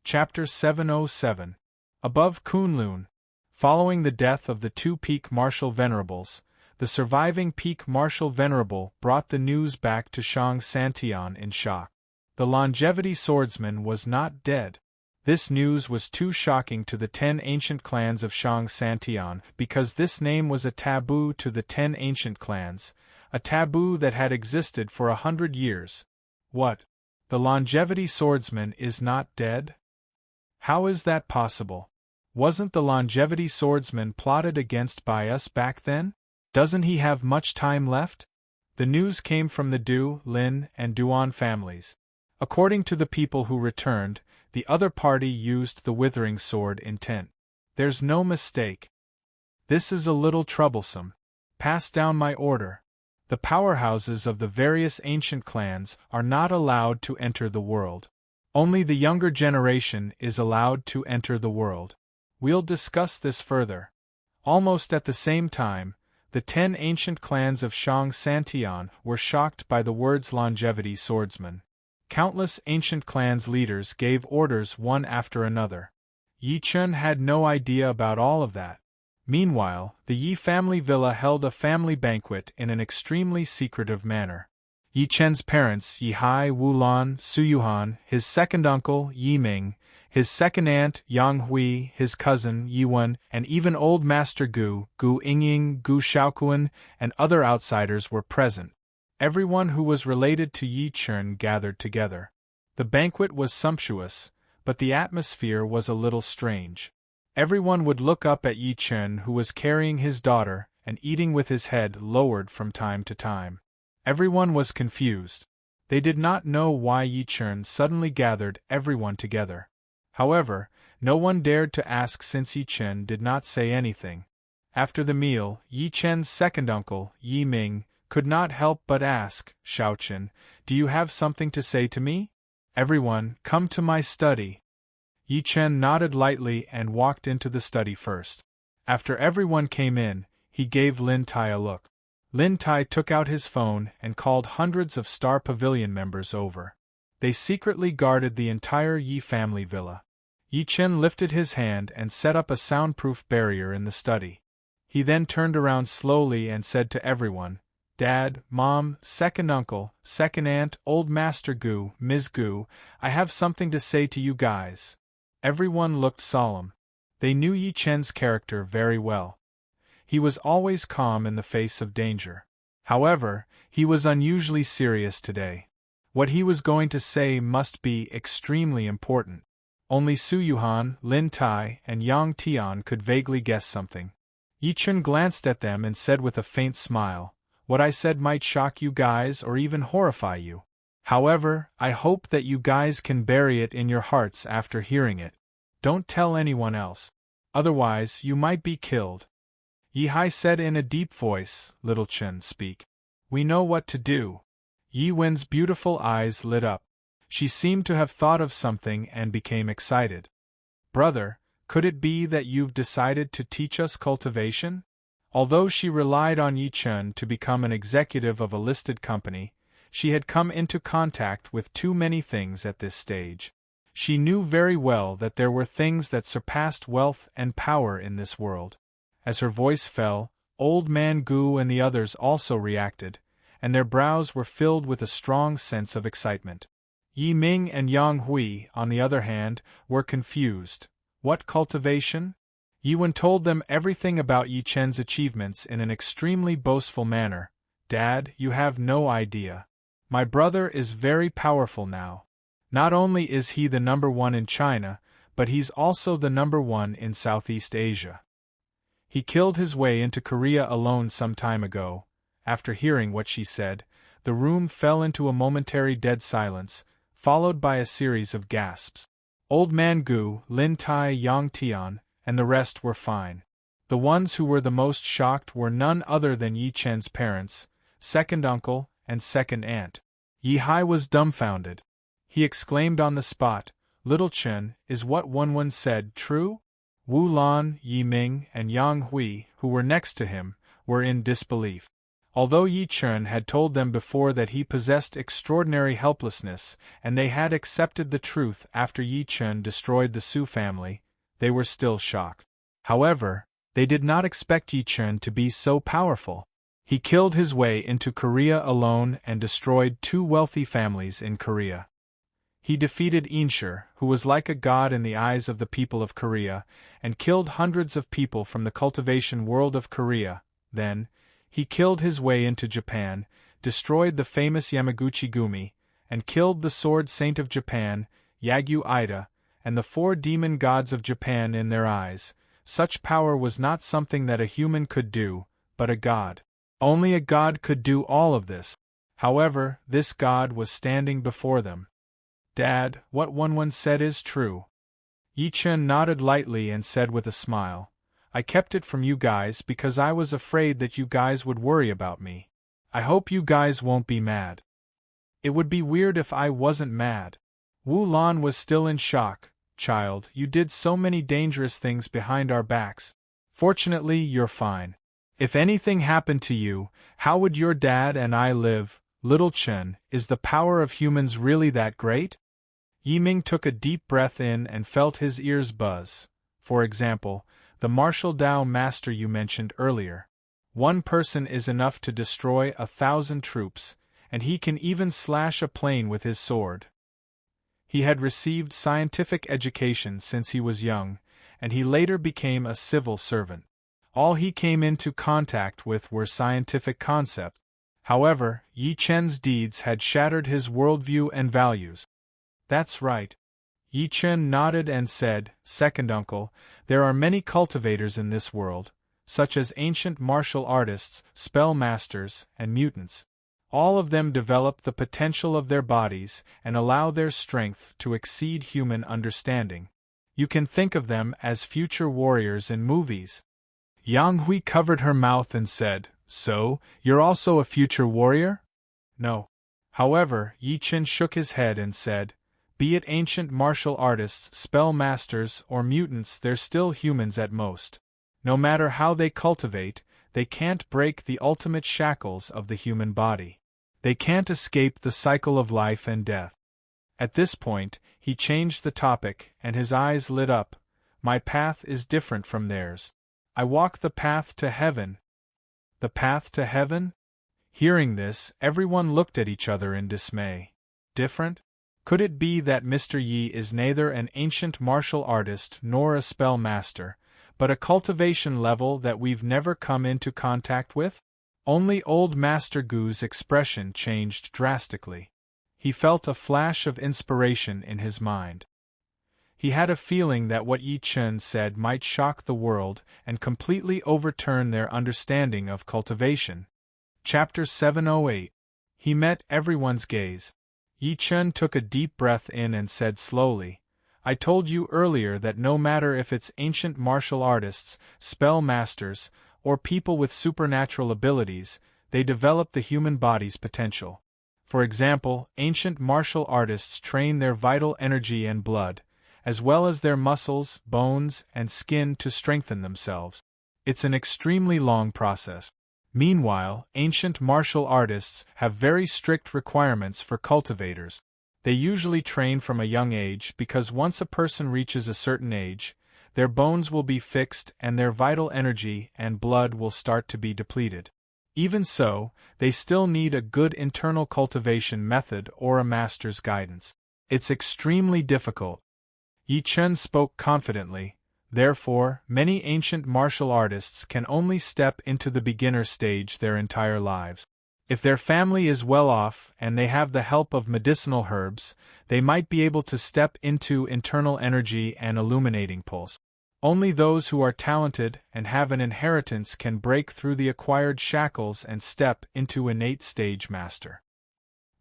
Chapter 707. Above Kunlun. Following the death of the 2 peak martial venerables, the surviving peak martial venerable brought the news back to Shang Santian in shock. The longevity swordsman was not dead. This news was too shocking to the 10 ancient clans of Shang Santian because this name was a taboo to the 10 ancient clans, a taboo that had existed for 100 years. What? The longevity swordsman is not dead? How is that possible? Wasn't the longevity swordsman plotted against by us back then? Doesn't he have much time left? The news came from the Du, Lin, and Duan families. According to the people who returned, the other party used the withering sword intent. There's no mistake. This is a little troublesome. Pass down my order. The powerhouses of the various ancient clans are not allowed to enter the world. Only the younger generation is allowed to enter the world. We'll discuss this further. Almost at the same time, the 10 ancient clans of Shang Santian were shocked by the words longevity swordsman. Countless ancient clans' leaders gave orders one after another. Yi Chen had no idea about all of that. Meanwhile, the Yi family villa held a family banquet in an extremely secretive manner. Yi Chen's parents, Yi Hai, Wulan, Suyuhan, his second uncle, Yi Ming, his second aunt, Yang Hui, his cousin, Yi Wen, and even old Master Gu Yingying, Gu Shaoquan, and other outsiders were present. Everyone who was related to Yi Chen gathered together. The banquet was sumptuous, but the atmosphere was a little strange. Everyone would look up at Yi Chen, who was carrying his daughter and eating with his head lowered from time to time. Everyone was confused. They did not know why Yi Chen suddenly gathered everyone together. However, no one dared to ask since Yi Chen did not say anything. After the meal, Yi Chen's second uncle, Yi Ming, could not help but ask, Shaochen, do you have something to say to me? Everyone, come to my study. Yi Chen nodded lightly and walked into the study first. After everyone came in, he gave Lin Tai a look. Lin Tai took out his phone and called hundreds of Star Pavilion members over. They secretly guarded the entire Yi family villa. Yi Chen lifted his hand and set up a soundproof barrier in the study. He then turned around slowly and said to everyone, "Dad, Mom, second uncle, second aunt, old Master Gu, Ms. Gu, I have something to say to you guys." Everyone looked solemn. They knew Yi Chen's character very well. He was always calm in the face of danger. However, he was unusually serious today. What he was going to say must be extremely important. Only Su Yuhan, Lin Tai, and Yang Tian could vaguely guess something. Yi Chen glanced at them and said with a faint smile, "What I said might shock you guys or even horrify you. However, I hope that you guys can bury it in your hearts after hearing it. Don't tell anyone else. Otherwise, you might be killed." Yi Hai said in a deep voice, "Little Chen, speak. We know what to do." Yi Wen's beautiful eyes lit up. She seemed to have thought of something and became excited. "Brother, could it be that you've decided to teach us cultivation?" Although she relied on Yi Chen to become an executive of a listed company, she had come into contact with too many things at this stage. She knew very well that there were things that surpassed wealth and power in this world. As her voice fell, Old Man Gu and the others also reacted, and their brows were filled with a strong sense of excitement. Yi Ming and Yang Hui, on the other hand, were confused. What cultivation? Yi Wen told them everything about Yi Chen's achievements in an extremely boastful manner. "Dad, you have no idea. My brother is very powerful now. Not only is he the #1 in China, but he's also the #1 in Southeast Asia. He killed his way into Korea alone some time ago." After hearing what she said, the room fell into a momentary dead silence, followed by a series of gasps. Old Man Gu, Lin Tai, Yang Tian, and the rest were fine. The ones who were the most shocked were none other than Yi Chen's parents, second uncle, and second aunt. Yi Hai was dumbfounded. He exclaimed on the spot, "Little Chen, is what Wenwen said true?" Wu Lan, Yi Ming, and Yang Hui, who were next to him, were in disbelief. Although Yi Chen had told them before that he possessed extraordinary helplessness, and they had accepted the truth after Yi Chen destroyed the Su family, they were still shocked. However, they did not expect Yi Chen to be so powerful. He killed his way into Korea alone and destroyed 2 wealthy families in Korea. He defeated Inshur, who was like a god in the eyes of the people of Korea, and killed hundreds of people from the cultivation world of Korea. Then, he killed his way into Japan, destroyed the famous Yamaguchi Gumi, and killed the sword saint of Japan, Yagyu Ida, and the 4 demon gods of Japan in their eyes. Such power was not something that a human could do, but a god. Only a god could do all of this. However, this god was standing before them. "Dad, what Wenwen said is true." Yi Chen nodded lightly and said with a smile, "I kept it from you guys because I was afraid that you guys would worry about me. I hope you guys won't be mad." "It would be weird if I wasn't mad." Wu Lan was still in shock. "Child, you did so many dangerous things behind our backs. Fortunately, you're fine. If anything happened to you, how would your dad and I live? Little Chen, is the power of humans really that great?" Yi Ming took a deep breath in and felt his ears buzz. "For example, the martial Dao master you mentioned earlier. One person is enough to destroy 1,000 troops, and he can even slash a plane with his sword." He had received scientific education since he was young, and he later became a civil servant. All he came into contact with were scientific concepts. However, Yi Chen's deeds had shattered his worldview and values. "That's right." Yi Chen nodded and said, "Second uncle, there are many cultivators in this world, such as ancient martial artists, spell masters, and mutants. All of them develop the potential of their bodies and allow their strength to exceed human understanding. You can think of them as future warriors in movies." Yang Hui covered her mouth and said, "So, you're also a future warrior?" "No." However, Yi Chen shook his head and said, Be it ancient martial artists, spell masters, or mutants, they're still humans at most. No matter how they cultivate, they can't break the ultimate shackles of the human body. They can't escape the cycle of life and death. At this point, he changed the topic, and his eyes lit up. My path is different from theirs. I walk the path to heaven. The path to heaven? Hearing this, everyone looked at each other in dismay. Different? Could it be that Mr. Yi is neither an ancient martial artist nor a spell master, but a cultivation level that we've never come into contact with? Only old Master Gu's expression changed drastically. He felt a flash of inspiration in his mind. He had a feeling that what Yi Chen said might shock the world and completely overturn their understanding of cultivation. Chapter 708. He met everyone's gaze. Yi Chen took a deep breath in and said slowly, I told you earlier that no matter if it's ancient martial artists, spell masters, or people with supernatural abilities, they develop the human body's potential. For example, ancient martial artists train their vital energy and blood, as well as their muscles, bones, and skin to strengthen themselves. It's an extremely long process. Meanwhile, ancient martial artists have very strict requirements for cultivators. They usually train from a young age because once a person reaches a certain age, their bones will be fixed and their vital energy and blood will start to be depleted. Even so, they still need a good internal cultivation method or a master's guidance. It's extremely difficult. Yi Chen spoke confidently. Therefore, many ancient martial artists can only step into the beginner stage their entire lives. If their family is well off and they have the help of medicinal herbs, they might be able to step into internal energy and illuminating pulse. Only those who are talented and have an inheritance can break through the acquired shackles and step into innate stage master.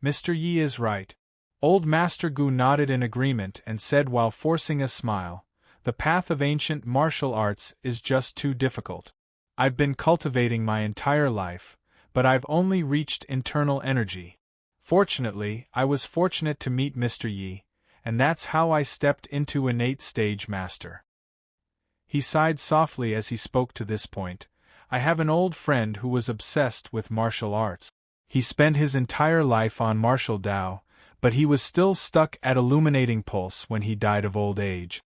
Mr. Yi is right. Old Master Gu nodded in agreement and said while forcing a smile, the path of ancient martial arts is just too difficult. I've been cultivating my entire life, but I've only reached internal energy. Fortunately, I was fortunate to meet Mr. Yi, and that's how I stepped into innate stage master. He sighed softly as he spoke to this point. I have an old friend who was obsessed with martial arts. He spent his entire life on martial Tao, but he was still stuck at illuminating pulse when he died of old age.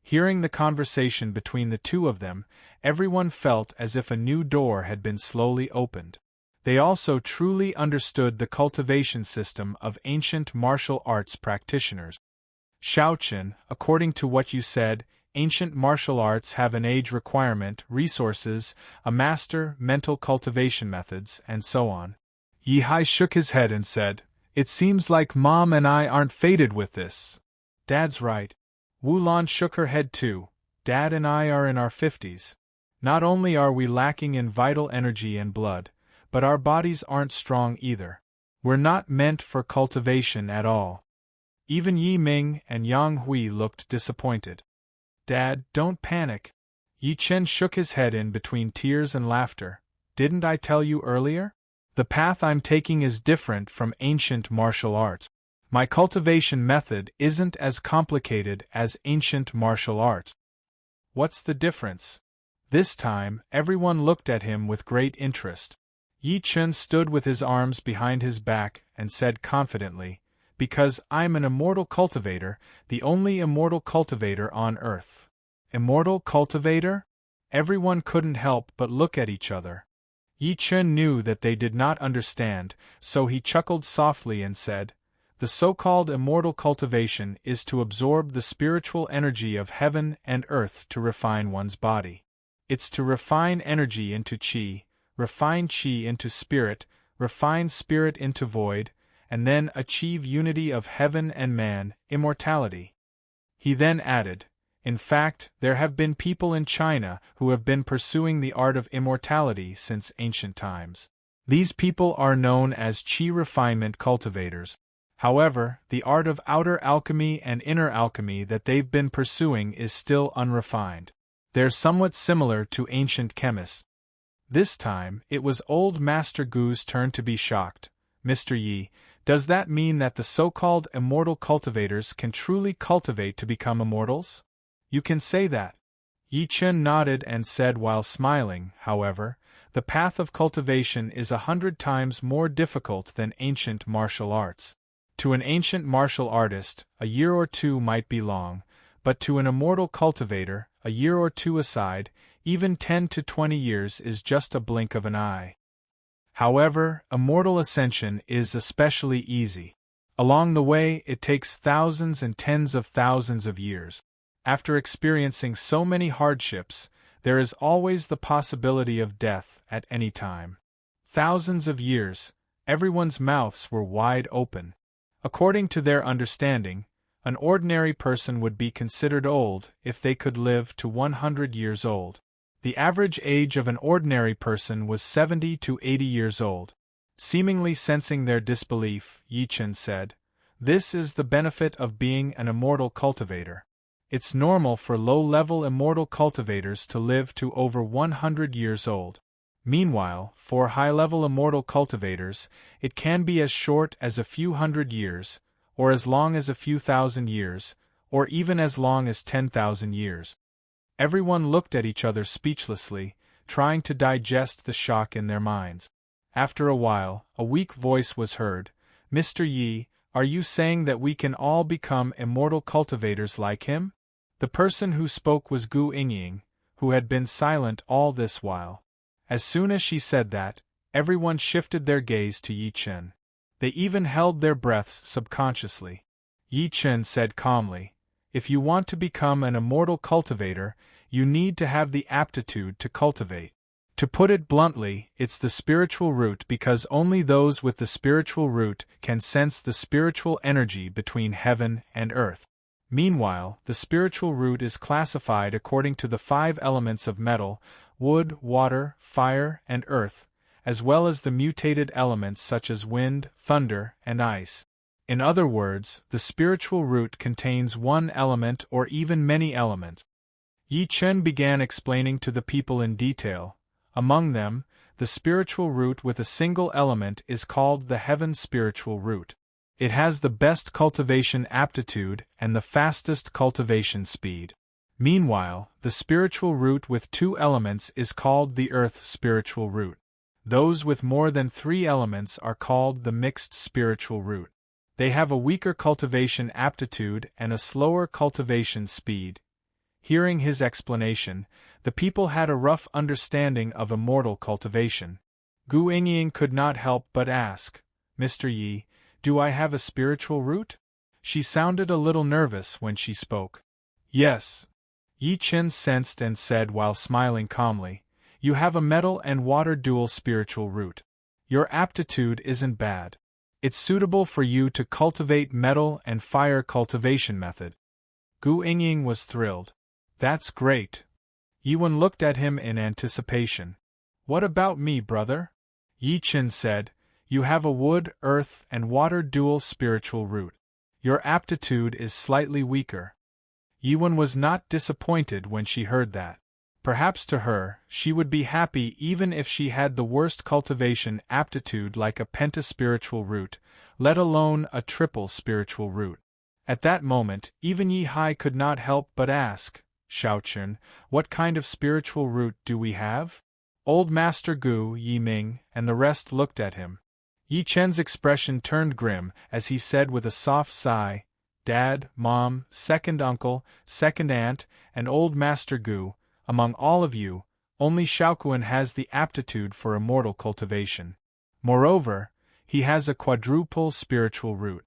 Hearing the conversation between the two of them, everyone felt as if a new door had been slowly opened. They also truly understood the cultivation system of ancient martial arts practitioners. Shaochen, according to what you said, ancient martial arts have an age requirement, resources, a master, mental cultivation methods, and so on. Yi Hai shook his head and said, It seems like Mom and I aren't fated with this. Dad's right. Wu Lan shook her head too. Dad and I are in our 50s. Not only are we lacking in vital energy and blood, but our bodies aren't strong either. We're not meant for cultivation at all. Even Yi Ming and Yang Hui looked disappointed. Dad, don't panic. Yi Chen shook his head in between tears and laughter. Didn't I tell you earlier? The path I'm taking is different from ancient martial arts. My cultivation method isn't as complicated as ancient martial arts. What's the difference? This time, everyone looked at him with great interest. Yi Chen stood with his arms behind his back and said confidently, Because I'm an immortal cultivator, the only immortal cultivator on Earth. Immortal cultivator? Everyone couldn't help but look at each other. Yi Chen knew that they did not understand, so he chuckled softly and said, The so-called immortal cultivation is to absorb the spiritual energy of heaven and earth to refine one's body. It's to refine energy into qi, refine qi into spirit, refine spirit into void, and then achieve unity of heaven and man, immortality. He then added, In fact, there have been people in China who have been pursuing the art of immortality since ancient times. These people are known as qi refinement cultivators. However, the art of outer alchemy and inner alchemy that they've been pursuing is still unrefined. They're somewhat similar to ancient chemists. This time, it was old Master Gu's turn to be shocked. Mr. Yi, Does that mean that the so-called immortal cultivators can truly cultivate to become immortals? You can say that. Yi Chen nodded and said while smiling, however, the path of cultivation is 100 times more difficult than ancient martial arts. To an ancient martial artist, a year or two might be long, but to an immortal cultivator, a year or two aside, even 10 to 20 years is just a blink of an eye. However, immortal ascension is especially easy. Along the way, it takes thousands and tens of thousands of years. After experiencing so many hardships, there is always the possibility of death at any time. Thousands of years, everyone's mouths were wide open. According to their understanding, an ordinary person would be considered old if they could live to 100 years old. The average age of an ordinary person was 70 to 80 years old. Seemingly sensing their disbelief, Yi Chen said, "This is the benefit of being an immortal cultivator. It's normal for low-level immortal cultivators to live to over 100 years old. Meanwhile, for high-level immortal cultivators, it can be as short as a few hundred years, or as long as a few thousand years, or even as long as 10,000 years." Everyone looked at each other speechlessly, trying to digest the shock in their minds. After a while, a weak voice was heard. "Mr. Yi, are you saying that we can all become immortal cultivators like him?" The person who spoke was Gu Yingying, who had been silent all this while. As soon as she said that, everyone shifted their gaze to Yi Chen. They even held their breaths subconsciously. Yi Chen said calmly, "If you want to become an immortal cultivator, you need to have the aptitude to cultivate. To put it bluntly, it's the spiritual root, because only those with the spiritual root can sense the spiritual energy between heaven and earth. Meanwhile, the spiritual root is classified according to the 5 elements of metal, wood, water, fire, and earth, as well as the mutated elements such as wind, thunder, and ice. In other words, the spiritual root contains one element or even many elements." Yi Chen began explaining to the people in detail. Among them, the spiritual root with a single element is called the heaven spiritual root. It has the best cultivation aptitude and the fastest cultivation speed. Meanwhile, the spiritual root with 2 elements is called the earth spiritual root. Those with more than 3 elements are called the mixed spiritual root. They have a weaker cultivation aptitude and a slower cultivation speed. Hearing his explanation, the people had a rough understanding of immortal cultivation. Gu Yingying could not help but ask, "Mr. Yi, do I have a spiritual root?" She sounded a little nervous when she spoke. "Yes." Yi Chen sensed and said while smiling calmly, "You have a metal and water dual spiritual root. Your aptitude isn't bad. It's suitable for you to cultivate metal and fire cultivation method." Gu Yingying was thrilled. "That's great." Yiwen looked at him in anticipation. "What about me, brother?" Yi Chen said, "You have a wood, earth, and water dual spiritual root. Your aptitude is slightly weaker." Yiwen was not disappointed when she heard that. Perhaps to her, she would be happy even if she had the worst cultivation aptitude like a pentaspiritual root, let alone a triple spiritual root. At that moment, even Yi Hai could not help but ask, "Shaochen, what kind of spiritual root do we have?" Old Master Gu, Yi Ming, and the rest looked at him. Yi Chen's expression turned grim as he said with a soft sigh, "Dad, Mom, second uncle, second aunt, and old Master Gu, among all of you, only Shaoquan has the aptitude for immortal cultivation. Moreover, he has a quadruple spiritual root."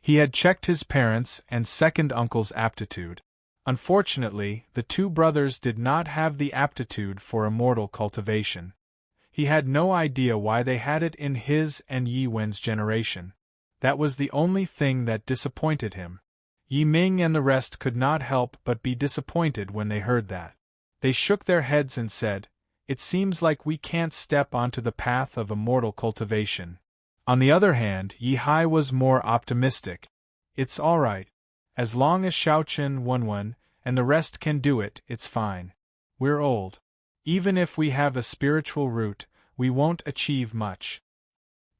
He had checked his parents' and second uncle's aptitude. Unfortunately, the 2 brothers did not have the aptitude for immortal cultivation. He had no idea why they had it in his and Yi Wen's generation. That was the only thing that disappointed him. Yi Ming and the rest could not help but be disappointed when they heard that. They shook their heads and said, "It seems like we can't step onto the path of immortal cultivation." On the other hand, Yi Hai was more optimistic. "It's all right. As long as Shaochen, Wenwen, and the rest can do it, it's fine. We're old. Even if we have a spiritual root, we won't achieve much."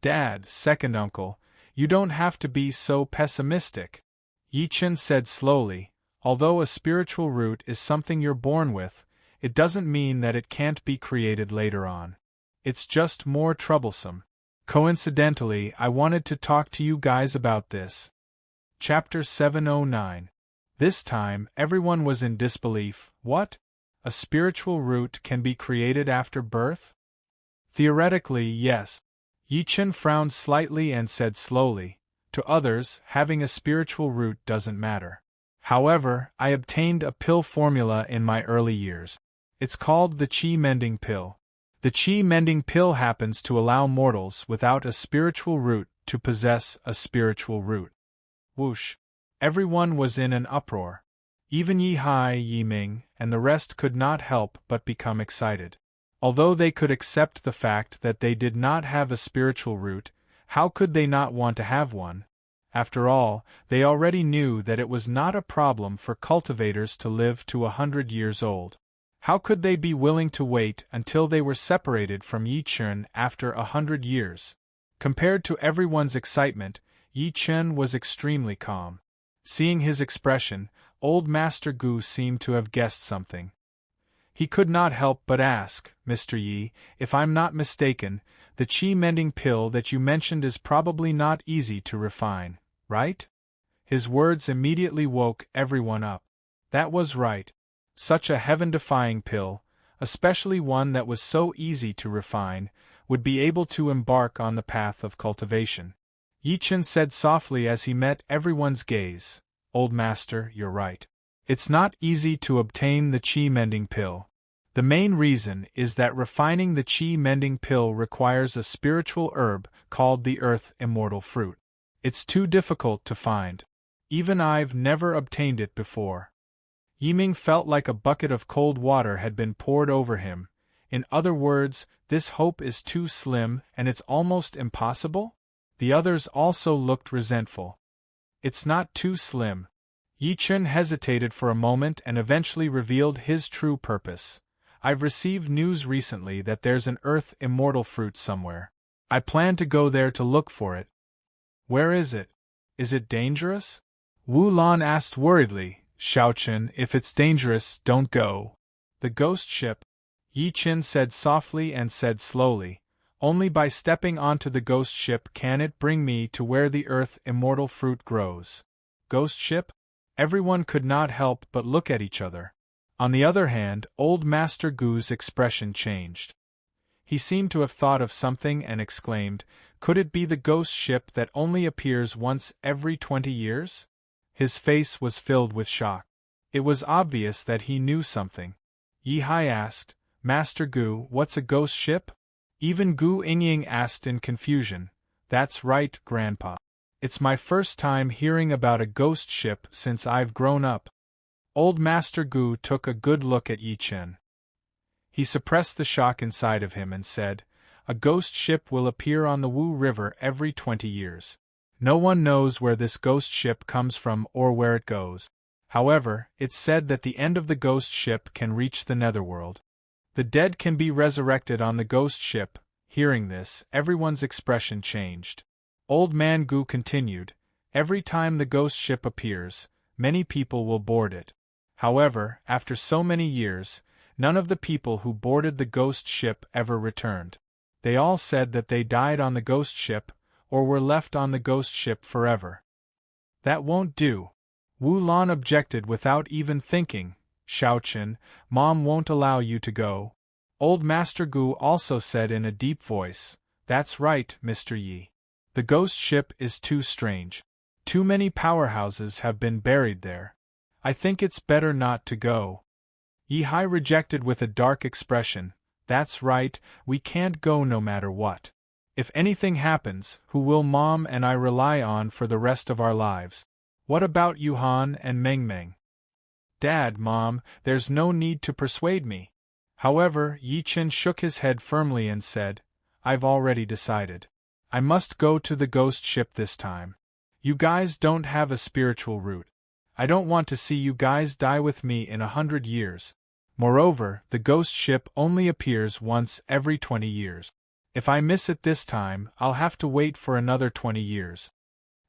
"Dad, second uncle, You don't have to be so pessimistic. Yi Chen said slowly, although a spiritual root is something you're born with, it doesn't mean that it can't be created later on. It's just more troublesome. Coincidentally, I wanted to talk to you guys about this. Chapter 709. This time, everyone was in disbelief. What? A spiritual root can be created after birth? Theoretically, yes. Yi Chen frowned slightly and said slowly, to others, having a spiritual root doesn't matter. However, I obtained a pill formula in my early years. It's called the Qi Mending Pill. The Qi Mending Pill happens to allow mortals without a spiritual root to possess a spiritual root. Whoosh! Everyone was in an uproar. Even Yi Hai, Yi Ming, and the rest could not help but become excited. Although they could accept the fact that they did not have a spiritual root, how could they not want to have one? After all, they already knew that it was not a problem for cultivators to live to 100 years old. How could they be willing to wait until they were separated from Yi Chen after 100 years? Compared to everyone's excitement, Yi Chen was extremely calm. Seeing his expression, old Master Gu seemed to have guessed something. He could not help but ask, Mr. Yi, if I'm not mistaken, the Qi Mending Pill that you mentioned is probably not easy to refine, right? His words immediately woke everyone up. That was right. Such a heaven-defying pill, especially one that was so easy to refine, would be able to embark on the path of cultivation. Yi Chen said softly as he met everyone's gaze, Old Master, you're right. It's not easy to obtain the Qi Mending Pill. The main reason is that refining the Qi Mending Pill requires a spiritual herb called the Earth Immortal Fruit. It's too difficult to find. Even I've never obtained it before. Yiming felt like a bucket of cold water had been poured over him. In other words, this hope is too slim and it's almost impossible? The others also looked resentful. It's not too slim. Yi Chen hesitated for a moment and eventually revealed his true purpose. I've received news recently that there's an Earth Immortal Fruit somewhere. I plan to go there to look for it. Where is it? Is it dangerous? Wu Lan asked worriedly. Xiaochen, if it's dangerous, don't go. The ghost ship? Yi Chen said softly and said slowly. Only by stepping onto the ghost ship can it bring me to where the Earth Immortal Fruit grows. Ghost ship? Everyone could not help but look at each other. On the other hand, old Master Gu's expression changed. He seemed to have thought of something and exclaimed, could it be the ghost ship that only appears once every 20 years? His face was filled with shock. It was obvious that he knew something. Yi Hai asked, Master Gu, what's a ghost ship? Even Gu Yingying asked in confusion. That's right, Grandpa. It's my first time hearing about a ghost ship since I've grown up. Old Master Gu took a good look at Yi Chen. He suppressed the shock inside of him and said, a ghost ship will appear on the Wu River every 20 years. No one knows where this ghost ship comes from or where it goes. However, it's said that the end of the ghost ship can reach the netherworld. The dead can be resurrected on the ghost ship. Hearing this, everyone's expression changed. Old Man Gu continued, every time the ghost ship appears, many people will board it. However, after so many years, none of the people who boarded the ghost ship ever returned. They all said that they died on the ghost ship, or were left on the ghost ship forever. That won't do. Wu Lan objected without even thinking. Xiaochen, Mom won't allow you to go. Old Master Gu also said in a deep voice, that's right, Mr. Yi. The ghost ship is too strange. Too many powerhouses have been buried there. I think it's better not to go. Yi Hai rejected with a dark expression, that's right, we can't go no matter what. If anything happens, who will Mom and I rely on for the rest of our lives? What about Yuhan and Meng Meng? Dad, Mom, there's no need to persuade me. However, Yi Chen shook his head firmly and said, I've already decided. I must go to the ghost ship this time. You guys don't have a spiritual root. I don't want to see you guys die with me in 100 years. Moreover, the ghost ship only appears once every 20 years. If I miss it this time, I'll have to wait for another 20 years.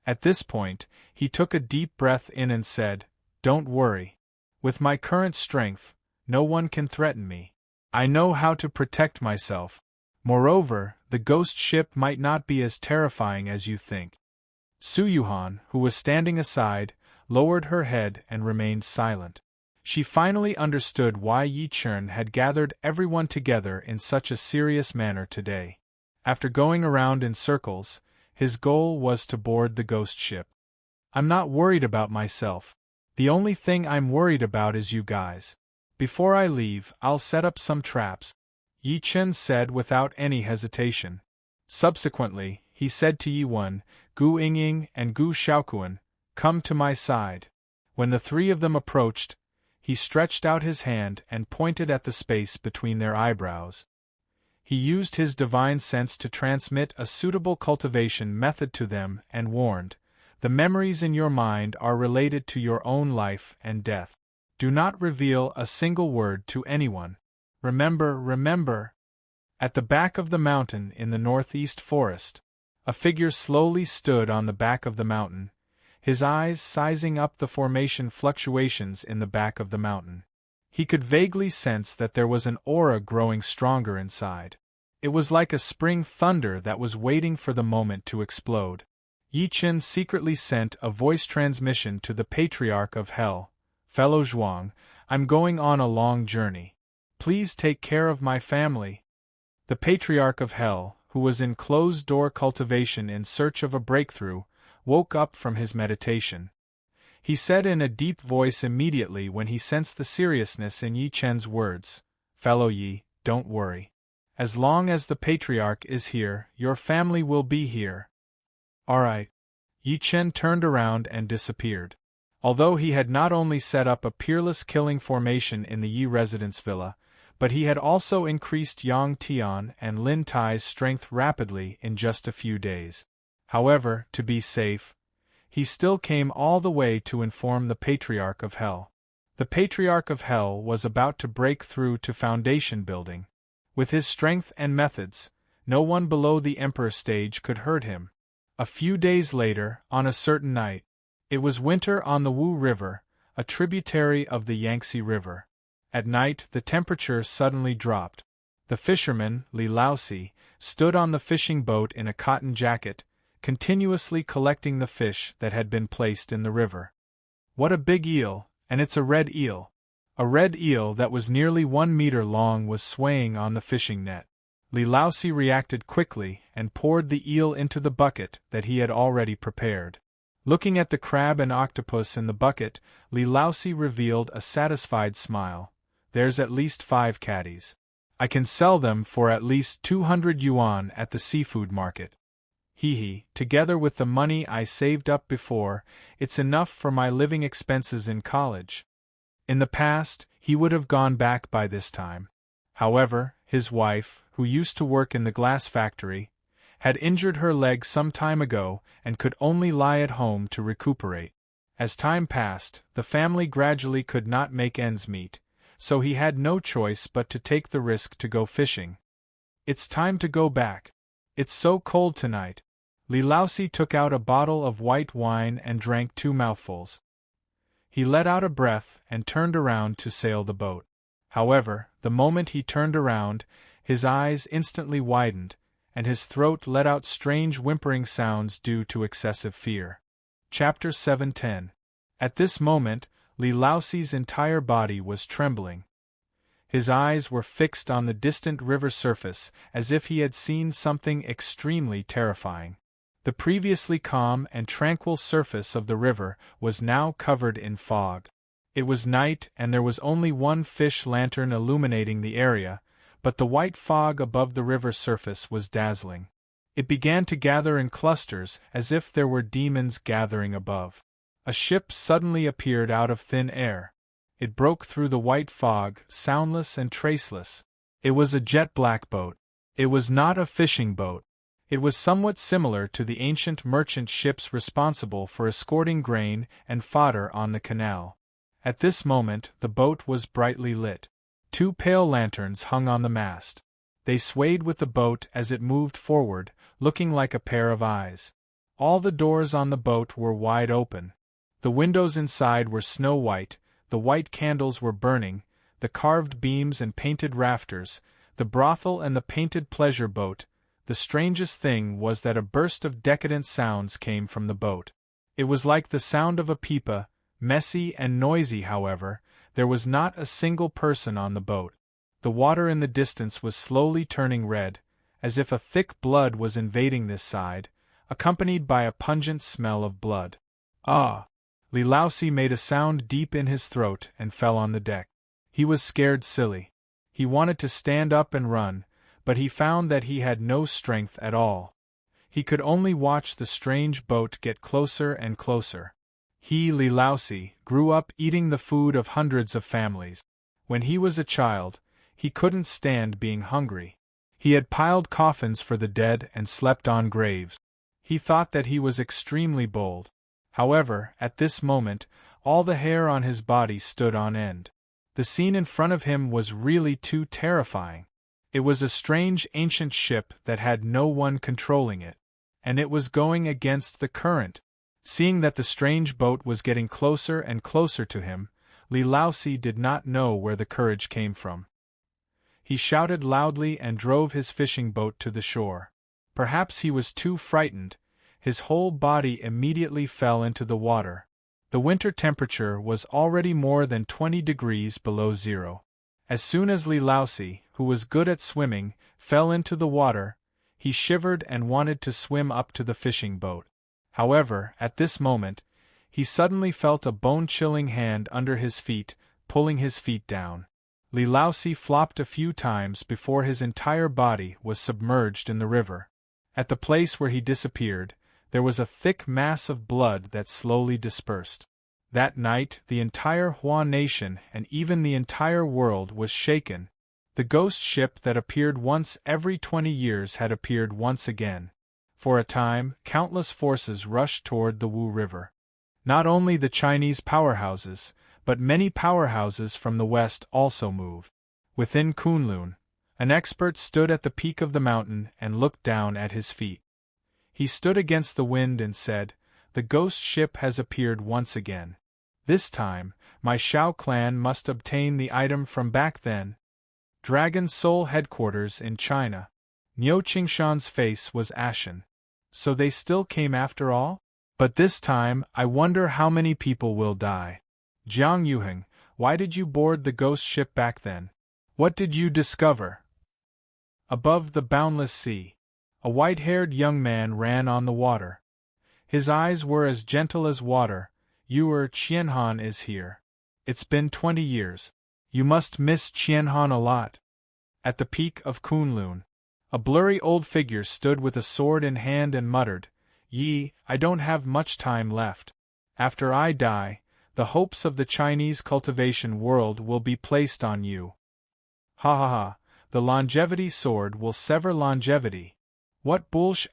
At this point, he took a deep breath in and said, "Don't worry. With my current strength, no one can threaten me. I know how to protect myself. Moreover, the ghost ship might not be as terrifying as you think." Suyuhan, who was standing aside, lowered her head and remained silent. She finally understood why Yi Chen had gathered everyone together in such a serious manner today. After going around in circles, his goal was to board the ghost ship. "I'm not worried about myself. The only thing I'm worried about is you guys. Before I leave, I'll set up some traps," Yi Chen said without any hesitation. Subsequently, he said to Yi Wen, Gu Yingying, and Gu Xiaoquan, "Come to my side." When the three of them approached, he stretched out his hand and pointed at the space between their eyebrows. He used his divine sense to transmit a suitable cultivation method to them and warned, "The memories in your mind are related to your own life and death. Do not reveal a single word to anyone. Remember." At the back of the mountain in the northeast forest, a figure slowly stood on the back of the mountain, his eyes sizing up the formation fluctuations in the back of the mountain. He could vaguely sense that there was an aura growing stronger inside. It was like a spring thunder that was waiting for the moment to explode. Yi Chen secretly sent a voice transmission to the Patriarch of Hell, "Fellow Zhuang, I'm going on a long journey. Please take care of my family." The Patriarch of Hell, who was in closed-door cultivation in search of a breakthrough, woke up from his meditation. He said in a deep voice immediately when he sensed the seriousness in Yi Chen's words, "Fellow Yi, don't worry. As long as the Patriarch is here, your family will be here." "Alright." Yi Chen turned around and disappeared. Although he had not only set up a peerless killing formation in the Yi residence villa, but he had also increased Yang Tian and Lin Tai's strength rapidly in just a few days. However, to be safe, he still came all the way to inform the Patriarch of Hell. The Patriarch of Hell was about to break through to foundation building. With his strength and methods, no one below the Emperor stage could hurt him. A few days later, on a certain night, it was winter on the Wu River, a tributary of the Yangtze River. At night, the temperature suddenly dropped. The fisherman, Li Laosi, stood on the fishing boat in a cotton jacket, continuously collecting the fish that had been placed in the river. "What a big eel, and it's a red eel." A red eel that was nearly 1 meter long was swaying on the fishing net. Li Laosi reacted quickly and poured the eel into the bucket that he had already prepared. Looking at the crab and octopus in the bucket, Li Laosi revealed a satisfied smile. "There's at least 5 caddies. I can sell them for at least 200 yuan at the seafood market. Together with the money I saved up before, it's enough for my living expenses in college." In the past, he would have gone back by this time. However, his wife, who used to work in the glass factory, had injured her leg some time ago and could only lie at home to recuperate. As time passed, the family gradually could not make ends meet, so he had no choice but to take the risk to go fishing. "It's time to go back. It's so cold tonight." Li Laosi took out a bottle of white wine and drank 2 mouthfuls. He let out a breath and turned around to sail the boat. However, the moment he turned around, his eyes instantly widened, and his throat let out strange whimpering sounds due to excessive fear. Chapter 710. At this moment, Li Laosi's entire body was trembling. His eyes were fixed on the distant river surface as if he had seen something extremely terrifying. The previously calm and tranquil surface of the river was now covered in fog. It was night and there was only one fish lantern illuminating the area, but the white fog above the river surface was dazzling. It began to gather in clusters as if there were demons gathering above. A ship suddenly appeared out of thin air. It broke through the white fog, soundless and traceless. It was a jet-black boat. It was not a fishing boat. It was somewhat similar to the ancient merchant ships responsible for escorting grain and fodder on the canal. At this moment, the boat was brightly lit. 2 pale lanterns hung on the mast. They swayed with the boat as it moved forward, looking like a pair of eyes. All the doors on the boat were wide open. The windows inside were snow white, the white candles were burning, the carved beams and painted rafters, the brothel and the painted pleasure boat. The strangest thing was that a burst of decadent sounds came from the boat. It was like the sound of a pipa, messy and noisy. However, there was not a single person on the boat. The water in the distance was slowly turning red, as if a thick blood was invading this side, accompanied by a pungent smell of blood. Ah! Lilausi made a sound deep in his throat and fell on the deck. He was scared silly. He wanted to stand up and run, but he found that he had no strength at all. He could only watch the strange boat get closer and closer. He, Lilausi, grew up eating the food of hundreds of families. When he was a child, he couldn't stand being hungry. He had piled coffins for the dead and slept on graves. He thought that he was extremely bold. However, at this moment, all the hair on his body stood on end. The scene in front of him was really too terrifying. It was a strange ancient ship that had no one controlling it, and it was going against the current. Seeing that the strange boat was getting closer and closer to him, Lilausi did not know where the courage came from. He shouted loudly and drove his fishing boat to the shore. Perhaps he was too frightened. His whole body immediately fell into the water. The winter temperature was already more than 20 degrees below zero. As soon as Lilausi, who was good at swimming, fell into the water, he shivered and wanted to swim up to the fishing boat. However, at this moment, he suddenly felt a bone-chilling hand under his feet, pulling his feet down. Lilausi flopped a few times before his entire body was submerged in the river. At the place where he disappeared, there was a thick mass of blood that slowly dispersed. That night, the entire Hua nation and even the entire world was shaken. The ghost ship that appeared once every 20 years had appeared once again. For a time, countless forces rushed toward the Wu River. Not only the Chinese powerhouses, but many powerhouses from the west also moved. Within Kunlun, an expert stood at the peak of the mountain and looked down at his feet. He stood against the wind and said, "The ghost ship has appeared once again. This time, my Shao clan must obtain the item from back then. Dragon Soul headquarters in China." Niu Qingshan's face was ashen. So they still came after all? But this time, I wonder how many people will die. Jiang Yuheng, why did you board the ghost ship back then? What did you discover? Above the boundless sea, a white-haired young man ran on the water. His eyes were as gentle as water. Your Qianhan is here. It's been 20 years. You must miss Qianhan a lot. At the peak of Kunlun, a blurry old figure stood with a sword in hand and muttered, "Yi, I don't have much time left. After I die, the hopes of the Chinese cultivation world will be placed on you. Ha ha ha, the longevity sword will sever longevity. What bullsh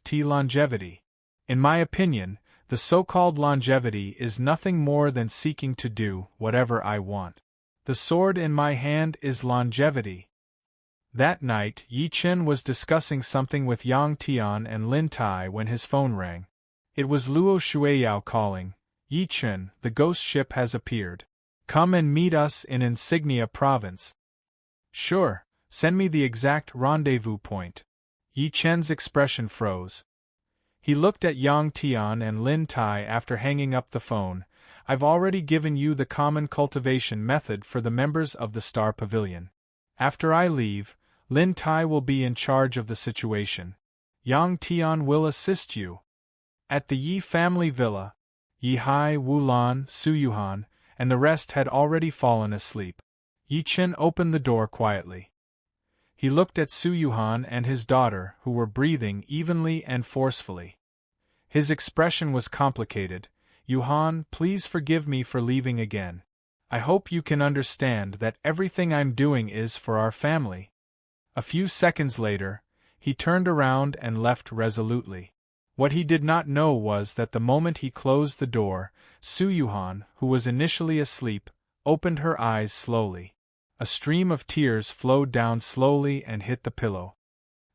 *t longevity? In my opinion, the so-called longevity is nothing more than seeking to do whatever I want. The sword in my hand is longevity." That night, Yi Chen was discussing something with Yang Tian and Lin Tai when his phone rang. It was Luo Shuiyao calling. "Yi Chen, the ghost ship has appeared. Come and meet us in Insignia Province." "Sure, send me the exact rendezvous point." Yi Chen's expression froze. He looked at Yang Tian and Lin Tai after hanging up the phone. "I've already given you the common cultivation method for the members of the Star Pavilion. After I leave, Lin Tai will be in charge of the situation. Yang Tian will assist you." At the Yi family villa, Yi Hai, Wu Lan, Su Yuhan, and the rest had already fallen asleep. Yi Chen opened the door quietly. He looked at Su Yuhan and his daughter, who were breathing evenly and forcefully. His expression was complicated. "Yuhan, please forgive me for leaving again. I hope you can understand that everything I'm doing is for our family." A few seconds later, he turned around and left resolutely. What he did not know was that the moment he closed the door, Su Yuhan, who was initially asleep, opened her eyes slowly. A stream of tears flowed down slowly and hit the pillow.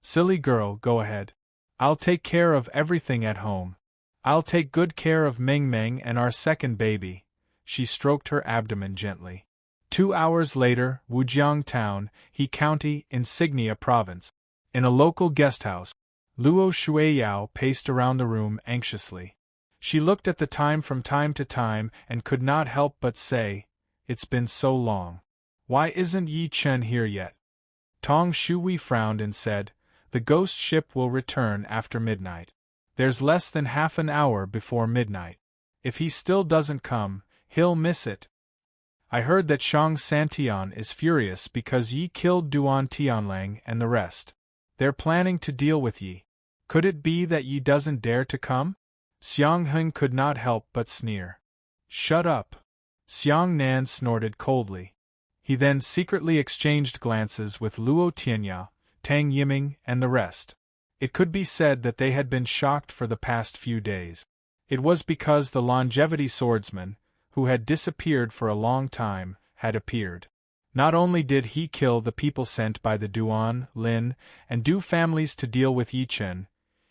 "Silly girl, go ahead. I'll take care of everything at home. I'll take good care of Meng Meng and our second baby. She stroked her abdomen gently. 2 hours later, Wujiang Town, He County, Insignia Province. In a local guesthouse, Luo Shuiyao paced around the room anxiously. She looked at the time from time to time and could not help but say, "It's been so long. Why isn't Yi Chen here yet?" Tong Shui frowned and said, "The ghost ship will return after midnight. There's less than half an hour before midnight. If he still doesn't come, he'll miss it. I heard that Shang Santian is furious because Yi killed Duan Tianlang and the rest. They're planning to deal with Yi. Could it be that Yi doesn't dare to come?" Xiang Heng could not help but sneer. "Shut up." Xiang Nan snorted coldly. He then secretly exchanged glances with Luo Tianya, Tang Yiming, and the rest. It could be said that they had been shocked for the past few days. It was because the longevity swordsman, who had disappeared for a long time, had appeared. Not only did he kill the people sent by the Duan, Lin, and Du families to deal with Yi Chen,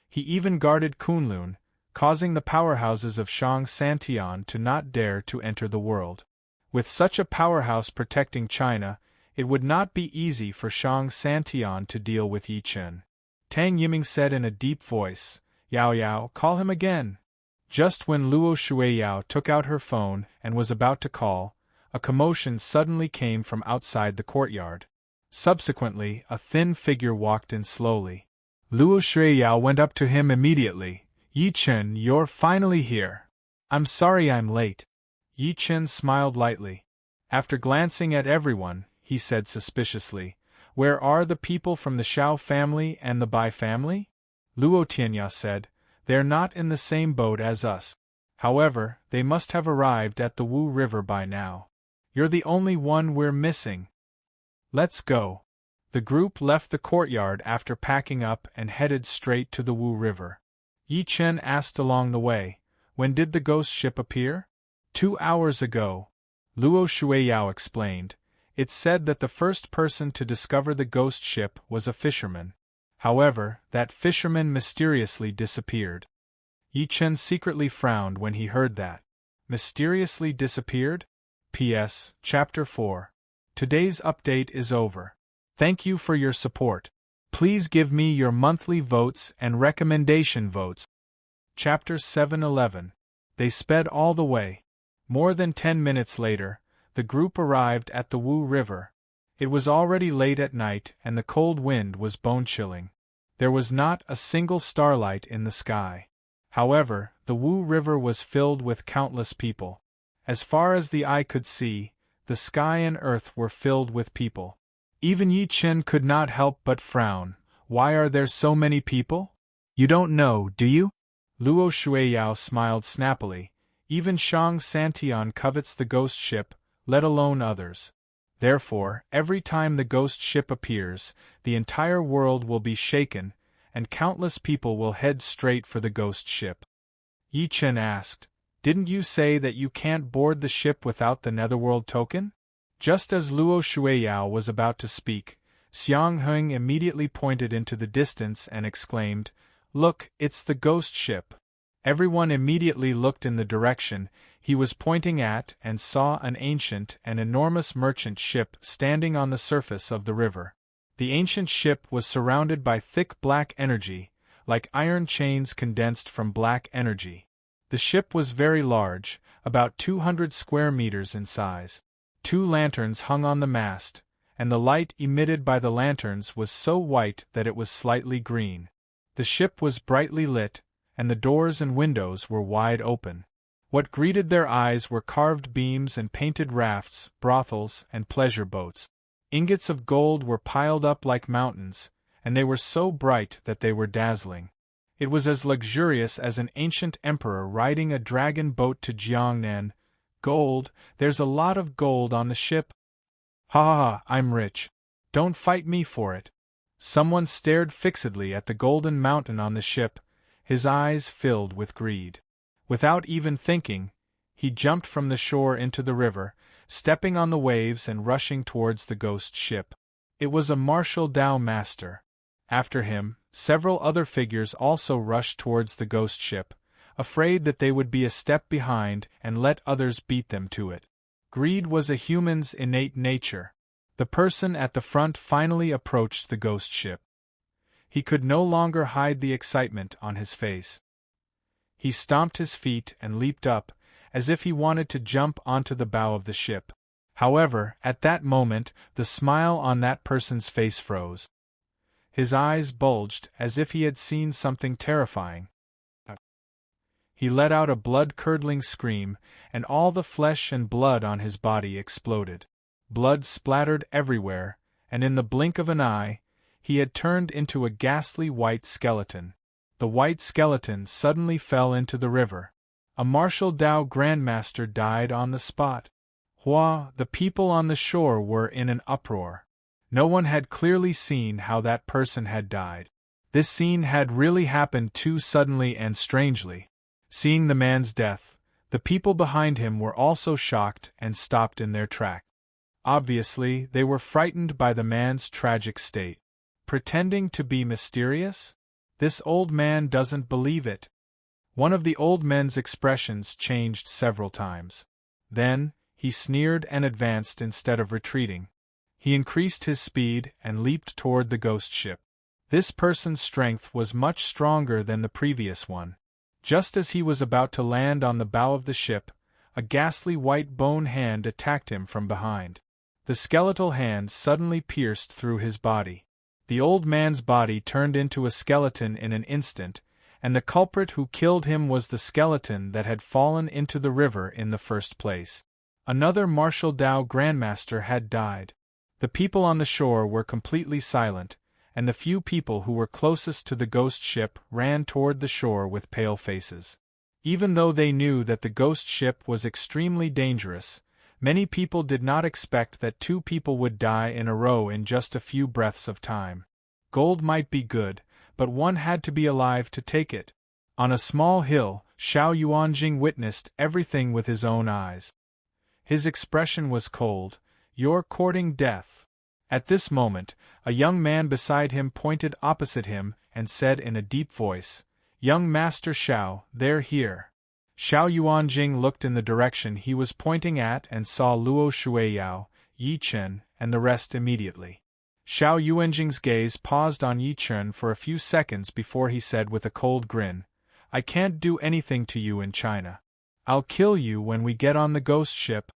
he even guarded Kunlun, causing the powerhouses of Shang Santian to not dare to enter the world. With such a powerhouse protecting China, it would not be easy for Shang Santian to deal with Yi Chen. Tang Yiming said in a deep voice, "Yao Yao, call him again." Just when Luo Shuiyao took out her phone and was about to call, a commotion suddenly came from outside the courtyard. Subsequently, a thin figure walked in slowly. Luo Shuiyao went up to him immediately. "Yi Chen, you're finally here. I'm sorry I'm late." Yi Chen smiled lightly. After glancing at everyone, he said suspiciously, "Where are the people from the Shao family and the Bai family?" Luo Tianya said, "They're not in the same boat as us. However, they must have arrived at the Wu River by now. You're the only one we're missing. Let's go." The group left the courtyard after packing up and headed straight to the Wu River. Yi Chen asked along the way, "When did the ghost ship appear?" 2 hours ago. Luo Shuiyao explained. It said that the first person to discover the ghost ship was a fisherman. However, that fisherman mysteriously disappeared. Yi Chen secretly frowned when he heard that. Mysteriously disappeared? P.S. Chapter 4. Today's update is over. Thank you for your support. Please give me your monthly votes and recommendation votes. Chapter 7:11. They sped all the way. More than 10 minutes later, the group arrived at the Wu River. It was already late at night and the cold wind was bone-chilling. There was not a single starlight in the sky. However, the Wu River was filled with countless people. As far as the eye could see, the sky and earth were filled with people. Even Yi Chen could not help but frown. Why are there so many people? You don't know, do you? Luo Shuiyao smiled snappily. Even Shang Santian covets the ghost ship, let alone others. Therefore, every time the ghost ship appears, the entire world will be shaken, and countless people will head straight for the ghost ship. Yi Chen asked, "Didn't you say that you can't board the ship without the Netherworld token?" Just as Luo Shuiyao was about to speak, Xiang Heng immediately pointed into the distance and exclaimed, "Look, it's the ghost ship." Everyone immediately looked in the direction he was pointing at and saw an ancient and enormous merchant ship standing on the surface of the river. The ancient ship was surrounded by thick black energy, like iron chains condensed from black energy. The ship was very large, about 200 square meters in size. 2 lanterns hung on the mast, and the light emitted by the lanterns was so white that it was slightly green. The ship was brightly lit, and the doors and windows were wide open. What greeted their eyes were carved beams and painted rafts, brothels, and pleasure boats. Ingots of gold were piled up like mountains, and they were so bright that they were dazzling. It was as luxurious as an ancient emperor riding a dragon boat to Jiangnan. "Gold, there's a lot of gold on the ship. Ha ha ha, I'm rich. Don't fight me for it." Someone stared fixedly at the golden mountain on the ship, his eyes filled with greed. Without even thinking, he jumped from the shore into the river, stepping on the waves and rushing towards the ghost ship. It was a martial Dao master. After him, several other figures also rushed towards the ghost ship, afraid that they would be a step behind and let others beat them to it. Greed was a human's innate nature. The person at the front finally approached the ghost ship. He could no longer hide the excitement on his face. He stomped his feet and leaped up, as if he wanted to jump onto the bow of the ship. However, at that moment, the smile on that person's face froze. His eyes bulged as if he had seen something terrifying. He let out a blood-curdling scream, and all the flesh and blood on his body exploded. Blood splattered everywhere, and in the blink of an eye, he had turned into a ghastly white skeleton. The white skeleton suddenly fell into the river. A martial Dao grandmaster died on the spot. The people on the shore were in an uproar. No one had clearly seen how that person had died. This scene had really happened too suddenly and strangely. Seeing the man's death, the people behind him were also shocked and stopped in their track. Obviously, they were frightened by the man's tragic state. Pretending to be mysterious? This old man doesn't believe it. One of the old men's expressions changed several times. Then, he sneered and advanced instead of retreating. He increased his speed and leaped toward the ghost ship. This person's strength was much stronger than the previous one. Just as he was about to land on the bow of the ship, a ghastly white bone hand attacked him from behind. The skeletal hand suddenly pierced through his body. The old man's body turned into a skeleton in an instant, and the culprit who killed him was the skeleton that had fallen into the river in the first place. Another martial Dao grandmaster had died. The people on the shore were completely silent, and the few people who were closest to the ghost ship ran toward the shore with pale faces. Even though they knew that the ghost ship was extremely dangerous, many people did not expect that two people would die in a row in just a few breaths of time. Gold might be good, but one had to be alive to take it. On a small hill, Xiao Yuanjing witnessed everything with his own eyes. His expression was cold. "You're courting death." At this moment, a young man beside him pointed opposite him and said in a deep voice, "Young Master Xiao, they're here." Xiao Yuanjing looked in the direction he was pointing at and saw Luo Shuiyao, Yi Chen, and the rest immediately. Xiao Yuanjing's gaze paused on Yi Chen for a few seconds before he said with a cold grin, "I can't do anything to you in China. I'll kill you when we get on the ghost ship."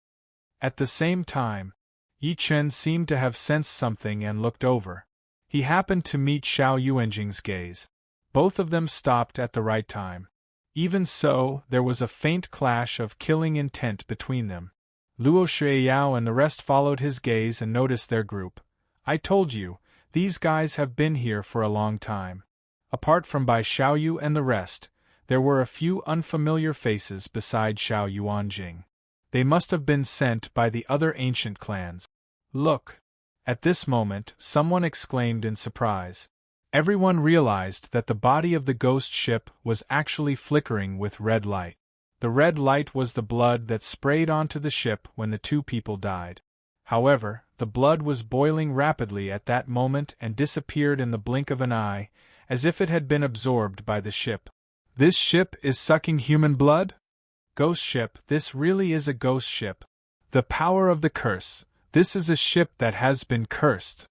At the same time, Yi Chen seemed to have sensed something and looked over. He happened to meet Xiao Yuanjing's gaze. Both of them stopped at the right time. Even so, there was a faint clash of killing intent between them. Luo Shuiyao and the rest followed his gaze and noticed their group. "I told you, these guys have been here for a long time." Apart from Bai Xiaoyu and the rest, there were a few unfamiliar faces beside Xiao Yuanjing. They must have been sent by the other ancient clans. "Look!" At this moment, someone exclaimed in surprise. Everyone realized that the body of the ghost ship was actually flickering with red light. The red light was the blood that sprayed onto the ship when the two people died. However, the blood was boiling rapidly at that moment and disappeared in the blink of an eye, as if it had been absorbed by the ship. "This ship is sucking human blood?" "Ghost ship, this really is a ghost ship. The power of the curse, this is a ship that has been cursed."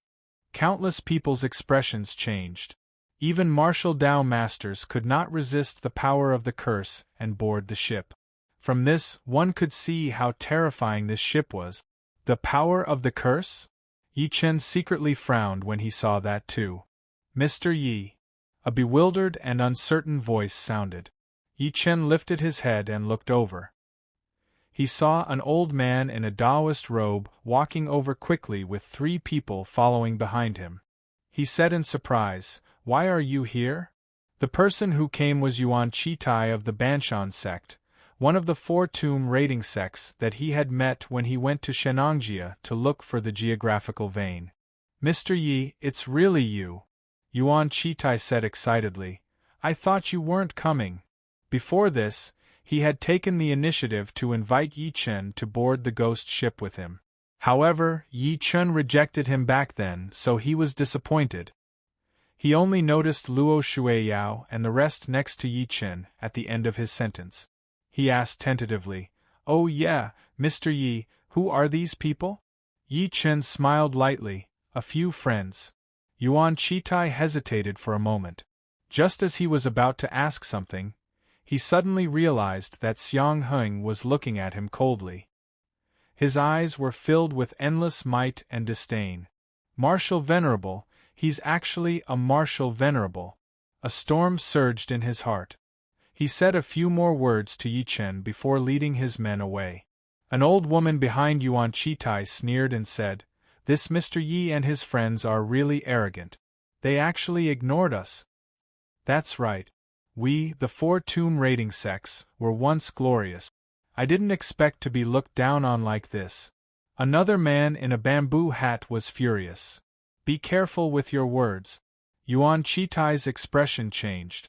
Countless people's expressions changed. Even martial Dao masters could not resist the power of the curse and board the ship. From this, one could see how terrifying this ship was. The power of the curse? Yi Chen secretly frowned when he saw that too. "Mr. Yi." A bewildered and uncertain voice sounded. Yi Chen lifted his head and looked over. He saw an old man in a Taoist robe walking over quickly with 3 people following behind him. He said in surprise, "Why are you here?" The person who came was Yuan Chitai of the Banshan sect, one of the 4 tomb raiding sects that he had met when he went to Shenangjia to look for the geographical vein. "Mr. Yi, it's really you," Yuan Chitai said excitedly. "I thought you weren't coming." Before this, he had taken the initiative to invite Yi Chen to board the ghost ship with him. However, Yi Chen rejected him back then, so he was disappointed. He only noticed Luo Shuiyao and the rest next to Yi Chen at the end of his sentence. He asked tentatively, "Oh yeah, Mr. Yi, who are these people?" Yi Chen smiled lightly, "A few friends." Yuan Chitai hesitated for a moment. Just as he was about to ask something, he suddenly realized that Xiang Heng was looking at him coldly. His eyes were filled with endless might and disdain. "Martial Venerable, he's actually a Martial Venerable." A storm surged in his heart. He said a few more words to Yi Chen before leading his men away. An old woman behind Yuan Chitai sneered and said, "This Mr. Yi and his friends are really arrogant. They actually ignored us." "That's right. We, the 4 tomb raiding sects, were once glorious. I didn't expect to be looked down on like this." Another man in a bamboo hat was furious. "Be careful with your words." Yuan Chitai's expression changed.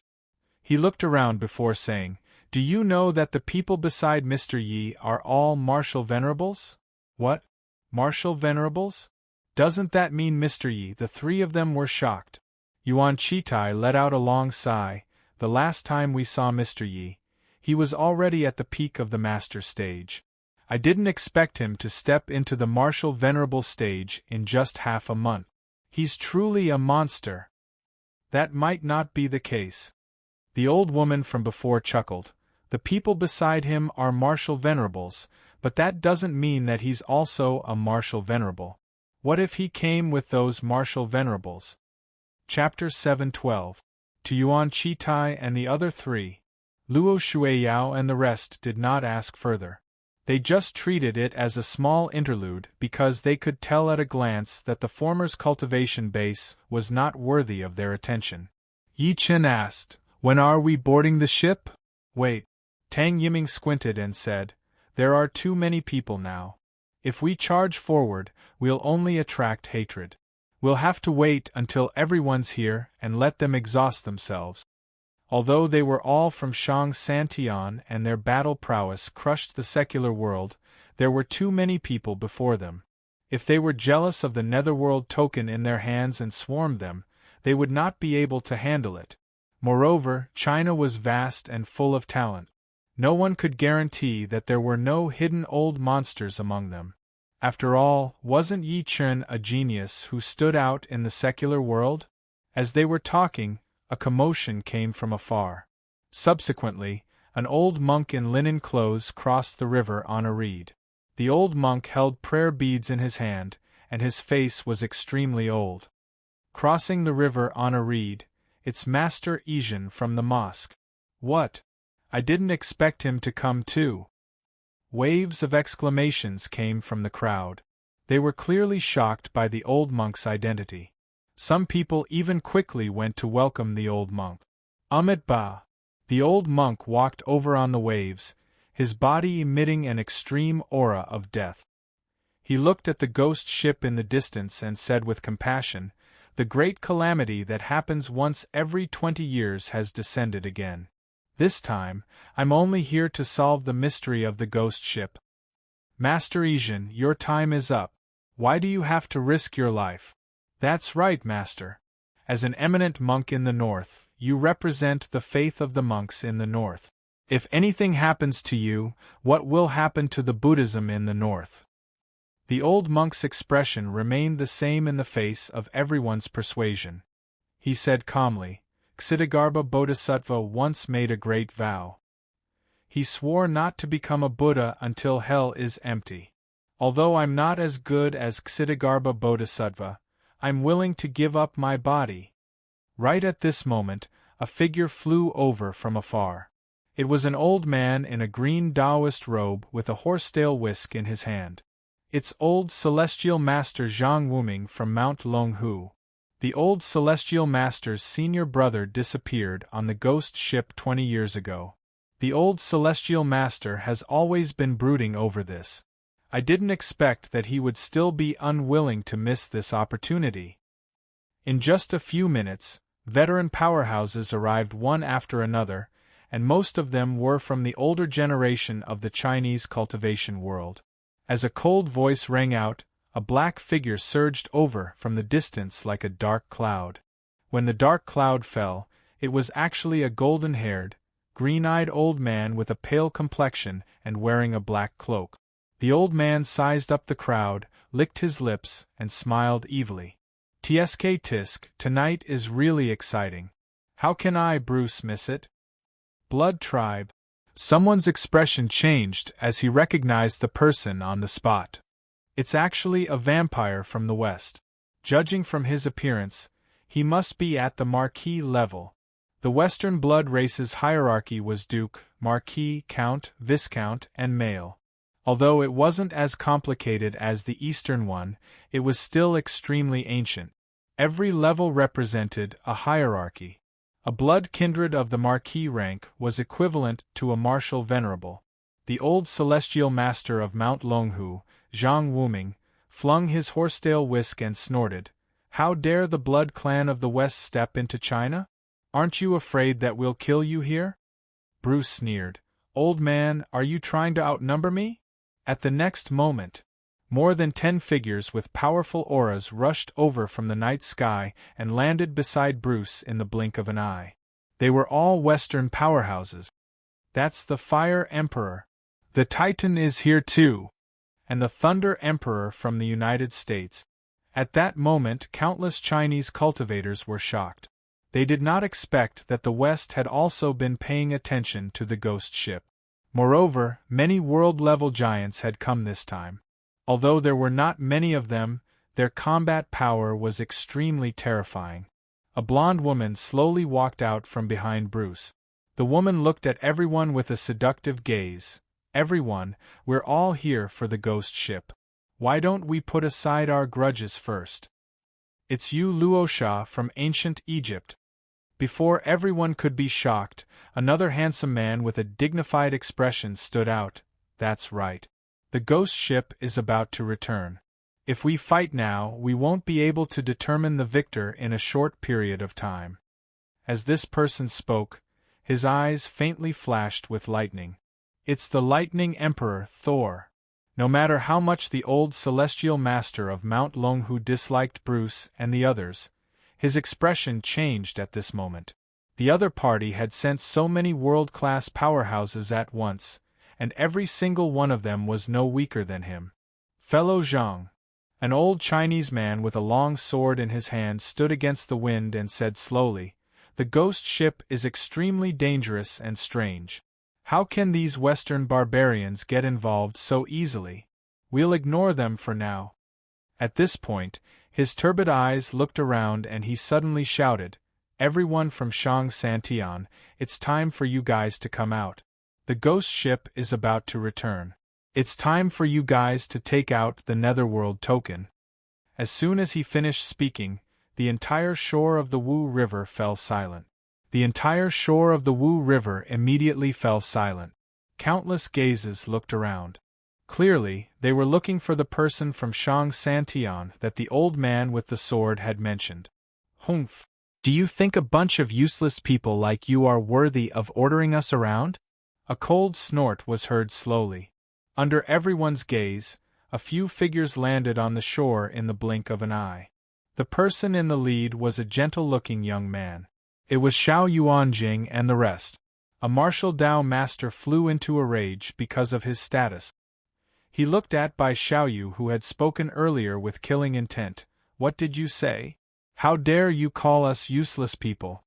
He looked around before saying, "Do you know that the people beside Mr. Yi are all Martial Venerables?" "What? Martial Venerables? Doesn't that mean Mr. Yi?" The 3 of them were shocked. Yuan Chitai let out a long sigh. "The last time we saw Mr. Yi, he was already at the peak of the master stage. I didn't expect him to step into the Martial Venerable stage in just half a month. He's truly a monster." "That might not be the case." The old woman from before chuckled. "The people beside him are Martial Venerables, but that doesn't mean that he's also a Martial Venerable. What if he came with those Martial Venerables?" Chapter 7:12. To Yuan Chitai and the other 3. Luo Shuiyao and the rest did not ask further. They just treated it as a small interlude because they could tell at a glance that the former's cultivation base was not worthy of their attention. Yi Chen asked, "When are we boarding the ship?" "Wait." Tang Yiming squinted and said, "There are too many people now. If we charge forward, we'll only attract hatred. We'll have to wait until everyone's here and let them exhaust themselves." Although they were all from Shang Santian and their battle prowess crushed the secular world, there were too many people before them. If they were jealous of the netherworld token in their hands and swarmed them, they would not be able to handle it. Moreover, China was vast and full of talent. No one could guarantee that there were no hidden old monsters among them. After all, wasn't Yi Chen a genius who stood out in the secular world? As they were talking, a commotion came from afar. Subsequently, an old monk in linen clothes crossed the river on a reed. The old monk held prayer beads in his hand, and his face was extremely old. Crossing the river on a reed, it's Master Izhen from the mosque. "What? I didn't expect him to come too." Waves of exclamations came from the crowd. They were clearly shocked by the old monk's identity. Some people even quickly went to welcome the old monk. Amit Ba. The old monk walked over on the waves, his body emitting an extreme aura of death. He looked at the ghost ship in the distance and said with compassion, "The great calamity that happens once every 20 years has descended again. This time, I'm only here to solve the mystery of the ghost ship." "Master Izhen, your time is up. Why do you have to risk your life?" "That's right, Master. As an eminent monk in the north, you represent the faith of the monks in the north. If anything happens to you, what will happen to the Buddhism in the north?" The old monk's expression remained the same in the face of everyone's persuasion. He said calmly, "Ksitigarbha Bodhisattva once made a great vow. He swore not to become a Buddha until hell is empty. Although I'm not as good as Ksitigarbha Bodhisattva, I'm willing to give up my body." Right at this moment, a figure flew over from afar. It was an old man in a green Taoist robe with a horsetail whisk in his hand. It's old Celestial Master Zhang Wuming from Mount Longhu. The old Celestial Master's senior brother disappeared on the ghost ship 20 years ago. The old Celestial Master has always been brooding over this. I didn't expect that he would still be unwilling to miss this opportunity. In just a few minutes, veteran powerhouses arrived one after another, and most of them were from the older generation of the Chinese cultivation world. As a cold voice rang out, a black figure surged over from the distance like a dark cloud. When the dark cloud fell, it was actually a golden-haired, green-eyed old man with a pale complexion and wearing a black cloak. The old man sized up the crowd, licked his lips, and smiled evilly. "Tsk tisk, tonight is really exciting. How can I, Bruce, miss it? Blood tribe." Someone's expression changed as he recognized the person on the spot. "It's actually a vampire from the West. Judging from his appearance, he must be at the Marquis level." The Western blood race's hierarchy was Duke, Marquis, Count, Viscount, and Male. Although it wasn't as complicated as the Eastern one, it was still extremely ancient. Every level represented a hierarchy. A blood kindred of the Marquis rank was equivalent to a Martial Venerable. The old celestial master of Mount Longhu, Zhang Wuming, flung his horsetail whisk and snorted, "How dare the blood clan of the West step into China? Aren't you afraid that we'll kill you here?" Bruce sneered, "Old man, are you trying to outnumber me?" At the next moment, more than 10 figures with powerful auras rushed over from the night sky and landed beside Bruce in the blink of an eye. They were all Western powerhouses. "That's the Fire Emperor. The Titan is here too. And the Thunder Emperor from the United States." At that moment, countless Chinese cultivators were shocked. They did not expect that the West had also been paying attention to the ghost ship. Moreover, many world-level giants had come this time. Although there were not many of them, their combat power was extremely terrifying. A blonde woman slowly walked out from behind Bruce. The woman looked at everyone with a seductive gaze. "Everyone, we're all here for the ghost ship. Why don't we put aside our grudges first? It's you, Luosha from ancient Egypt." Before everyone could be shocked, another handsome man with a dignified expression stood out. "That's right. The ghost ship is about to return. If we fight now, we won't be able to determine the victor in a short period of time." As this person spoke, his eyes faintly flashed with lightning. "It's the Lightning Emperor, Thor." No matter how much the old celestial master of Mount Longhu disliked Bruce and the others, his expression changed at this moment. The other party had sent so many world-class powerhouses at once, and every single one of them was no weaker than him. "Fellow Zhang." An old Chinese man with a long sword in his hand stood against the wind and said slowly, "The ghost ship is extremely dangerous and strange. How can these Western barbarians get involved so easily? We'll ignore them for now." At this point, his turbid eyes looked around and he suddenly shouted, "Everyone from Shang Santian, it's time for you guys to come out. The ghost ship is about to return. It's time for you guys to take out the Netherworld token." As soon as he finished speaking, the entire shore of the Wu River fell silent. The entire shore of the Wu River immediately fell silent. Countless gazes looked around. Clearly, they were looking for the person from Shang Santian that the old man with the sword had mentioned. "Humph! Do you think a bunch of useless people like you are worthy of ordering us around?" A cold snort was heard slowly. Under everyone's gaze, a few figures landed on the shore in the blink of an eye. The person in the lead was a gentle-looking young man. It was Xiao Yuanjing and the rest. A martial Dao master flew into a rage because of his status. He looked at Bai Xiaoyu, who had spoken earlier with killing intent. "What did you say? How dare you call us useless people?"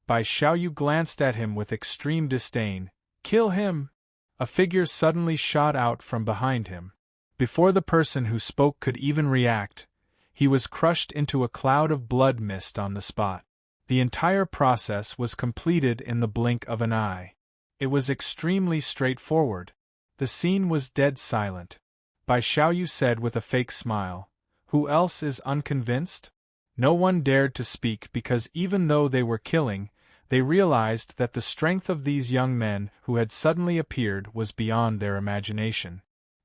Bai Xiaoyu glanced at him with extreme disdain. "Kill him!" A figure suddenly shot out from behind him. Before the person who spoke could even react, he was crushed into a cloud of blood mist on the spot. The entire process was completed in the blink of an eye. It was extremely straightforward. The scene was dead silent. Bai Xiaoyu said with a fake smile, "Who else is unconvinced?" No one dared to speak because even though they were killing, they realized that the strength of these young men who had suddenly appeared was beyond their imagination.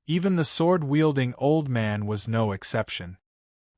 Even the sword-wielding old man was no exception.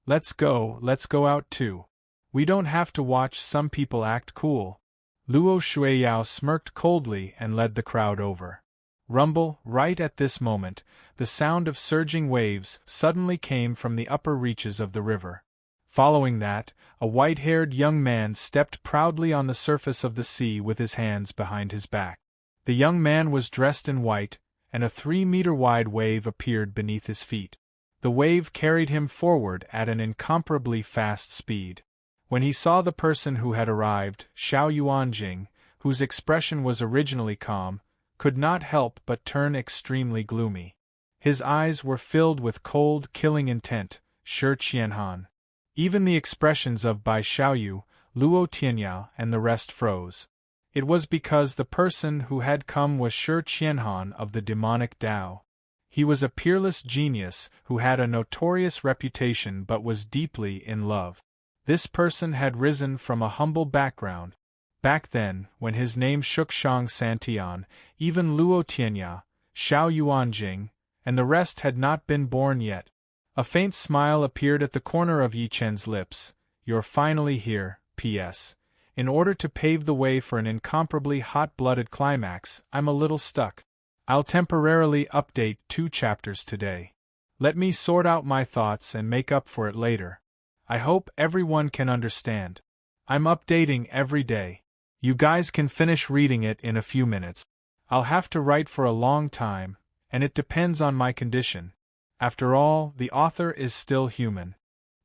Let's go out too. We don't have to watch some people act cool." Luo Shuiyao smirked coldly and led the crowd over. Rumble. Right at this moment, the sound of surging waves suddenly came from the upper reaches of the river. Following that, a white-haired young man stepped proudly on the surface of the sea with his hands behind his back. The young man was dressed in white, and a 3-meter-wide wave appeared beneath his feet. The wave carried him forward at an incomparably fast speed. When he saw the person who had arrived, Xiao Yuanjing, whose expression was originally calm, could not help but turn extremely gloomy. His eyes were filled with cold, killing intent. Shi Qianhan. Even the expressions of Bai Xiaoyu, Luo Tianyao, and the rest froze. It was because the person who had come was Shi Qianhan of the demonic Tao. He was a peerless genius who had a notorious reputation but was deeply in love. This person had risen from a humble background. Back then, when his name shook Shang Santian, even Luo Tianya, Xiao Yuanjing, and the rest had not been born yet. A faint smile appeared at the corner of Yi Chen's lips. You're finally here, P.S. In order to pave the way for an incomparably hot-blooded climax, I'm a little stuck. I'll temporarily update 2 chapters today. Let me sort out my thoughts and make up for it later. I hope everyone can understand. I'm updating every day. You guys can finish reading it in a few minutes. I'll have to write for a long time, and it depends on my condition. After all, the author is still human.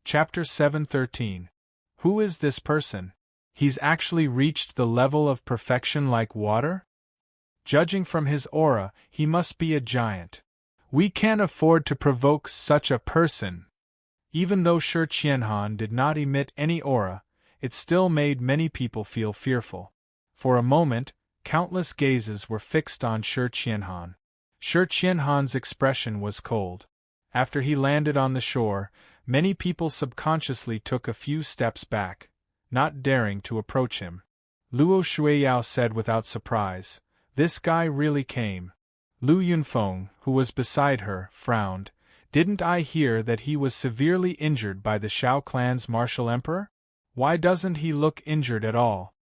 Chapter 713. Who is this person? He's actually reached the level of perfection like water? Judging from his aura, he must be a giant. We can't afford to provoke such a person. Even though Shi Qianhan did not emit any aura, it still made many people feel fearful. For a moment, countless gazes were fixed on Shi Qianhan. Shi Qianhan's expression was cold. After he landed on the shore, many people subconsciously took a few steps back, not daring to approach him. Luo Shuiyao said without surprise, "This guy really came." Lu Yunfeng, who was beside her, frowned. "Didn't I hear that he was severely injured by the Shao clan's martial emperor? Why doesn't he look injured at all?"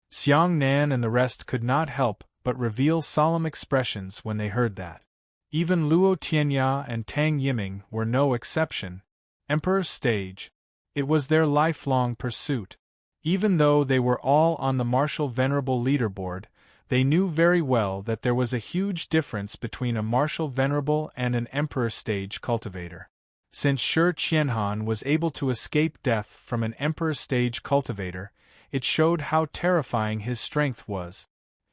Xiang Nan and the rest could not help but reveal solemn expressions when they heard that. Even Luo Tianya and Tang Yiming were no exception. Emperor's stage. It was their lifelong pursuit. Even though they were all on the martial venerable leaderboard, they knew very well that there was a huge difference between a martial venerable and an emperor stage cultivator. Since Shi Qianhan was able to escape death from an emperor stage cultivator, it showed how terrifying his strength was.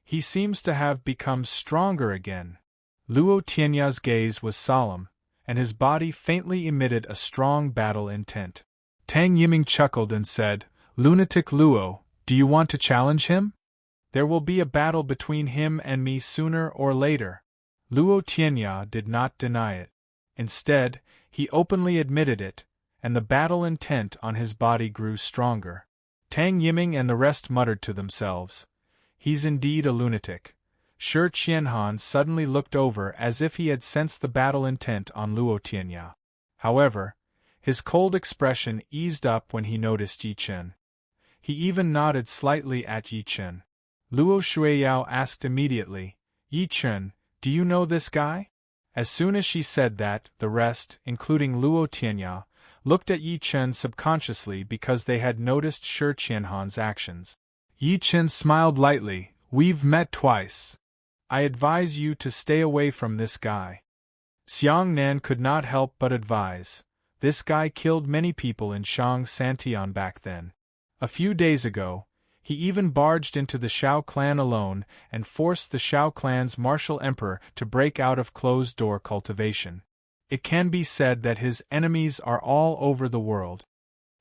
He seems to have become stronger again. Luo Tianya's gaze was solemn, and his body faintly emitted a strong battle intent. Tang Yiming chuckled and said, "Lunatic Luo, do you want to challenge him? There will be a battle between him and me sooner or later." Luo Tianya did not deny it. Instead, he openly admitted it, and the battle intent on his body grew stronger. Tang Yiming and the rest muttered to themselves, "He's indeed a lunatic." Shi Qianhan suddenly looked over as if he had sensed the battle intent on Luo Tianya. However, his cold expression eased up when he noticed Yi Chen. He even nodded slightly at Yi Chen. Luo Shuiyao asked immediately, "Yi Chen, do you know this guy?" As soon as she said that, the rest, including Luo Tianya, looked at Yi Chen subconsciously because they had noticed Shi Qianhan's actions. Yi Chen smiled lightly. "We've met twice. I advise you to stay away from this guy." Xiang Nan could not help but advise. This guy killed many people in Shang Santian back then. A few days ago, he even barged into the Shao clan alone and forced the Shao clan's martial emperor to break out of closed-door cultivation. It can be said that his enemies are all over the world.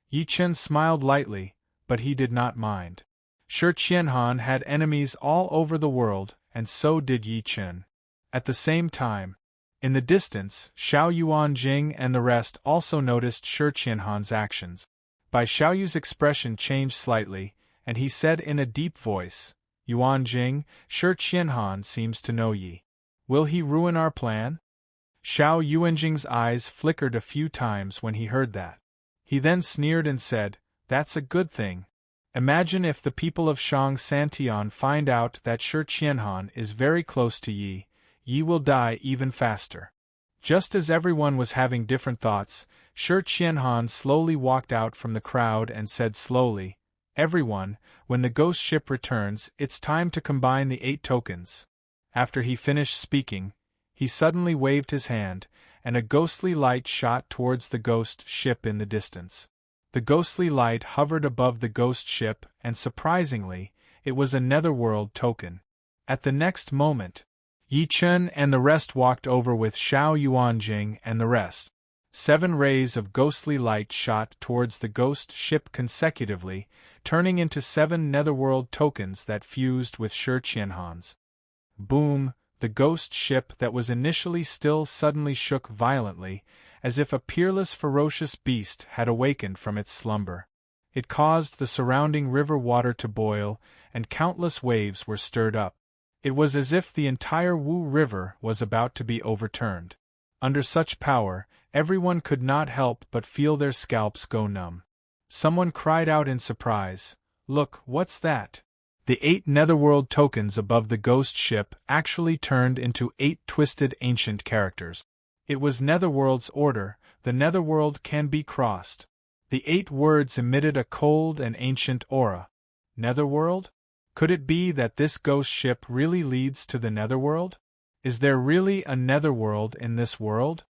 Yi Chen smiled lightly, but he did not mind. Shi Qianhan had enemies all over the world, and so did Yi Chen. At the same time, in the distance, Xiao Yuanjing and the rest also noticed Shi Qianhan's actions. Bai Xiaoyu's expression changed slightly, and he said in a deep voice, "Yuanjing, Shi Qianhan seems to know Yi. Will he ruin our plan?" Xiao Yuanjing's eyes flickered a few times when he heard that. He then sneered and said, "That's a good thing. Imagine if the people of Shang Santian find out that Shi Qianhan is very close to Yi, Yi will die even faster." Just as everyone was having different thoughts, Shi Qianhan slowly walked out from the crowd and said slowly, "Everyone, when the ghost ship returns, it's time to combine the 8 tokens." After he finished speaking, he suddenly waved his hand, and a ghostly light shot towards the ghost ship in the distance. The ghostly light hovered above the ghost ship, and surprisingly, it was a netherworld token. At the next moment, Yi Chen and the rest walked over with Xiao Yuanjing and the rest. 7 rays of ghostly light shot towards the ghost ship consecutively, turning into 7 netherworld tokens that fused with Shi Qianhan's. Boom! The ghost ship that was initially still suddenly shook violently, as if a peerless ferocious beast had awakened from its slumber. It caused the surrounding river water to boil, and countless waves were stirred up. It was as if the entire Wu River was about to be overturned. Under such power, everyone could not help but feel their scalps go numb. Someone cried out in surprise, "Look, what's that?" The 8 netherworld tokens above the ghost ship actually turned into 8 twisted ancient characters. It was Netherworld's order, the netherworld can be crossed. The 8 words emitted a cold and ancient aura. Netherworld? Could it be that this ghost ship really leads to the netherworld? Is there really a netherworld in this world?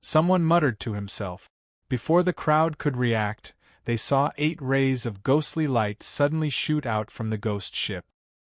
Someone muttered to himself. Before the crowd could react, they saw 8 rays of ghostly light suddenly shoot out from the ghost ship.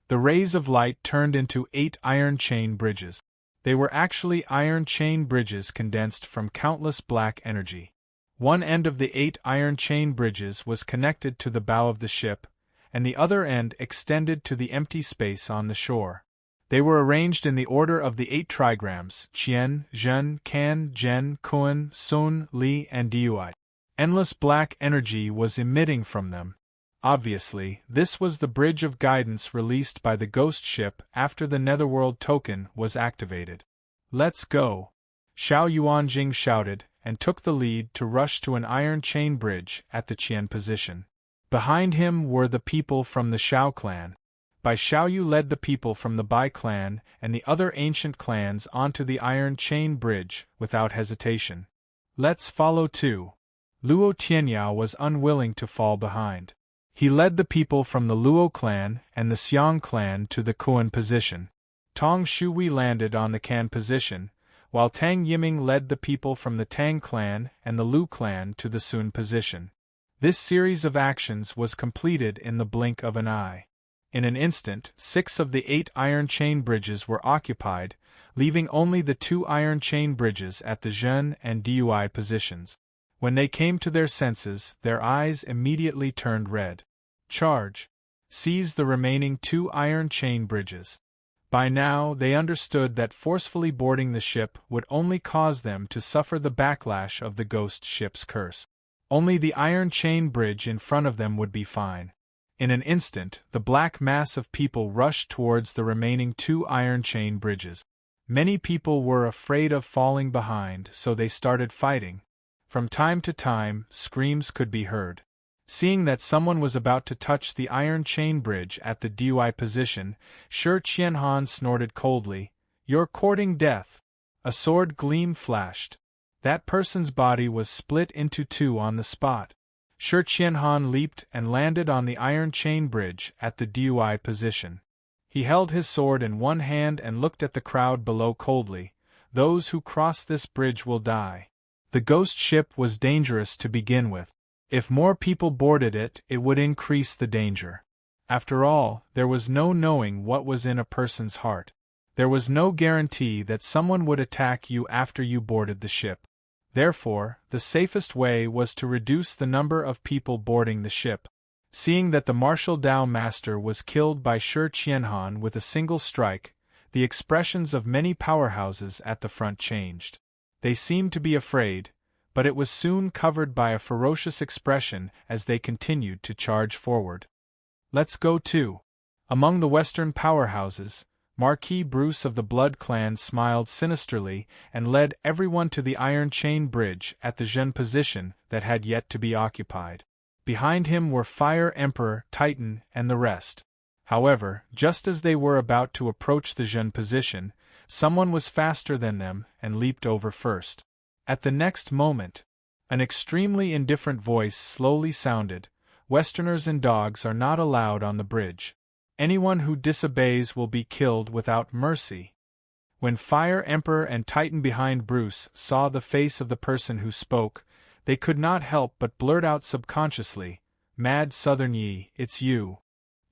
The rays of light turned into 8 iron chain bridges. They were actually iron chain bridges condensed from countless black energy. One end of the 8 iron chain bridges was connected to the bow of the ship, and the other end extended to the empty space on the shore. They were arranged in the order of the 8 trigrams: Qian, Zhen, Can, Zhen, Kun, Sun, Li, and Dui. Endless black energy was emitting from them. Obviously, this was the bridge of guidance released by the ghost ship after the netherworld token was activated. "Let's go!" Xiao Yuanjing shouted, and took the lead to rush to an iron chain bridge at the Qian position. Behind him were the people from the Xiao clan. Bai Xiaoyu led the people from the Bai clan and the other ancient clans onto the iron chain bridge without hesitation. "Let's follow too." Luo Tianyao was unwilling to fall behind. He led the people from the Luo clan and the Xiang clan to the Kuan position. Tong Shui landed on the Can position, while Tang Yiming led the people from the Tang clan and the Lu clan to the Sun position. This series of actions was completed in the blink of an eye. In an instant, 6 of the 8 iron chain bridges were occupied, leaving only the 2 iron chain bridges at the Zhen and Dui positions. When they came to their senses, their eyes immediately turned red. "Charge! Seize the remaining 2 iron chain bridges." By now, they understood that forcefully boarding the ship would only cause them to suffer the backlash of the ghost ship's curse. Only the iron chain bridge in front of them would be fine. In an instant, the black mass of people rushed towards the remaining 2 iron chain bridges. Many people were afraid of falling behind, so they started fighting. From time to time, screams could be heard. Seeing that someone was about to touch the iron chain bridge at the Dui position, Shi Qianhan snorted coldly, "You're courting death." A sword gleam flashed. That person's body was split into 2 on the spot. Shi Qianhan leaped and landed on the iron chain bridge at the Dui position. He held his sword in one hand and looked at the crowd below coldly. "Those who cross this bridge will die." The ghost ship was dangerous to begin with. If more people boarded it, it would increase the danger. After all, there was no knowing what was in a person's heart. There was no guarantee that someone would attack you after you boarded the ship. Therefore, the safest way was to reduce the number of people boarding the ship. Seeing that the martial Dao master was killed by Shi Qianhan with a single strike, the expressions of many powerhouses at the front changed. They seemed to be afraid, but it was soon covered by a ferocious expression as they continued to charge forward. "Let's go too." Among the Western powerhouses, Marquis Bruce of the Blood Clan smiled sinisterly and led everyone to the iron chain bridge at the Zhen position that had yet to be occupied. Behind him were Fire Emperor, Titan, and the rest. However, just as they were about to approach the Zhen position, Someone was faster than them and leaped over first. At the next moment, an extremely indifferent voice slowly sounded, "Westerners and dogs are not allowed on the bridge. Anyone who disobeys will be killed without mercy." When Fire Emperor and Titan behind Bruce saw the face of the person who spoke, they could not help but blurt out subconsciously, "Mad Southern Yi, it's you."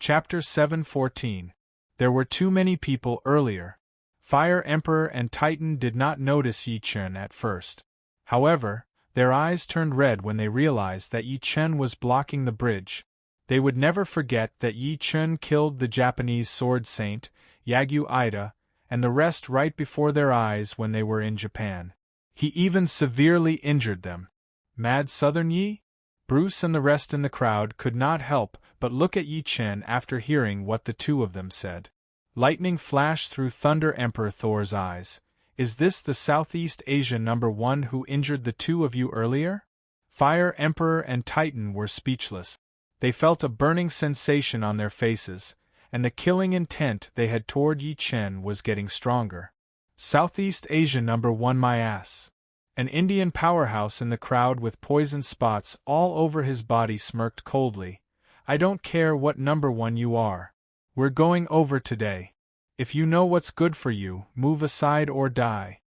Chapter 7:14. There were too many people earlier. Fire Emperor and Titan did not notice Yi Chen at first. However, their eyes turned red when they realized that Yi Chen was blocking the bridge. They would never forget that Yi Chen killed the Japanese sword saint, Yagyu Ida, and the rest right before their eyes when they were in Japan. He even severely injured them. Mad Southern Yi? Bruce and the rest in the crowd could not help but look at Yi Chen after hearing what the two of them said. Lightning flashed through Thunder Emperor Thor's eyes. "Is this the Southeast Asia #1 who injured the two of you earlier?" Fire Emperor and Titan were speechless. They felt a burning sensation on their faces, and the killing intent they had toward Yi Chen was getting stronger. "Southeast Asia #1 my ass." An Indian powerhouse in the crowd with poison spots all over his body smirked coldly. "I don't care what #1 you are. We're going over today. If you know what's good for you, move aside or die."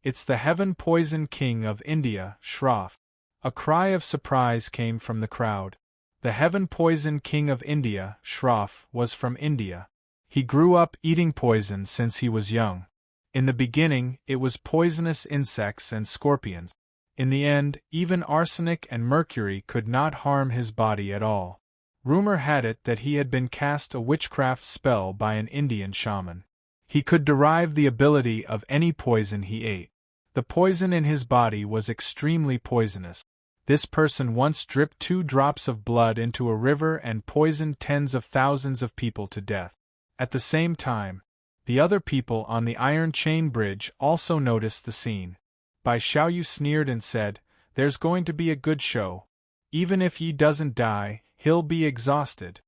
"It's the Heaven Poison King of India, Shroff." A cry of surprise came from the crowd. The Heaven Poison King of India, Shroff, was from India. He grew up eating poison since he was young. In the beginning, it was poisonous insects and scorpions. In the end, even arsenic and mercury could not harm his body at all. Rumor had it that he had been cast a witchcraft spell by an Indian shaman. He could derive the ability of any poison he ate. The poison in his body was extremely poisonous. This person once dripped 2 drops of blood into a river and poisoned tens of thousands of people to death. At the same time, the other people on the Iron Chain Bridge also noticed the scene. Bai Xiaoyu sneered and said, "There's going to be a good show. Even if Yi doesn't die, he'll be exhausted."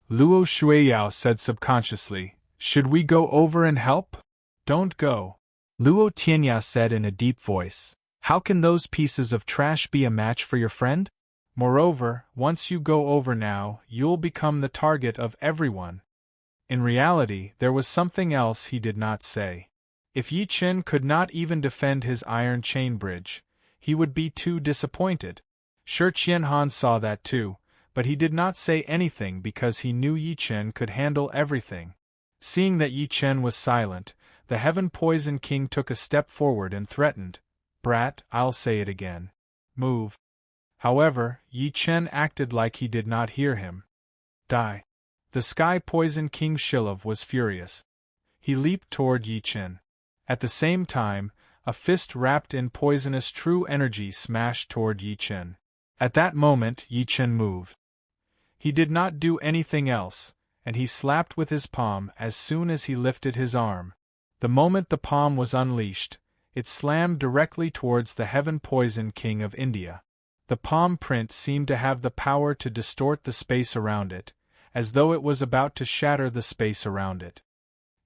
Luo Shuiyao said subconsciously, "Should we go over and help?" "Don't go." Luo Tianya said in a deep voice, "How can those pieces of trash be a match for your friend? Moreover, once you go over now, you'll become the target of everyone." In reality, there was something else he did not say. If Yi Chen could not even defend his Iron Chain Bridge, he would be too disappointed. Shi Qianhan saw that too, but he did not say anything because he knew Yi Chen could handle everything. Seeing that Yi Chen was silent, the Heaven Poison King took a step forward and threatened, "Brat, I'll say it again. Move." However, Yi Chen acted like he did not hear him. "Die." The Sky Poison King Shilov was furious. He leaped toward Yi Chen. At the same time, a fist wrapped in poisonous true energy smashed toward Yi Chen. At that moment, Yi Chen moved. He did not do anything else, and he slapped with his palm as soon as he lifted his arm. The moment the palm was unleashed, it slammed directly towards the Heaven Poison King of India. The palm print seemed to have the power to distort the space around it, as though it was about to shatter the space around it.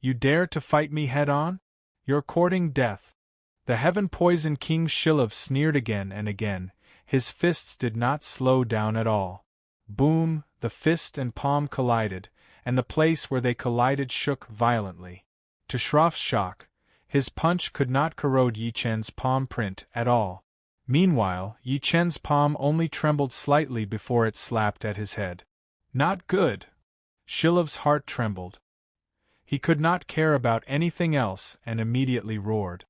"You dare to fight me head-on? You're courting death." The Heaven Poison King Shilov sneered again and again. His fists did not slow down at all. Boom, the fist and palm collided, and the place where they collided shook violently. To Shroff's shock, his punch could not corrode Yi Chen's palm print at all. Meanwhile, Yi Chen's palm only trembled slightly before it slapped at his head. Not good! Shilov's heart trembled. He could not care about anything else and immediately roared.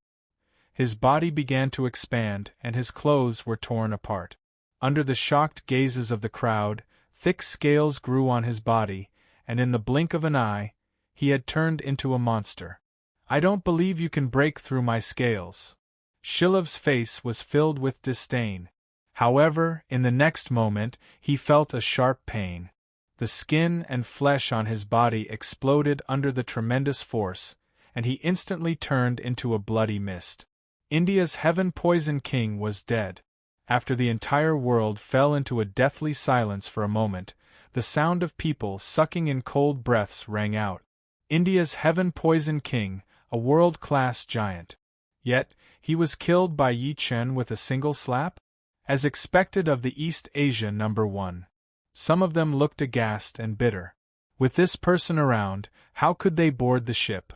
His body began to expand and his clothes were torn apart. Under the shocked gazes of the crowd, thick scales grew on his body, and in the blink of an eye, he had turned into a monster. "I don't believe you can break through my scales." Shilov's face was filled with disdain. However, in the next moment, he felt a sharp pain. The skin and flesh on his body exploded under the tremendous force, and he instantly turned into a bloody mist. India's Heaven Poison King was dead. After the entire world fell into a deathly silence for a moment, the sound of people sucking in cold breaths rang out. India's Heaven Poison King, a world-class giant. Yet, he was killed by Yi Chen with a single slap? As expected of the East Asia number 1. Some of them looked aghast and bitter. With this person around, how could they board the ship?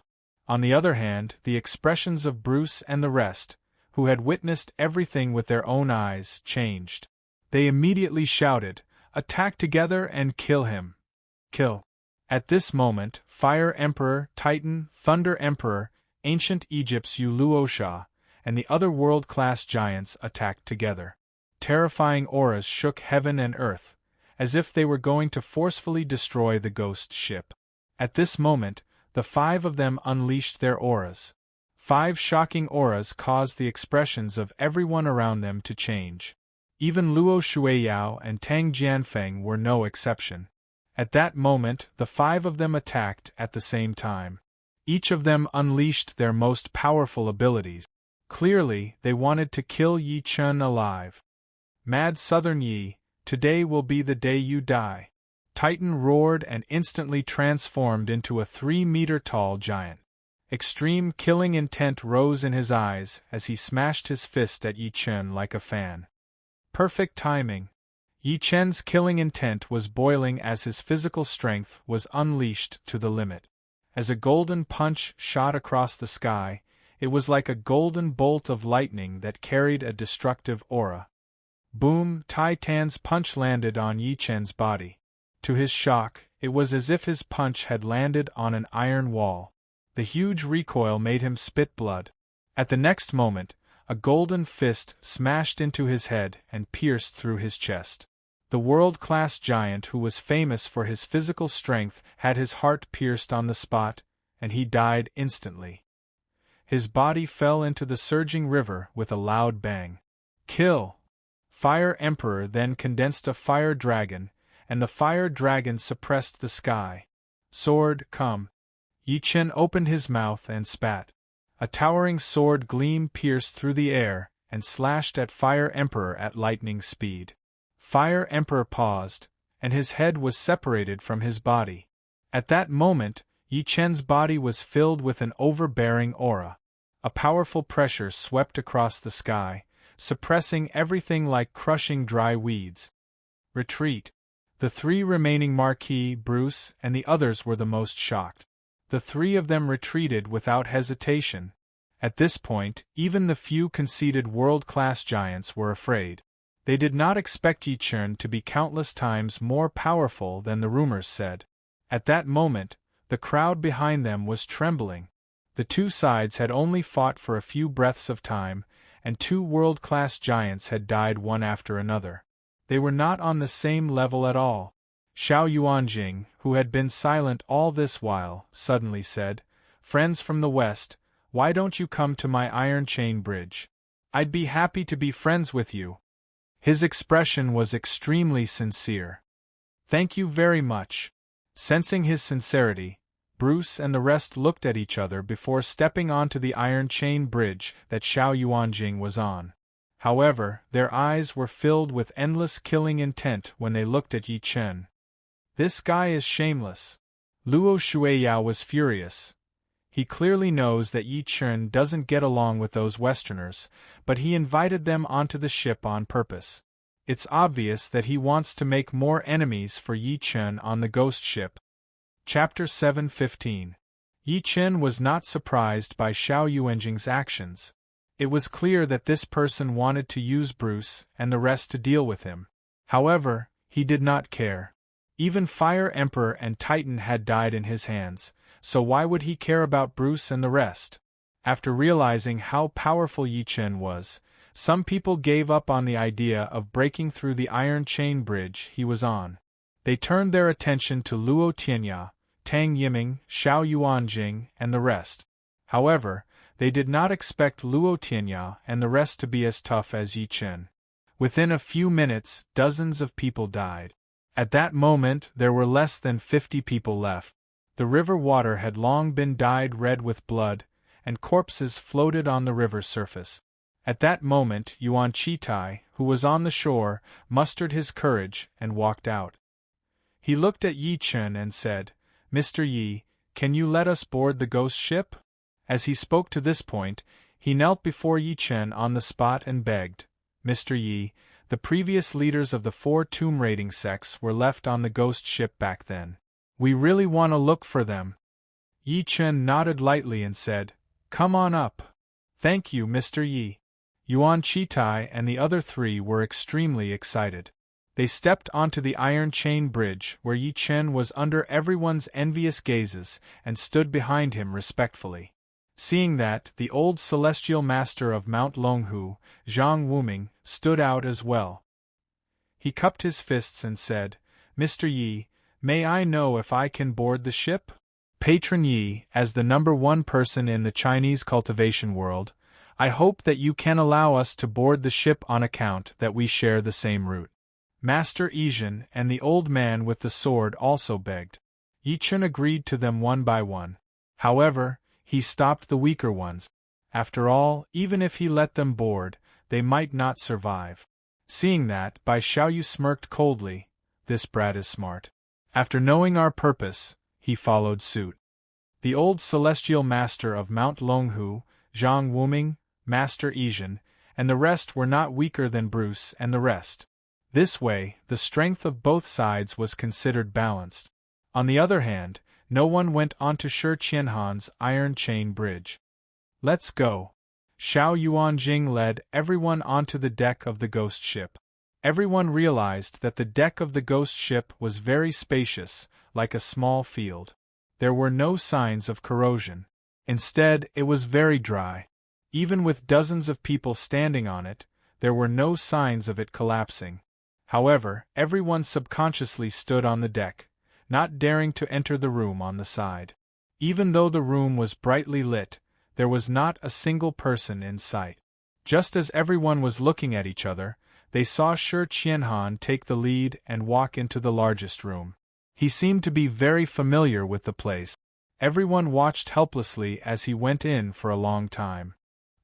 On the other hand, the expressions of Bruce and the rest, who had witnessed everything with their own eyes, changed. They immediately shouted, "Attack together and kill him! Kill!" At this moment, Fire Emperor, Titan, Thunder Emperor, Ancient Egypt's Uluosha, and the other world-class giants attacked together. Terrifying auras shook heaven and earth, as if they were going to forcefully destroy the ghost ship. At this moment, the 5 of them unleashed their auras. 5 shocking auras caused the expressions of everyone around them to change. Even Luo Shuiyao and Tang Jianfeng were no exception. At that moment, the 5 of them attacked at the same time. Each of them unleashed their most powerful abilities. Clearly, they wanted to kill Yi Chen alive. "Mad Southern Yi, today will be the day you die!" Titan roared and instantly transformed into a 3-meter-tall giant. Extreme killing intent rose in his eyes as he smashed his fist at Yi Chen like a fan. Perfect timing. Yi Chen's killing intent was boiling as his physical strength was unleashed to the limit. As a golden punch shot across the sky, it was like a golden bolt of lightning that carried a destructive aura. Boom! Tai Tan's punch landed on Yi Chen's body. To his shock, it was as if his punch had landed on an iron wall. The huge recoil made him spit blood. At the next moment, a golden fist smashed into his head and pierced through his chest. The world-class giant who was famous for his physical strength had his heart pierced on the spot, and he died instantly. His body fell into the surging river with a loud bang. "Kill!" Fire Emperor then condensed a fire dragon, and the fire dragon suppressed the sky. "Sword, come!" Yi Chen opened his mouth and spat. A towering sword gleam pierced through the air and slashed at Fire Emperor at lightning speed. Fire Emperor paused, and his head was separated from his body. At that moment, Yi Chen's body was filled with an overbearing aura. A powerful pressure swept across the sky, suppressing everything like crushing dry weeds. Retreat. The 3 remaining Marquis, Bruce, and the others were the most shocked. The 3 of them retreated without hesitation. At this point, even the few conceited world-class giants were afraid. They did not expect Yi Chen to be countless times more powerful than the rumors said. At that moment, the crowd behind them was trembling. The 2 sides had only fought for a few breaths of time, and 2 world-class giants had died one after another. They were not on the same level at all. Xiao Yuanjing, who had been silent all this while, suddenly said, "Friends from the West, why don't you come to my iron chain bridge? I'd be happy to be friends with you." His expression was extremely sincere. "Thank you very much." Sensing his sincerity, Bruce and the rest looked at each other before stepping onto the iron chain bridge that Xiao Yuanjing was on. However, their eyes were filled with endless killing intent when they looked at Yi Chen. "This guy is shameless." Luo Shuiyao was furious. He clearly knows that Yi Chen doesn't get along with those Westerners, but he invited them onto the ship on purpose. It's obvious that he wants to make more enemies for Yi Chen on the ghost ship. Chapter 7:15. Yi Chen was not surprised by Xiao Yuanjing's actions. It was clear that this person wanted to use Bruce and the rest to deal with him. However, he did not care. Even Fire Emperor and Titan had died in his hands, so why would he care about Bruce and the rest? After realizing how powerful Yi Chen was, some people gave up on the idea of breaking through the iron chain bridge he was on. They turned their attention to Luo Tianya, Tang Yiming, Xiao Yuanjing, and the rest. However, they did not expect Luo Tianya and the rest to be as tough as Yi Chen. Within a few minutes, dozens of people died. At that moment, there were less than 50 people left. The river water had long been dyed red with blood, and corpses floated on the river surface. At that moment, Yuan Chitai, who was on the shore, mustered his courage and walked out. He looked at Yi Chen and said, "Mr. Yi, can you let us board the ghost ship?" As he spoke to this point, he knelt before Yi Chen on the spot and begged, "Mr. Yi, the previous leaders of the 4 tomb raiding sects were left on the ghost ship back then. We really want to look for them." Yi Chen nodded lightly and said, "Come on up." "Thank you, Mr. Yi." Yuan Chitai and the other 3 were extremely excited. They stepped onto the iron chain bridge where Yi Chen was under everyone's envious gazes and stood behind him respectfully. Seeing that, the old celestial master of Mount Longhu, Zhang Wuming, stood out as well. He cupped his fists and said, "Mr. Yi, may I know if I can board the ship?" "Patron Yi, as the #1 person in the Chinese cultivation world, I hope that you can allow us to board the ship on account that we share the same route." Master Yizhen and the old man with the sword also begged. Yi Chen agreed to them one by one. However, he stopped the weaker ones. After all, even if he let them board, they might not survive. Seeing that, Bai Xiaoyu smirked coldly. "This brat is smart." After knowing our purpose, he followed suit. The old celestial master of Mount Longhu, Zhang Wuming, Master Yizhen, and the rest were not weaker than Bruce and the rest. This way, the strength of both sides was considered balanced. On the other hand, no one went onto Shi Qianhan's iron chain bridge. "Let's go." Xiao Yuanjing led everyone onto the deck of the ghost ship. Everyone realized that the deck of the ghost ship was very spacious, like a small field. There were no signs of corrosion. Instead, it was very dry. Even with dozens of people standing on it, there were no signs of it collapsing. However, everyone subconsciously stood on the deck, not daring to enter the room on the side. Even though the room was brightly lit, there was not a single person in sight. Just as everyone was looking at each other, they saw Shi Qianhan take the lead and walk into the largest room. He seemed to be very familiar with the place. Everyone watched helplessly as he went in for a long time.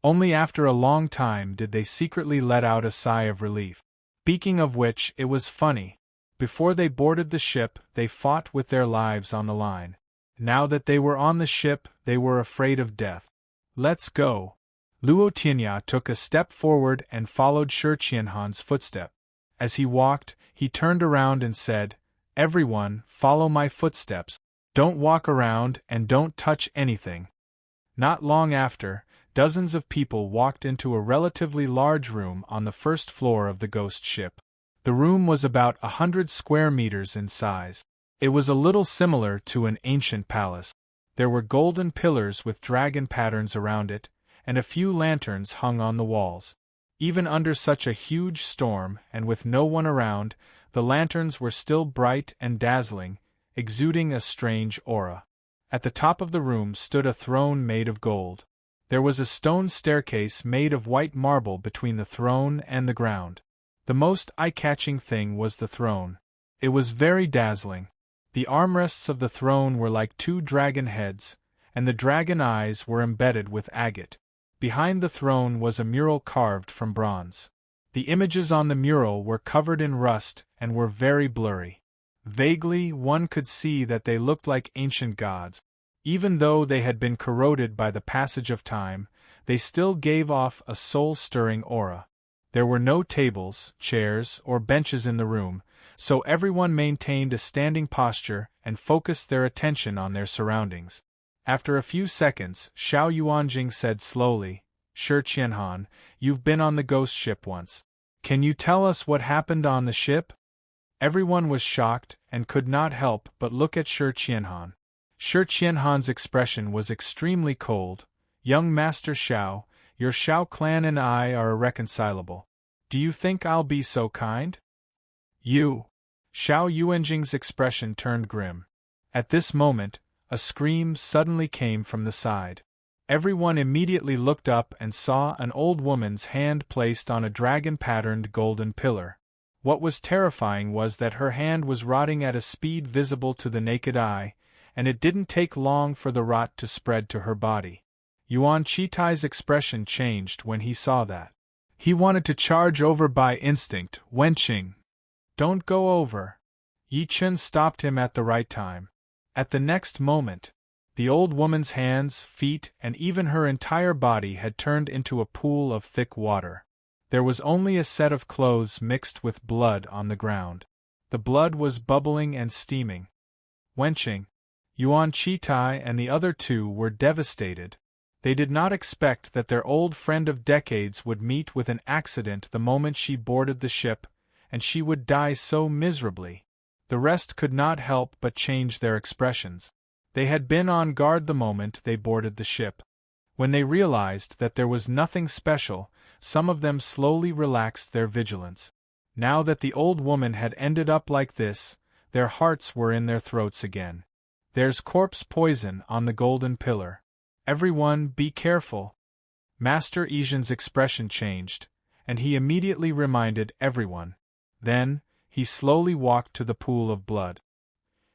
Only after a long time did they secretly let out a sigh of relief. Speaking of which, it was funny. Before they boarded the ship, they fought with their lives on the line. Now that they were on the ship, they were afraid of death. "Let's go." Luo Tianya took a step forward and followed Shi Qianhan's footstep. As he walked, he turned around and said, "Everyone, follow my footsteps. Don't walk around and don't touch anything." Not long after, dozens of people walked into a relatively large room on the first floor of the ghost ship. The room was about 100 square meters in size. It was a little similar to an ancient palace. There were golden pillars with dragon patterns around it, and a few lanterns hung on the walls. Even under such a huge storm and with no one around, the lanterns were still bright and dazzling, exuding a strange aura. At the top of the room stood a throne made of gold. There was a stone staircase made of white marble between the throne and the ground. The most eye-catching thing was the throne. It was very dazzling. The armrests of the throne were like 2 dragon heads, and the dragon eyes were embedded with agate. Behind the throne was a mural carved from bronze. The images on the mural were covered in rust and were very blurry. Vaguely, one could see that they looked like ancient gods. Even though they had been corroded by the passage of time, they still gave off a soul-stirring aura. There were no tables, chairs, or benches in the room, so everyone maintained a standing posture and focused their attention on their surroundings. After a few seconds, Xiao Yuanjing said slowly, "Shi Qianhan, you've been on the ghost ship once. Can you tell us what happened on the ship?" Everyone was shocked and could not help but look at Shi Qianhan. Shi Qianhan's expression was extremely cold. "Young Master Xiao, your Xiao clan and I are irreconcilable. Do you think I'll be so kind?" "You." Xiao Yuanjing's expression turned grim. At this moment, a scream suddenly came from the side. Everyone immediately looked up and saw an old woman's hand placed on a dragon-patterned golden pillar. What was terrifying was that her hand was rotting at a speed visible to the naked eye, and it didn't take long for the rot to spread to her body. Yuan Chitai's expression changed when he saw that. He wanted to charge over by instinct. "Wenqing! Don't go over!" Yi Chen stopped him at the right time. At the next moment, The old woman's hands, feet, and even her entire body had turned into a pool of thick water. There was only a set of clothes mixed with blood on the ground. The blood was bubbling and steaming. Wenching, Yuan Chitai and the other two were devastated. They did not expect that their old friend of decades would meet with an accident the moment she boarded the ship, and she would die so miserably. The rest could not help but change their expressions. They had been on guard the moment they boarded the ship. When they realized that there was nothing special, some of them slowly relaxed their vigilance. Now that the old woman had ended up like this, their hearts were in their throats again. There's corpse poison on the golden pillar. Everyone, be careful. Master Izhan's expression changed, and he immediately reminded everyone. Then, he slowly walked to the pool of blood.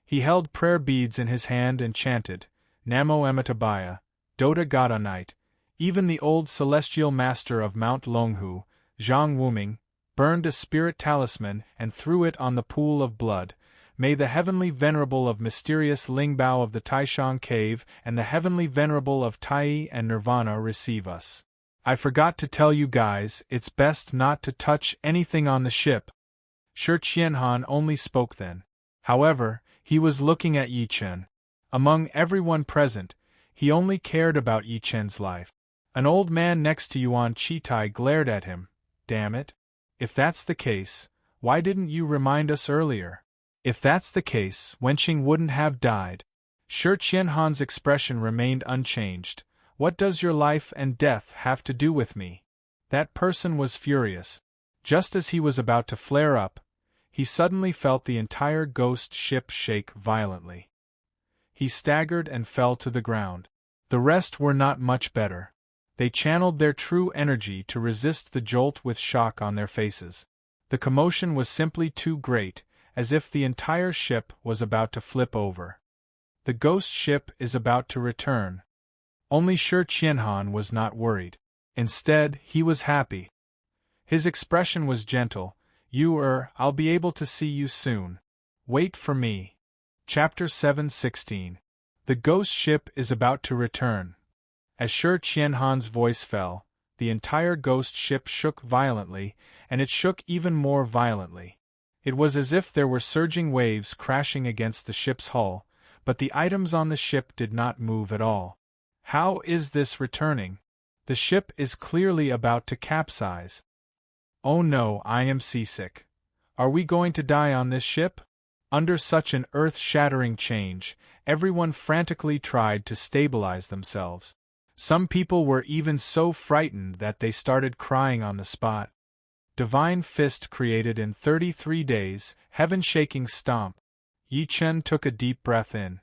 He held prayer beads in his hand and chanted, Namo Amitabhaya, Dota Gata Night. Even the old celestial master of Mount Longhu, Zhang Wuming, burned a spirit talisman and threw it on the pool of blood. May the heavenly venerable of mysterious Lingbao of the Taishang cave and the heavenly venerable of Tai and Nirvana receive us. I forgot to tell you guys, it's best not to touch anything on the ship. Shi Qianhan only spoke then. However, he was looking at Yi Chen. Among everyone present, he only cared about Yi Chen's life. An old man next to Yuan Chitai glared at him. Damn it. If that's the case, why didn't you remind us earlier? If that's the case, Wenqing wouldn't have died. Shi Qianhan's expression remained unchanged. What does your life and death have to do with me? That person was furious. Just as he was about to flare up, he suddenly felt the entire ghost ship shake violently. He staggered and fell to the ground. The rest were not much better. They channeled their true energy to resist the jolt with shock on their faces. The commotion was simply too great, as if the entire ship was about to flip over. The ghost ship is about to return. Only Shi Qianhan was not worried. Instead, he was happy. His expression was gentle. I'll be able to see you soon. Wait for me. Chapter 7:16. The ghost ship is about to return. As Shi Qianhan's voice fell, the entire ghost ship shook violently, and it shook even more violently. It was as if there were surging waves crashing against the ship's hull, but the items on the ship did not move at all. How is this returning? The ship is clearly about to capsize. Oh no, I am seasick. Are we going to die on this ship? Under such an earth-shattering change, everyone frantically tried to stabilize themselves. Some people were even so frightened that they started crying on the spot. Divine fist created in 33 days, heaven-shaking stomp. Yi Chen took a deep breath in.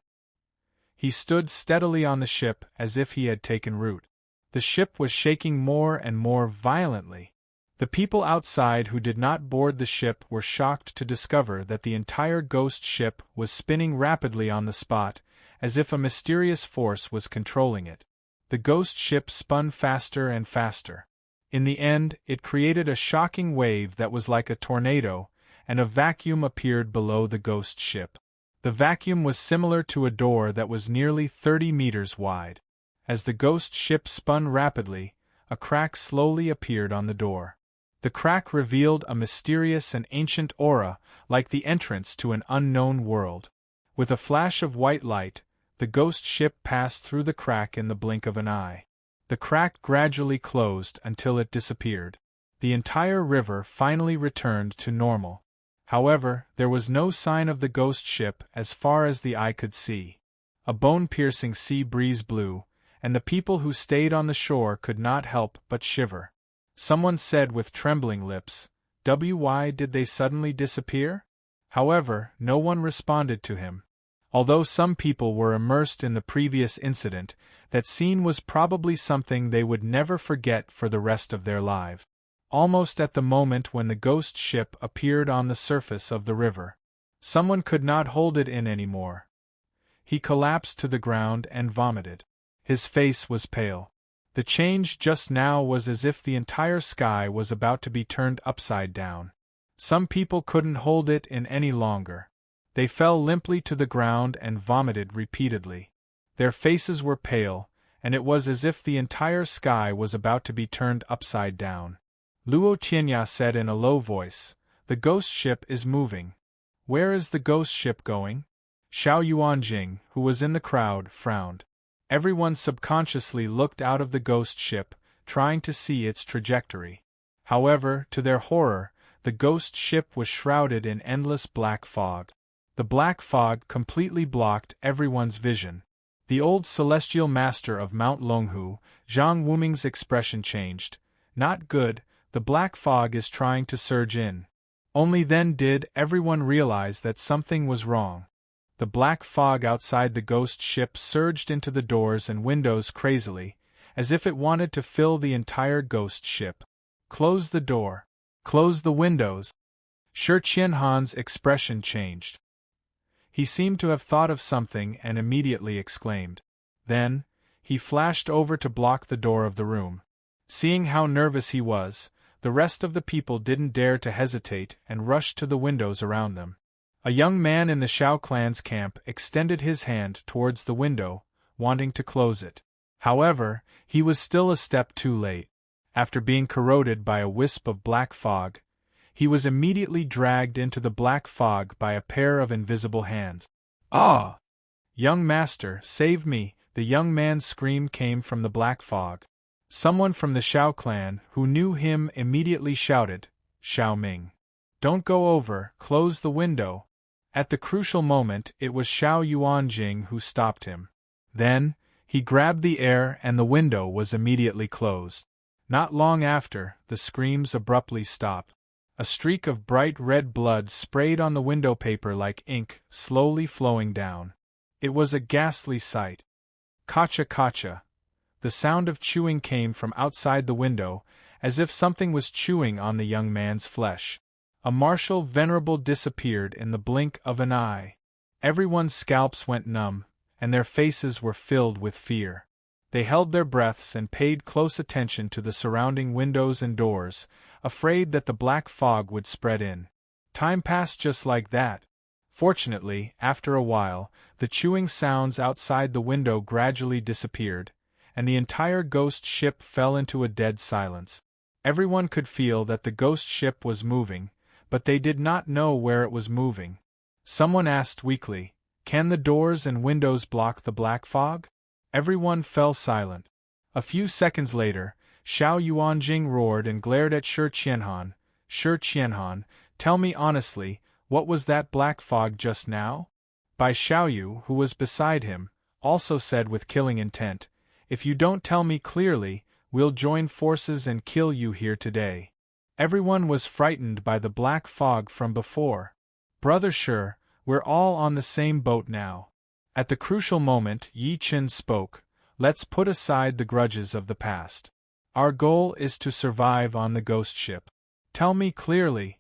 He stood steadily on the ship as if he had taken root. The ship was shaking more and more violently. The people outside who did not board the ship were shocked to discover that the entire ghost ship was spinning rapidly on the spot, as if a mysterious force was controlling it. The ghost ship spun faster and faster. In the end, it created a shocking wave that was like a tornado, and a vacuum appeared below the ghost ship. The vacuum was similar to a door that was nearly 30 meters wide. As the ghost ship spun rapidly, a crack slowly appeared on the door. The crack revealed a mysterious and ancient aura, like the entrance to an unknown world. With a flash of white light, the ghost ship passed through the crack in the blink of an eye. The crack gradually closed until it disappeared. The entire river finally returned to normal. However, there was no sign of the ghost ship as far as the eye could see. A bone-piercing sea breeze blew, and the people who stayed on the shore could not help but shiver. Someone said with trembling lips, "Why did they suddenly disappear?" However, no one responded to him. Although some people were immersed in the previous incident, that scene was probably something they would never forget for the rest of their lives. Almost at the moment when the ghost ship appeared on the surface of the river, someone could not hold it in anymore. He collapsed to the ground and vomited. His face was pale. The change just now was as if the entire sky was about to be turned upside down. Some people couldn't hold it in any longer. They fell limply to the ground and vomited repeatedly. Their faces were pale, and it was as if the entire sky was about to be turned upside down. Luo Tianya said in a low voice, "The ghost ship is moving." "Where is the ghost ship going?" Xiao Yuanjing, who was in the crowd, frowned. Everyone subconsciously looked out of the ghost ship, trying to see its trajectory. However, to their horror, the ghost ship was shrouded in endless black fog. The black fog completely blocked everyone's vision. The old celestial master of Mount Longhu, Zhang Wuming's expression changed. "Not good, the black fog is trying to surge in." Only then did everyone realize that something was wrong. The black fog outside the ghost ship surged into the doors and windows crazily, as if it wanted to fill the entire ghost ship. "Close the door. Close the windows." Shi Qianhan's expression changed. He seemed to have thought of something and immediately exclaimed. Then, he flashed over to block the door of the room. Seeing how nervous he was, the rest of the people didn't dare to hesitate and rushed to the windows around them. A young man in the Shao clan's camp extended his hand towards the window, wanting to close it. However, he was still a step too late. After being corroded by a wisp of black fog, he was immediately dragged into the black fog by a pair of invisible hands. "Ah! Young master, save me!" The young man's scream came from the black fog. Someone from the Shao clan, who knew him, immediately shouted, "Xiao Ming! Don't go over, close the window!" At the crucial moment, it was Xiao Yuanjing who stopped him. Then, he grabbed the air and the window was immediately closed. Not long after, the screams abruptly stopped. A streak of bright red blood sprayed on the window paper like ink, slowly flowing down. It was a ghastly sight. "Kacha kacha!" The sound of chewing came from outside the window, as if something was chewing on the young man's flesh. A martial venerable disappeared in the blink of an eye. Everyone's scalps went numb, and their faces were filled with fear. They held their breaths and paid close attention to the surrounding windows and doors, afraid that the black fog would spread in. Time passed just like that. Fortunately, after a while, the chewing sounds outside the window gradually disappeared, and the entire ghost ship fell into a dead silence. Everyone could feel that the ghost ship was moving, but they did not know where it was moving. Someone asked weakly, "Can the doors and windows block the black fog?" Everyone fell silent. A few seconds later, Xiao Yuanjing roared and glared at Shi Qianhan. "Shi Qianhan, tell me honestly, what was that black fog just now?" Bai Xiaoyu, who was beside him, also said with killing intent, "If you don't tell me clearly, we'll join forces and kill you here today." Everyone was frightened by the black fog from before. "Brother Shi, we're all on the same boat now." At the crucial moment, Yi Qin spoke, "Let's put aside the grudges of the past. Our goal is to survive on the ghost ship. Tell me clearly."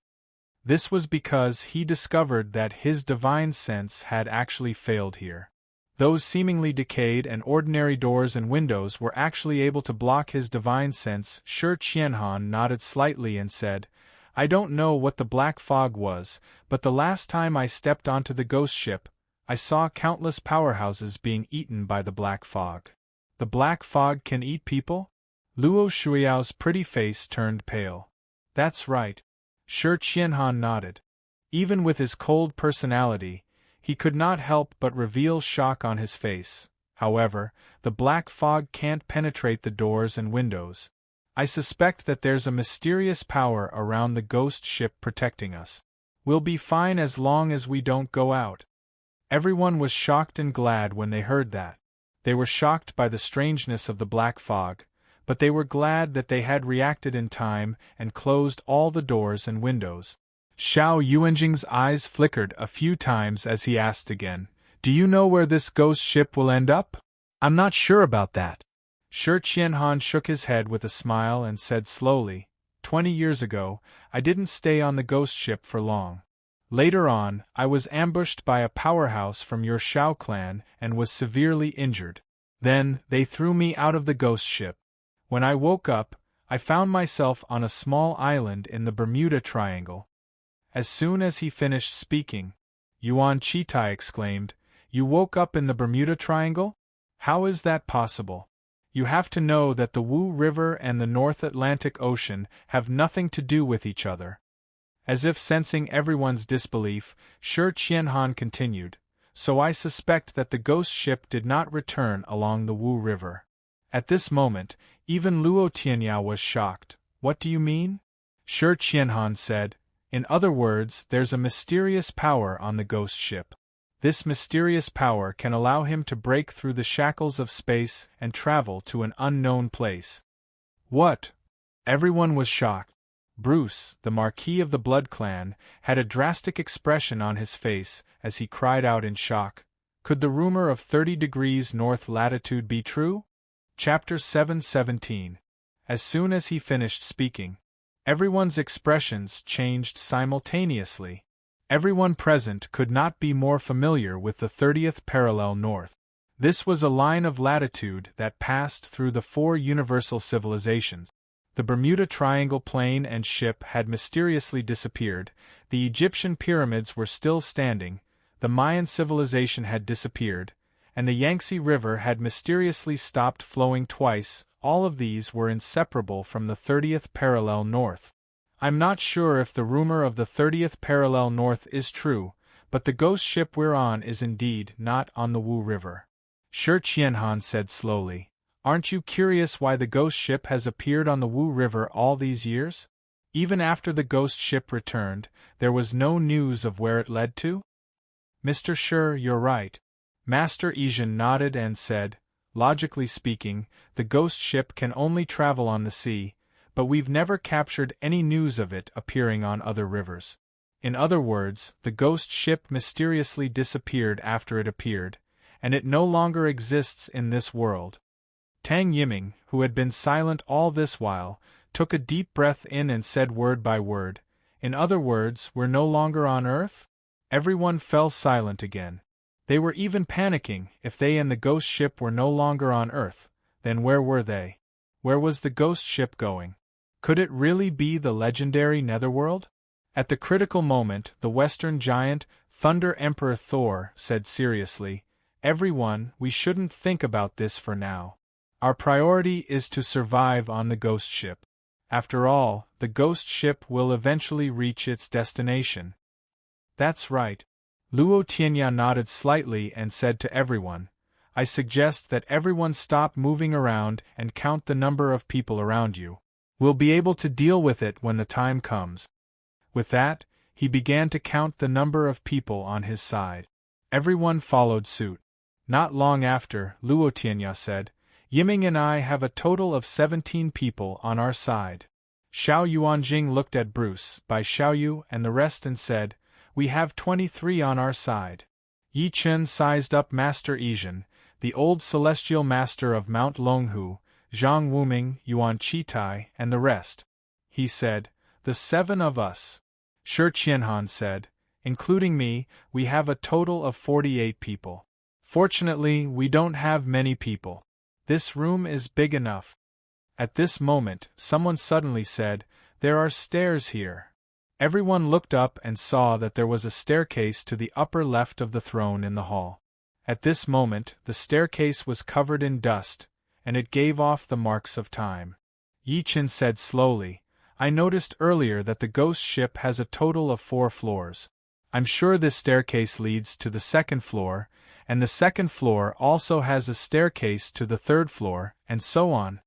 This was because he discovered that his divine sense had actually failed here. Those seemingly decayed and ordinary doors and windows were actually able to block his divine sense. Shi Qianhan nodded slightly and said, "I don't know what the black fog was, but the last time I stepped onto the ghost ship, I saw countless powerhouses being eaten by the black fog." "The black fog can eat people?" Luo Shuiao's pretty face turned pale. "That's right." Shi Qianhan nodded. Even with his cold personality, he could not help but reveal shock on his face. "However, the black fog can't penetrate the doors and windows. I suspect that there's a mysterious power around the ghost ship protecting us. We'll be fine as long as we don't go out." Everyone was shocked and glad when they heard that. They were shocked by the strangeness of the black fog, but they were glad that they had reacted in time and closed all the doors and windows. Xiao Yuanjing's eyes flickered a few times as he asked again, "Do you know where this ghost ship will end up?" "I'm not sure about that." Shi Qianhan shook his head with a smile and said slowly, 20 years ago, I didn't stay on the ghost ship for long. Later on, I was ambushed by a powerhouse from your Shao clan and was severely injured. Then, they threw me out of the ghost ship. When I woke up, I found myself on a small island in the Bermuda Triangle." As soon as he finished speaking, Yuan Chitai exclaimed, "You woke up in the Bermuda Triangle?" How is that possible? You have to know that the Wu River and the North Atlantic Ocean have nothing to do with each other. As if sensing everyone's disbelief, Shi Qianhan continued, so I suspect that the ghost ship did not return along the Wu River. At this moment, even Luo Tianya was shocked. What do you mean? Shi Qianhan said, in other words, there's a mysterious power on the ghost ship. This mysterious power can allow him to break through the shackles of space and travel to an unknown place. What? Everyone was shocked. Bruce, the Marquis of the Blood Clan, had a drastic expression on his face as he cried out in shock. Could the rumor of 30 degrees north latitude be true? Chapter 7:17. As soon as he finished speaking, everyone's expressions changed simultaneously. Everyone present could not be more familiar with the 30th parallel north. This was a line of latitude that passed through the 4 universal civilizations. The Bermuda Triangle plane and ship had mysteriously disappeared, the Egyptian pyramids were still standing, the Mayan civilization had disappeared, and the Yangtze River had mysteriously stopped flowing twice. All of these were inseparable from the 30th parallel north. I'm not sure if the rumor of the 30th parallel north is true, but the ghost ship we're on is indeed not on the Wu River. Shi Qianhan said slowly. Aren't you curious why the ghost ship has appeared on the Wu River all these years? Even after the ghost ship returned, there was no news of where it led to? Mr. Shi, you're right. Master Izhen nodded and said, logically speaking, the ghost ship can only travel on the sea, but we've never captured any news of it appearing on other rivers. In other words, the ghost ship mysteriously disappeared after it appeared, and it no longer exists in this world. Tang Yiming, who had been silent all this while, took a deep breath in and said word by word, in other words, we're no longer on Earth? Everyone fell silent again. They were even panicking. If they and the ghost ship were no longer on Earth, then where were they? Where was the ghost ship going? Could it really be the legendary Netherworld? At the critical moment, the Western giant, Thunder Emperor Thor, said seriously, everyone, we shouldn't think about this for now. Our priority is to survive on the ghost ship. After all, the ghost ship will eventually reach its destination. That's right. Luo Tianya nodded slightly and said to everyone, I suggest that everyone stop moving around and count the number of people around you. We'll be able to deal with it when the time comes. With that, he began to count the number of people on his side. Everyone followed suit. Not long after, Luo Tianya said, Yiming and I have a total of 17 people on our side. Xiao Yuanjing looked at Bruce, Bai Xiaoyu and the rest and said, we have 23 on our side. Yi Chen sized up Master Izhen, the old celestial master of Mount Longhu, Zhang Wuming, Yuan Chitai, and the rest. He said, the 7 of us. Shi Qianhan said, including me, we have a total of 48 people. Fortunately, we don't have many people. This room is big enough. At this moment, someone suddenly said, there are stairs here. Everyone looked up and saw that there was a staircase to the upper left of the throne in the hall. At this moment, the staircase was covered in dust, and it gave off the marks of time. Yi Chen said slowly, I noticed earlier that the ghost ship has a total of 4 floors. I'm sure this staircase leads to the 2nd floor, and the 2nd floor also has a staircase to the 3rd floor, and so on.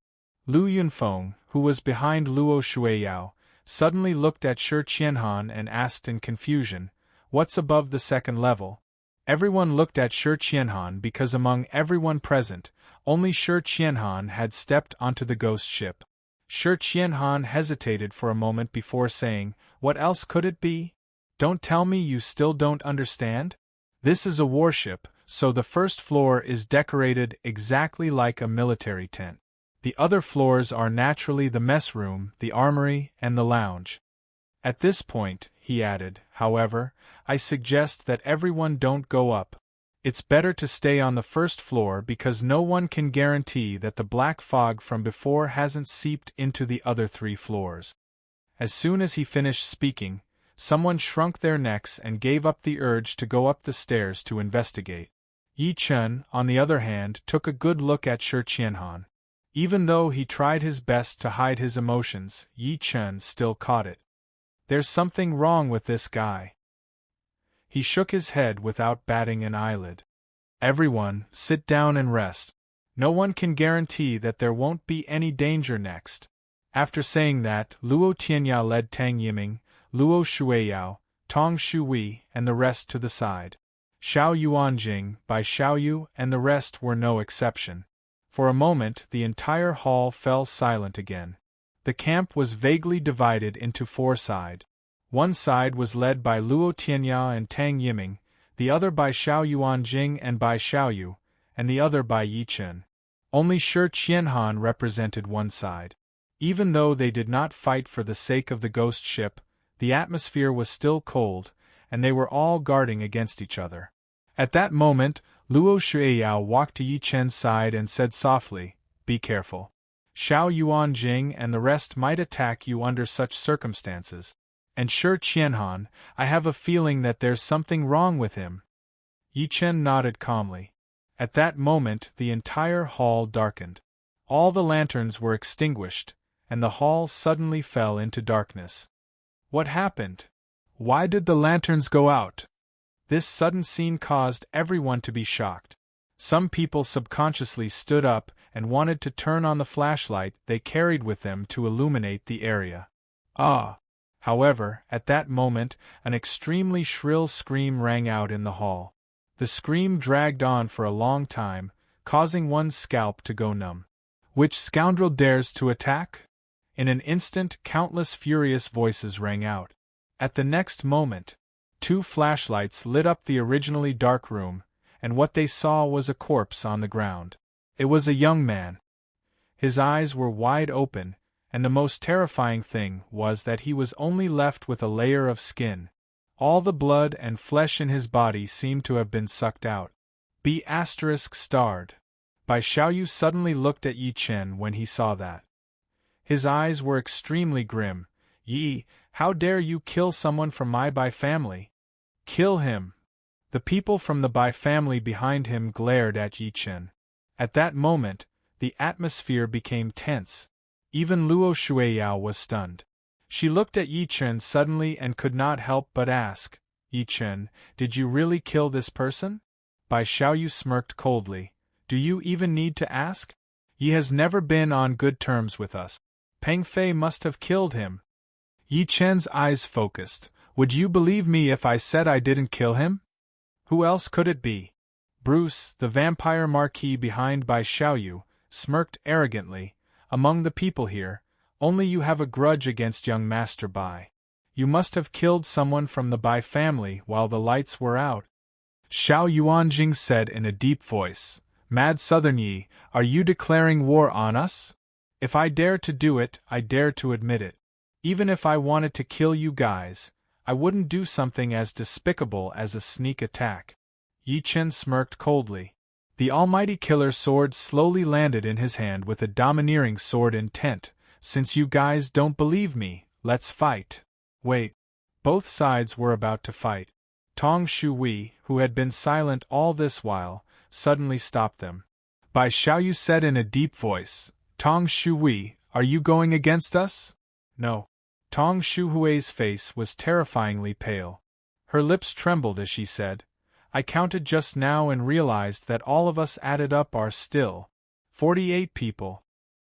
Lu Yunfeng, who was behind Luo Shuiyao, suddenly looked at Shi Qianhan and asked in confusion, what's above the 2nd level? Everyone looked at Shi Qianhan because among everyone present, only Shi Qianhan had stepped onto the ghost ship. Shi Qianhan hesitated for a moment before saying, what else could it be? Don't tell me you still don't understand? This is a warship, so the 1st floor is decorated exactly like a military tent. The other floors are naturally the mess room, the armory, and the lounge. At this point, he added, however, I suggest that everyone don't go up. It's better to stay on the 1st floor because no one can guarantee that the black fog from before hasn't seeped into the other 3 floors. As soon as he finished speaking, someone shrunk their necks and gave up the urge to go up the stairs to investigate. Yi Chen, on the other hand, took a good look at Shi Qianhan. Even though he tried his best to hide his emotions, Yi Chen still caught it. There's something wrong with this guy. He shook his head without batting an eyelid. Everyone, sit down and rest. No one can guarantee that there won't be any danger next. After saying that, Luo Tianyao led Tang Yiming, Luo Shuiyao, Tong Shuwei, and the rest to the side. Xiao Yuanjing, Bai Xiaoyu, and the rest were no exception. For a moment, the entire hall fell silent again. The camp was vaguely divided into four sides. One side was led by Luo Tianyao and Tang Yiming, the other by Xiao Yuanjing and Bai Xiaoyu, and the other by Yi Chen. Only Shi Qianhan represented one side. Even though they did not fight for the sake of the ghost ship, the atmosphere was still cold, and they were all guarding against each other. At that moment, Luo Shuiyao walked to Yi Chen's side and said softly, "Be careful. Xiao Yuanjing and the rest might attack you under such circumstances. And Shi Qianhan, I have a feeling that there's something wrong with him." Yi Chen nodded calmly. At that moment, the entire hall darkened. All the lanterns were extinguished, and the hall suddenly fell into darkness. What happened? Why did the lanterns go out? This sudden scene caused everyone to be shocked. Some people subconsciously stood up and wanted to turn on the flashlight they carried with them to illuminate the area. However, at that moment, an extremely shrill scream rang out in the hall. The scream dragged on for a long time, causing one's scalp to go numb. "Which scoundrel dares to attack?" In an instant, countless furious voices rang out. At the next moment, 2 flashlights lit up the originally dark room, and what they saw was a corpse on the ground. It was a young man. His eyes were wide open, and the most terrifying thing was that he was only left with a layer of skin. All the blood and flesh in his body seemed to have been sucked out. B****. Bai Xiaoyu suddenly looked at Yi Chen when he saw that. His eyes were extremely grim. "Yi, how dare you kill someone from my Bai family? Kill him!" The people from the Bai family behind him glared at Yi Chen. At that moment, the atmosphere became tense. Even Luo Shuiyao was stunned. She looked at Yi Chen suddenly and could not help but ask, "Yi Chen, did you really kill this person?" Bai Xiaoyu smirked coldly. "Do you even need to ask? Yi has never been on good terms with us. Peng Fei must have killed him." Yi Chen's eyes focused. "Would you believe me if I said I didn't kill him? Who else could it be?" Bruce, the vampire marquis behind Bai Xiaoyu, smirked arrogantly. "Among the people here, only you have a grudge against young Master Bai. You must have killed someone from the Bai family while the lights were out." Xiao Yuanjing said in a deep voice, "Mad Southern Yi, are you declaring war on us? If I dare to do it, I dare to admit it. Even if I wanted to kill you guys, I wouldn't do something as despicable as a sneak attack." Yi Chen smirked coldly. The almighty killer sword slowly landed in his hand with a domineering sword intent. "Since you guys don't believe me, let's fight." Wait. Both sides were about to fight. Tong Shuwei, who had been silent all this while, suddenly stopped them. Bai Xiaoyu said in a deep voice, "Tong Shuwei, are you going against us?" "No." Tong Shuhui's face was terrifyingly pale. Her lips trembled as she said, "I counted just now and realized that all of us added up are still 48 people.